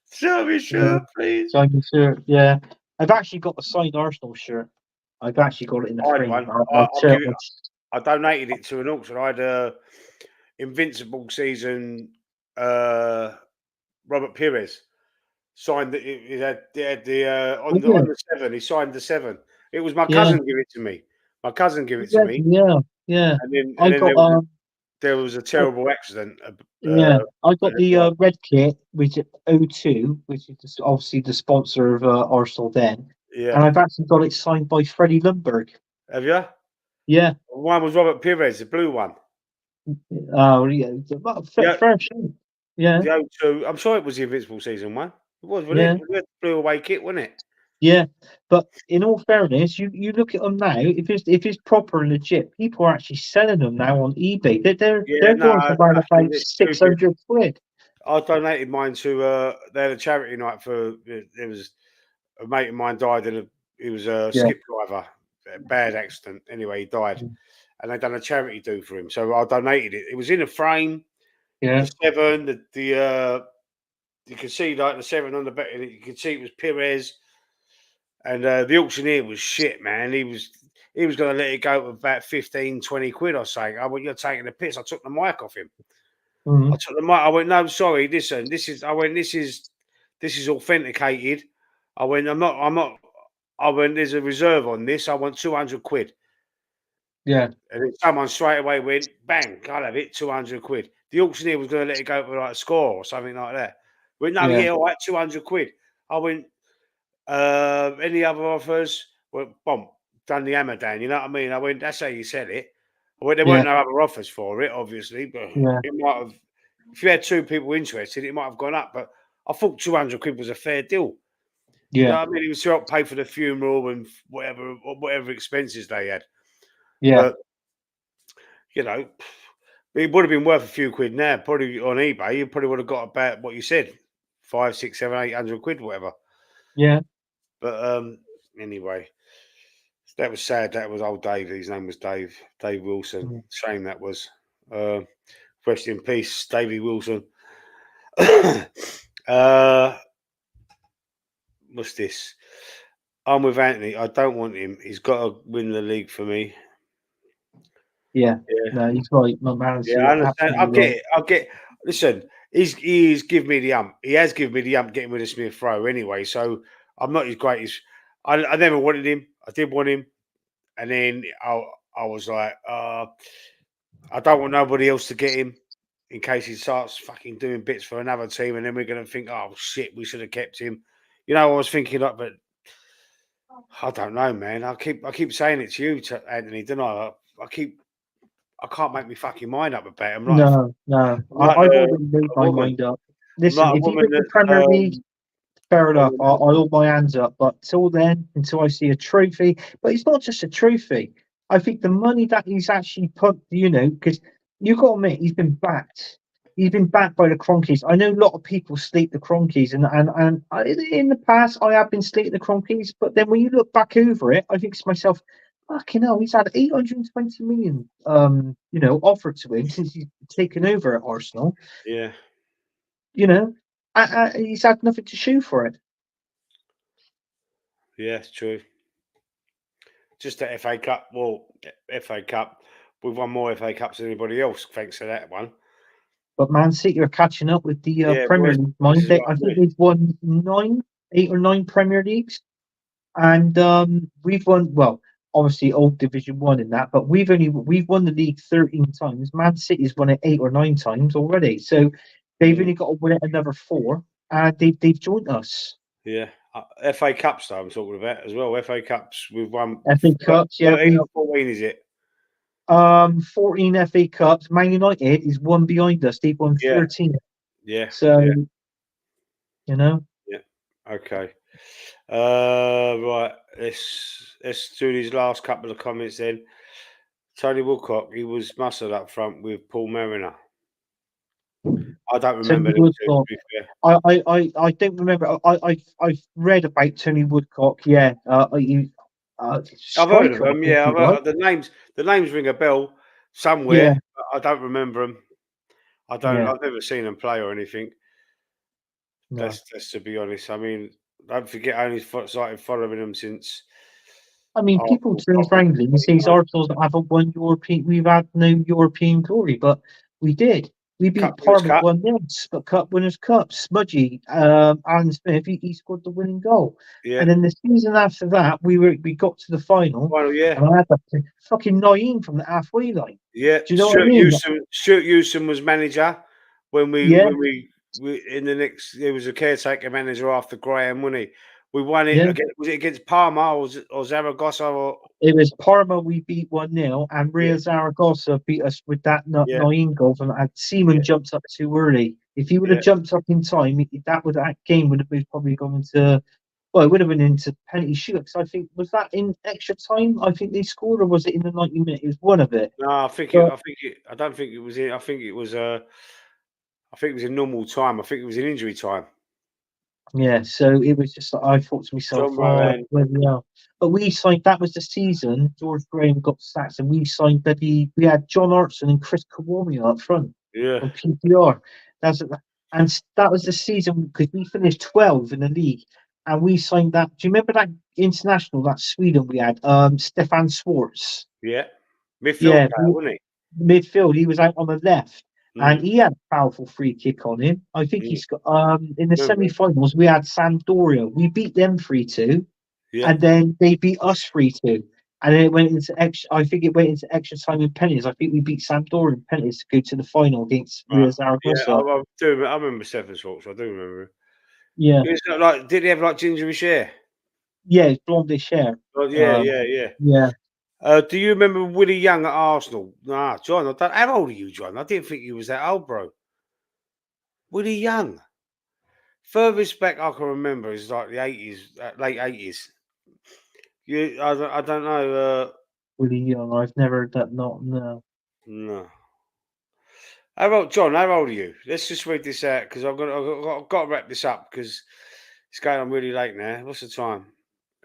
sign me yeah. shirt, please. Signing shirt. Yeah. I've actually got the signed Arsenal shirt. I've actually got it in the I had frame. one. I'll share it. I donated it to an auction. I had a Invincible season. Robert Pires signed it. It had the Oh, on yeah. the 7. He signed the 7. It was my Yeah. cousin give it to me. My cousin gave it to Yeah. me, Yeah. Yeah. and I then got there was a I, terrible accident. yeah. I got And, the red kit, which is O2, which is obviously the sponsor of Arsenal then. yeah, And I've actually got it signed by Freddie Lundberg. have you? Yeah. One was Robert Pires, the blue one. Oh, yeah. Well, Yeah, fair show. Yeah, the O2. I'm sure it was the Invincible season one. It was, wasn't yeah, it? We had the blue away kit, wasn't it? yeah. But in all fairness, you look at them now. If it's proper and legit, people are actually selling them now on eBay. They're Yeah, no, going for around fucking about it's six stupid. hundred quid. I donated mine to they had a charity night for it was a mate of mine died in a he was a Yeah, skip driver, a bad accident. Anyway, he died, and they done a charity do for him. So I donated it. It was in a frame, yeah, the seven, the you could see like the seven on the back, and you could see it was Perez, and the auctioneer was shit, man. He was going to let it go for about 15, 20 quid or something. I went, you're taking the piss. I took the mic off him. I mhm, took the mic. I went, no, sorry, listen, this is. I went, this is authenticated. I went, I'm not. I went, there's a reserve on this. I want 200 quid. yeah, And then someone straight away went, bang, I'll have it, 200 quid. The auctioneer was going to let it go for like a score or something like that. Went, no, yeah, yeah, all right, 200 quid. I went, any other offers? Well, boom, done the hammer down. You know what I mean? I went, that's how you said it. I went, there weren't yeah, no other offers for it, obviously, but yeah, it might have, if you had two people interested, it might have gone up. But I thought 200 quid was a fair deal. You know yeah, what I mean? It was to help pay for the funeral and whatever expenses they had. yeah, But, you know, it would have been worth a few quid now. Probably on eBay, you probably would have got about what you said, 5, 6, 7, 800 quid, whatever. yeah. But anyway, that was sad. That was old Dave. His name was Dave Wilson. Mm. Shame that was. Uh, rest in peace, Davey Wilson. uh, what's this? I'm with Anthony. I don't want him. He's got to win the league for me. Yeah. Yeah, No, he's right. My man, yeah, you're I understand. I absolutely get right. it. I get. Listen, he's given me the ump. He has given me the ump getting rid of Smith Rowe anyway. So I'm not his greatest. I never wanted him. I did want him, and then I was like, I don't want nobody else to get him in case he starts fucking doing bits for another team, and then we're going to think, oh shit, we should have kept him. You know, I was thinking that, but I don't know, man. I keep saying it to you, Anthony, don't I? I can't make me fucking mind up about it. No, no. I'm like I've already made a my woman. mind up. I'm Listen, like a if you woman win the that Premier League, fair I enough. want. I'll hold my hands up. But till then, until I see a trophy, but it's not just a trophy. I think the money that he's actually put, because you've got to admit he's been backed. He's been backed by the Cronkies. I know a lot of people sleep the Cronkies, and in the past I have been sleeping the Cronkies. But then when you look back over it, I think to myself, fucking hell, he's had 820 million, offered to him since he's taken over at Arsenal. Yeah, You know, he's had nothing to show for it. yeah, it's true. Just the FA Cup. Well, FA Cup. We've won more FA Cups than anybody else, thanks to that one. But Man City are catching up with the Yeah, Premier boys, League. this Mind is they, what I I think mean. they've won 8 or 9 Premier Leagues, and we've won. Well, obviously, old Division One in that, but we've won the league 13 times. Man City's won it 8 or 9 times already, so they've Mm, only got to win it another 4, and they've joined us. yeah, FA Cups though. I'm talking about as well. FA Cups. We've won FA Cups, yeah, 13 or 14. Is it? 14 FA Cups. Man United is one behind us. They've won Yeah, 13. yeah, So yeah, you know, yeah. Okay. Right. Let's do these last couple of comments then. Tony Woodcock, he was muscled up front with Paul Mariner. I don't remember Tony them two, to Woodcock. be fair. I don't remember. I've read about Tony Woodcock. Yeah, I've heard of striker. I them. think Yeah, he was. the names ring a bell Yeah, somewhere. But I don't remember them. I don't. yeah. I've never seen them play or anything. No. That's to be honest. I mean, don't forget, I only started following them since I mean, people Arsenal turn got around and say in Arsenal haven't won European. We've had no European glory, but we did. We beat Cup Winners' Parma Cup. 1-0, but Cup Winners' Cup. Smudgy, Alan Smith, he scored the winning goal. Yeah. And then the season after that, we got to the final, Final, yeah. and I had to fucking Naeem from the halfway line. Yeah, Do you know what I mean? Stuart Houston was manager when we Yeah, when we in the next. He was a caretaker manager after Graham, wasn't he? We won it Yeah. against, was it against Parma or Zaragoza or It was Parma we beat 1-0, and yeah, Real Zaragoza beat us with that yeah, nine goal from and yeah, Seaman jumped up too early. If he would have yeah. jumped up in time, that game would have been probably gone into well, it would have been into penalty shootout. Because I think was that in extra time. I think they scored, or was it in the 90 minutes? It was one of it. No, But I don't think it was in. I think it was. I think it was in normal time. I think it was in injury time. yeah, so it was just like I thought to myself, John oh, Moran. bloody hell. But we signed. That was the season George Graham got sacked, and we signed. We had John Artson and Chris Kawamia up front Yeah, from QPR. That's that was the season because we finished 12 in the league, and we signed that. Do you remember that international that Sweden we had? Stefan Schwarz. yeah. Midfield Yeah, player, wasn't he? midfield. He was out on the left, and Mm, he had a powerful free kick on him. I think mm. he's got. In the Remember? semi-finals, we had Sampdoria. We beat them 3-2, Yeah. and then they beat us 3-2. And then it went into extra. I think it went into extra time in penalties. I think we beat Sampdoria in penalties to go to the final against Real Right. Yeah, Zaragoza. I do. I remember Stephen Schwartz. I do remember him. Yeah, He was like, did he have like gingery hair? yeah, it's blondish hair. Oh, yeah, Um, yeah, yeah. yeah, Do you remember Willie Young at Arsenal? Nah, John. I don't. How old are you, John? I didn't think you was that old, bro. Willie Young. Furthest back I can remember is like the 80s, late 80s. I don't know. really young. I've never heard that. Not no. No. How about John? How old are you? Let's just read this out because I've got to wrap this up because it's going on really late now. What's the time?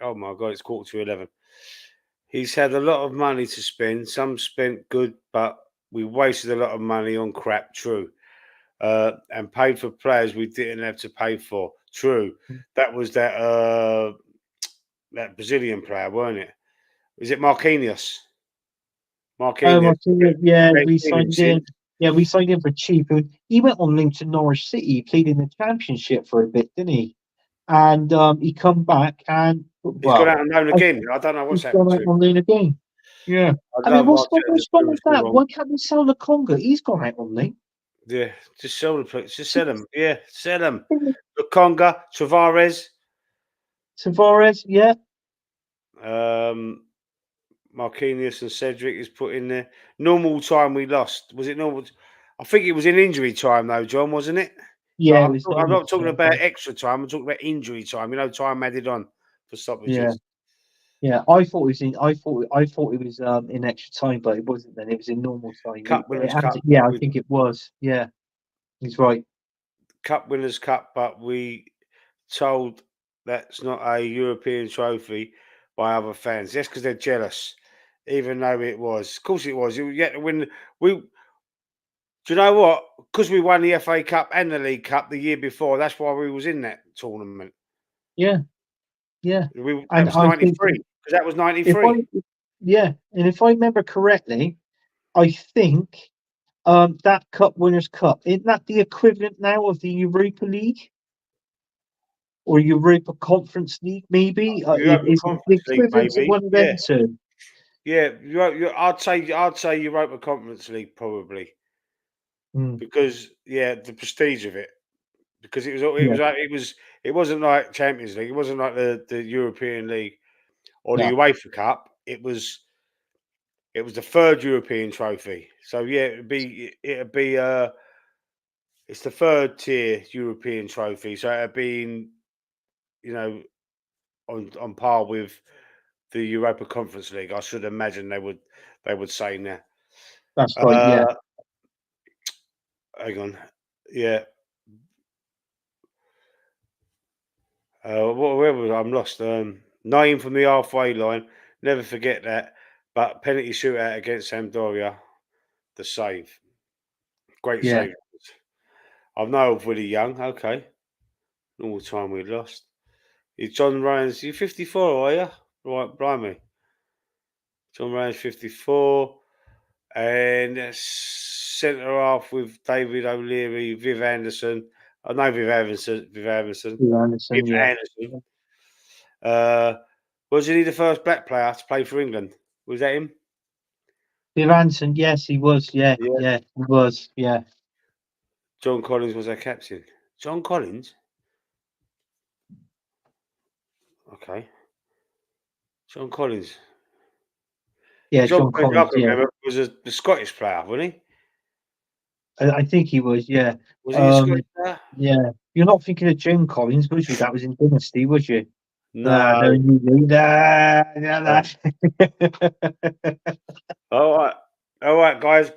Oh my God, it's 11:15. He's had a lot of money to spend. Some spent good, but we wasted a lot of money on crap. True. And paid for players we didn't have to pay for. True. That was that Brazilian player, weren't it? Is it Marquinhos? I Marquinhos. think yeah, We ain't we seen him signed in. since. Yeah, we signed in for cheap. And he went on loan to Norwich City. He played in the Championship for a bit, didn't he? And he come back and He's gone well, out on loan I, again. I don't know what's he's happened gone out to him. on loan again. Yeah, I I don't mean, know why the what's wrong with previously that? wrong. Why can't we sell the Conga? He's gone out on loan. Yeah, just sell the place. Just sell them. Yeah, sell them. Lukonga, Tavares, Tavares, yeah, um, Marquinhos and Cedric is put in there. Normal time we lost. Was it normal? I think it was in injury time though, John, wasn't it? yeah, Like it was I'm normal not talking time. about extra time. I'm talking about injury time. You know, time added on for Yeah, stoppages. yeah. I thought it was in. I thought it was in extra time, but it wasn't. Then it was in normal time. Cup Winners' Cup. Yeah, I We think it was. Yeah, he's right. Cup Winners' Cup, but we told that's not a European trophy by other fans. That's because they're jealous, even though it was. Of course, it was. You get to win. We. Do you know what? Because we won the FA Cup and the League Cup the year before. That's why we was in that tournament. Yeah, yeah. That And was I think '93 because that was if I, '93. yeah, and if I remember correctly, I think that Cup Winners' Cup isn't that the equivalent now of the Europa League or Europa Conference League? Maybe Europa is it the Conference League, equivalent of maybe. one of Yeah, them two? yeah. I'd say Europa Conference League probably Mm, because yeah, the prestige of it. Because yeah, it wasn't like Champions League. It wasn't like the European League or the no, UEFA Cup. It was the third European trophy. So yeah, it'd be it's the third tier European trophy. So it'd be you know on par with the Europa Conference League. I should imagine they would say now. that's right. Yeah, Uh, hang on, yeah. Where was I? I'm lost. Nine from the halfway line. Never forget that. But penalty shootout against Sampdoria, the save. Great yeah. save. I know of Willie Young. Okay. Normal time we lost. Is John Ryan's, you 54, are you? Right, blimey. John Ryan's 54. And centre half with David O'Leary, Viv Anderson. I know Viv Anderson. Steve Anderson, Viv yeah. Anderson. Uh, wasn't he the first black player to play for England? Was that him? Steve Anderson, yes, he was. Yeah, Yeah. yeah, he was. Yeah, John Collins was our captain. John Collins? Okay. John Collins. Yeah, John John Collins, I Collins. can Yeah, remember, was the Scottish player, wasn't he? I think he was. Yeah, Was he a Scottish um, player? yeah. You're not thinking of Joan Collins, was you? That was in Dynasty, was you? No, No. no. Oh. All right. All right, guys.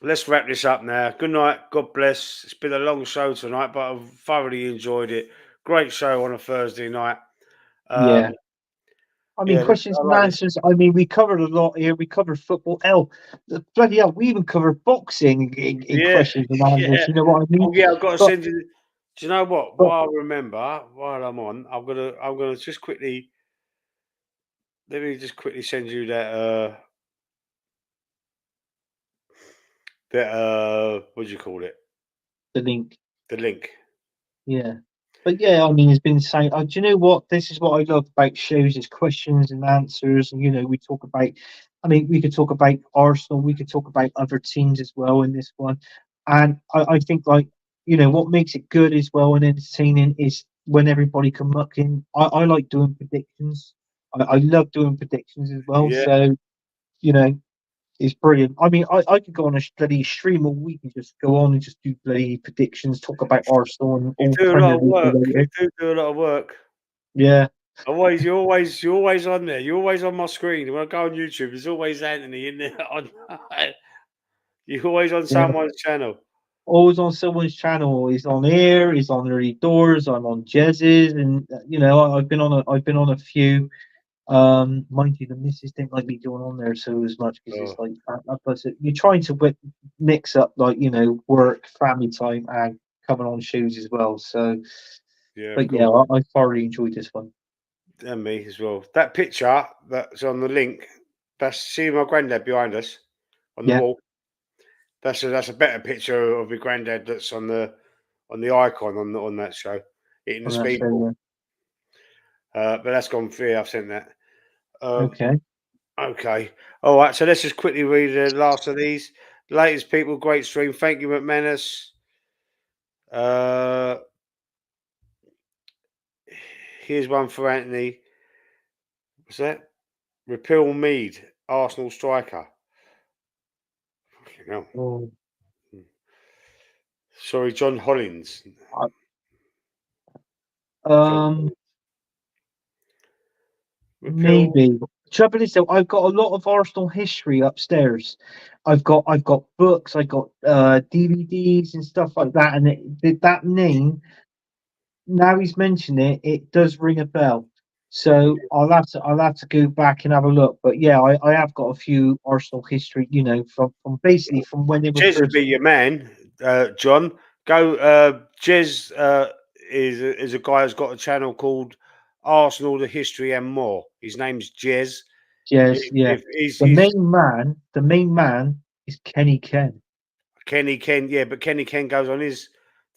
Let's wrap this up now. Good night. God bless. It's been a long show tonight, but I've thoroughly enjoyed it. Great show on a Thursday night. Yeah. Um, I mean, yeah, questions I and like this. answers. I mean, we covered a lot here. We covered football. Hell, bloody hell, we even covered boxing in Yeah, questions and answers. yeah. You know what I mean? Oh, yeah. I've got to But send you. Do you know what? but While I remember, while I'm on, I'm gonna just quickly. Let me just quickly send you that. What do you call it? the link. The link. Yeah. But yeah, I mean, it's been saying, do you know what? This is what I love about shows is questions and answers. And, you know, we talk about, I mean, we could talk about Arsenal, we could talk about other teams as well in this one. And I think, like, you know, what makes it good as well and entertaining is when everybody can muck in. I like doing predictions. I love doing predictions as well. Yeah. So, you know, it's brilliant. I mean, I could go on a bloody stream all week and just go on and just do bloody predictions, talk about Arsenal and You all do a lot Premier of League work. You related. do a lot of work. Yeah, You're always on there. You're always on my screen. When I go on YouTube, there's always Anthony in there. You're always on yeah. someone's channel. Always on someone's channel. He's on air. He's on early doors. I'm on Jez's, and you know, I've been on a few. Mind you, the missus didn't like me going on there so as much because it's Oh, like plus you're trying to mix up like you know work, family time, and coming on shows as well. So, yeah, of but yeah, course. I thoroughly enjoyed this one. And me as well. That picture that's on the link, that's see my granddad behind us on the Yeah, wall. That's a better picture of my granddad that's on the icon on that show, eating the on that show. speedball. Yeah. But that's gone free. I've sent that. Um, Okay. okay. All right. So let's just quickly read the last of these. Latest people, great stream. Thank you, McManus. Uh, here's one for Anthony. What's that? Repeal Mead, Arsenal striker. Fucking hell. Oh, Sorry, John Hollins. John um, Hollins. Repeal. maybe. Trouble is though, I've got a lot of Arsenal history upstairs. I've got books, I got DVDs and stuff like that, and that name now he's mentioned it, it does ring a bell. So I'll have to go back and have a look. But yeah, I have got a few Arsenal history, you know, from basically from when they were Jez would first. be your man, John. Go. Jez is a guy who's got a channel called Arsenal: The History and More. His name's Jez. Yes, yeah. If he's The main man is Kenny Ken. Kenny Ken, yeah, but Kenny Ken goes on his.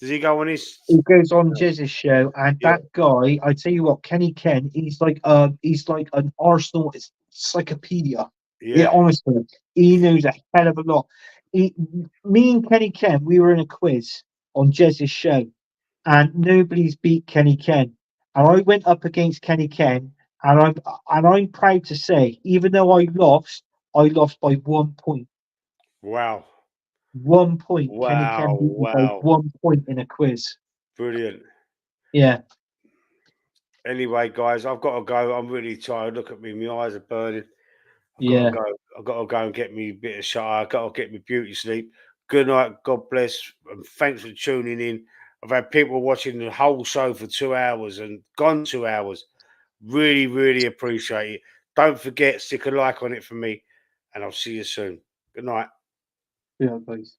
Does he go on his? He goes on Jez's show, and Yeah, that guy, I tell you what, Kenny Ken, he's like an Arsenal encyclopedia. Yeah, yeah. honestly, he knows a hell of a lot. He, me and Kenny Ken, we were in a quiz on Jez's show, and nobody's beat Kenny Ken. And I went up against Kenny Ken, and I'm proud to say, even though I lost by 1 point. Wow, 1 point. Kenny Ken wow, beat me by wow. 1 point in a quiz. Brilliant. Yeah, Anyway, guys, I've got to go. I'm really tired. Look at me, my eyes are burning. I've got to yeah. go. I've got to go and get me a bit of shower. I've got to get me beauty sleep. Good night. God bless. And thanks for tuning in. I've had people watching the whole show for 2 hours and gone 2 hours. Really, really appreciate it. Don't forget, stick a like on it for me, and I'll see you soon. Good night. Yeah, guys.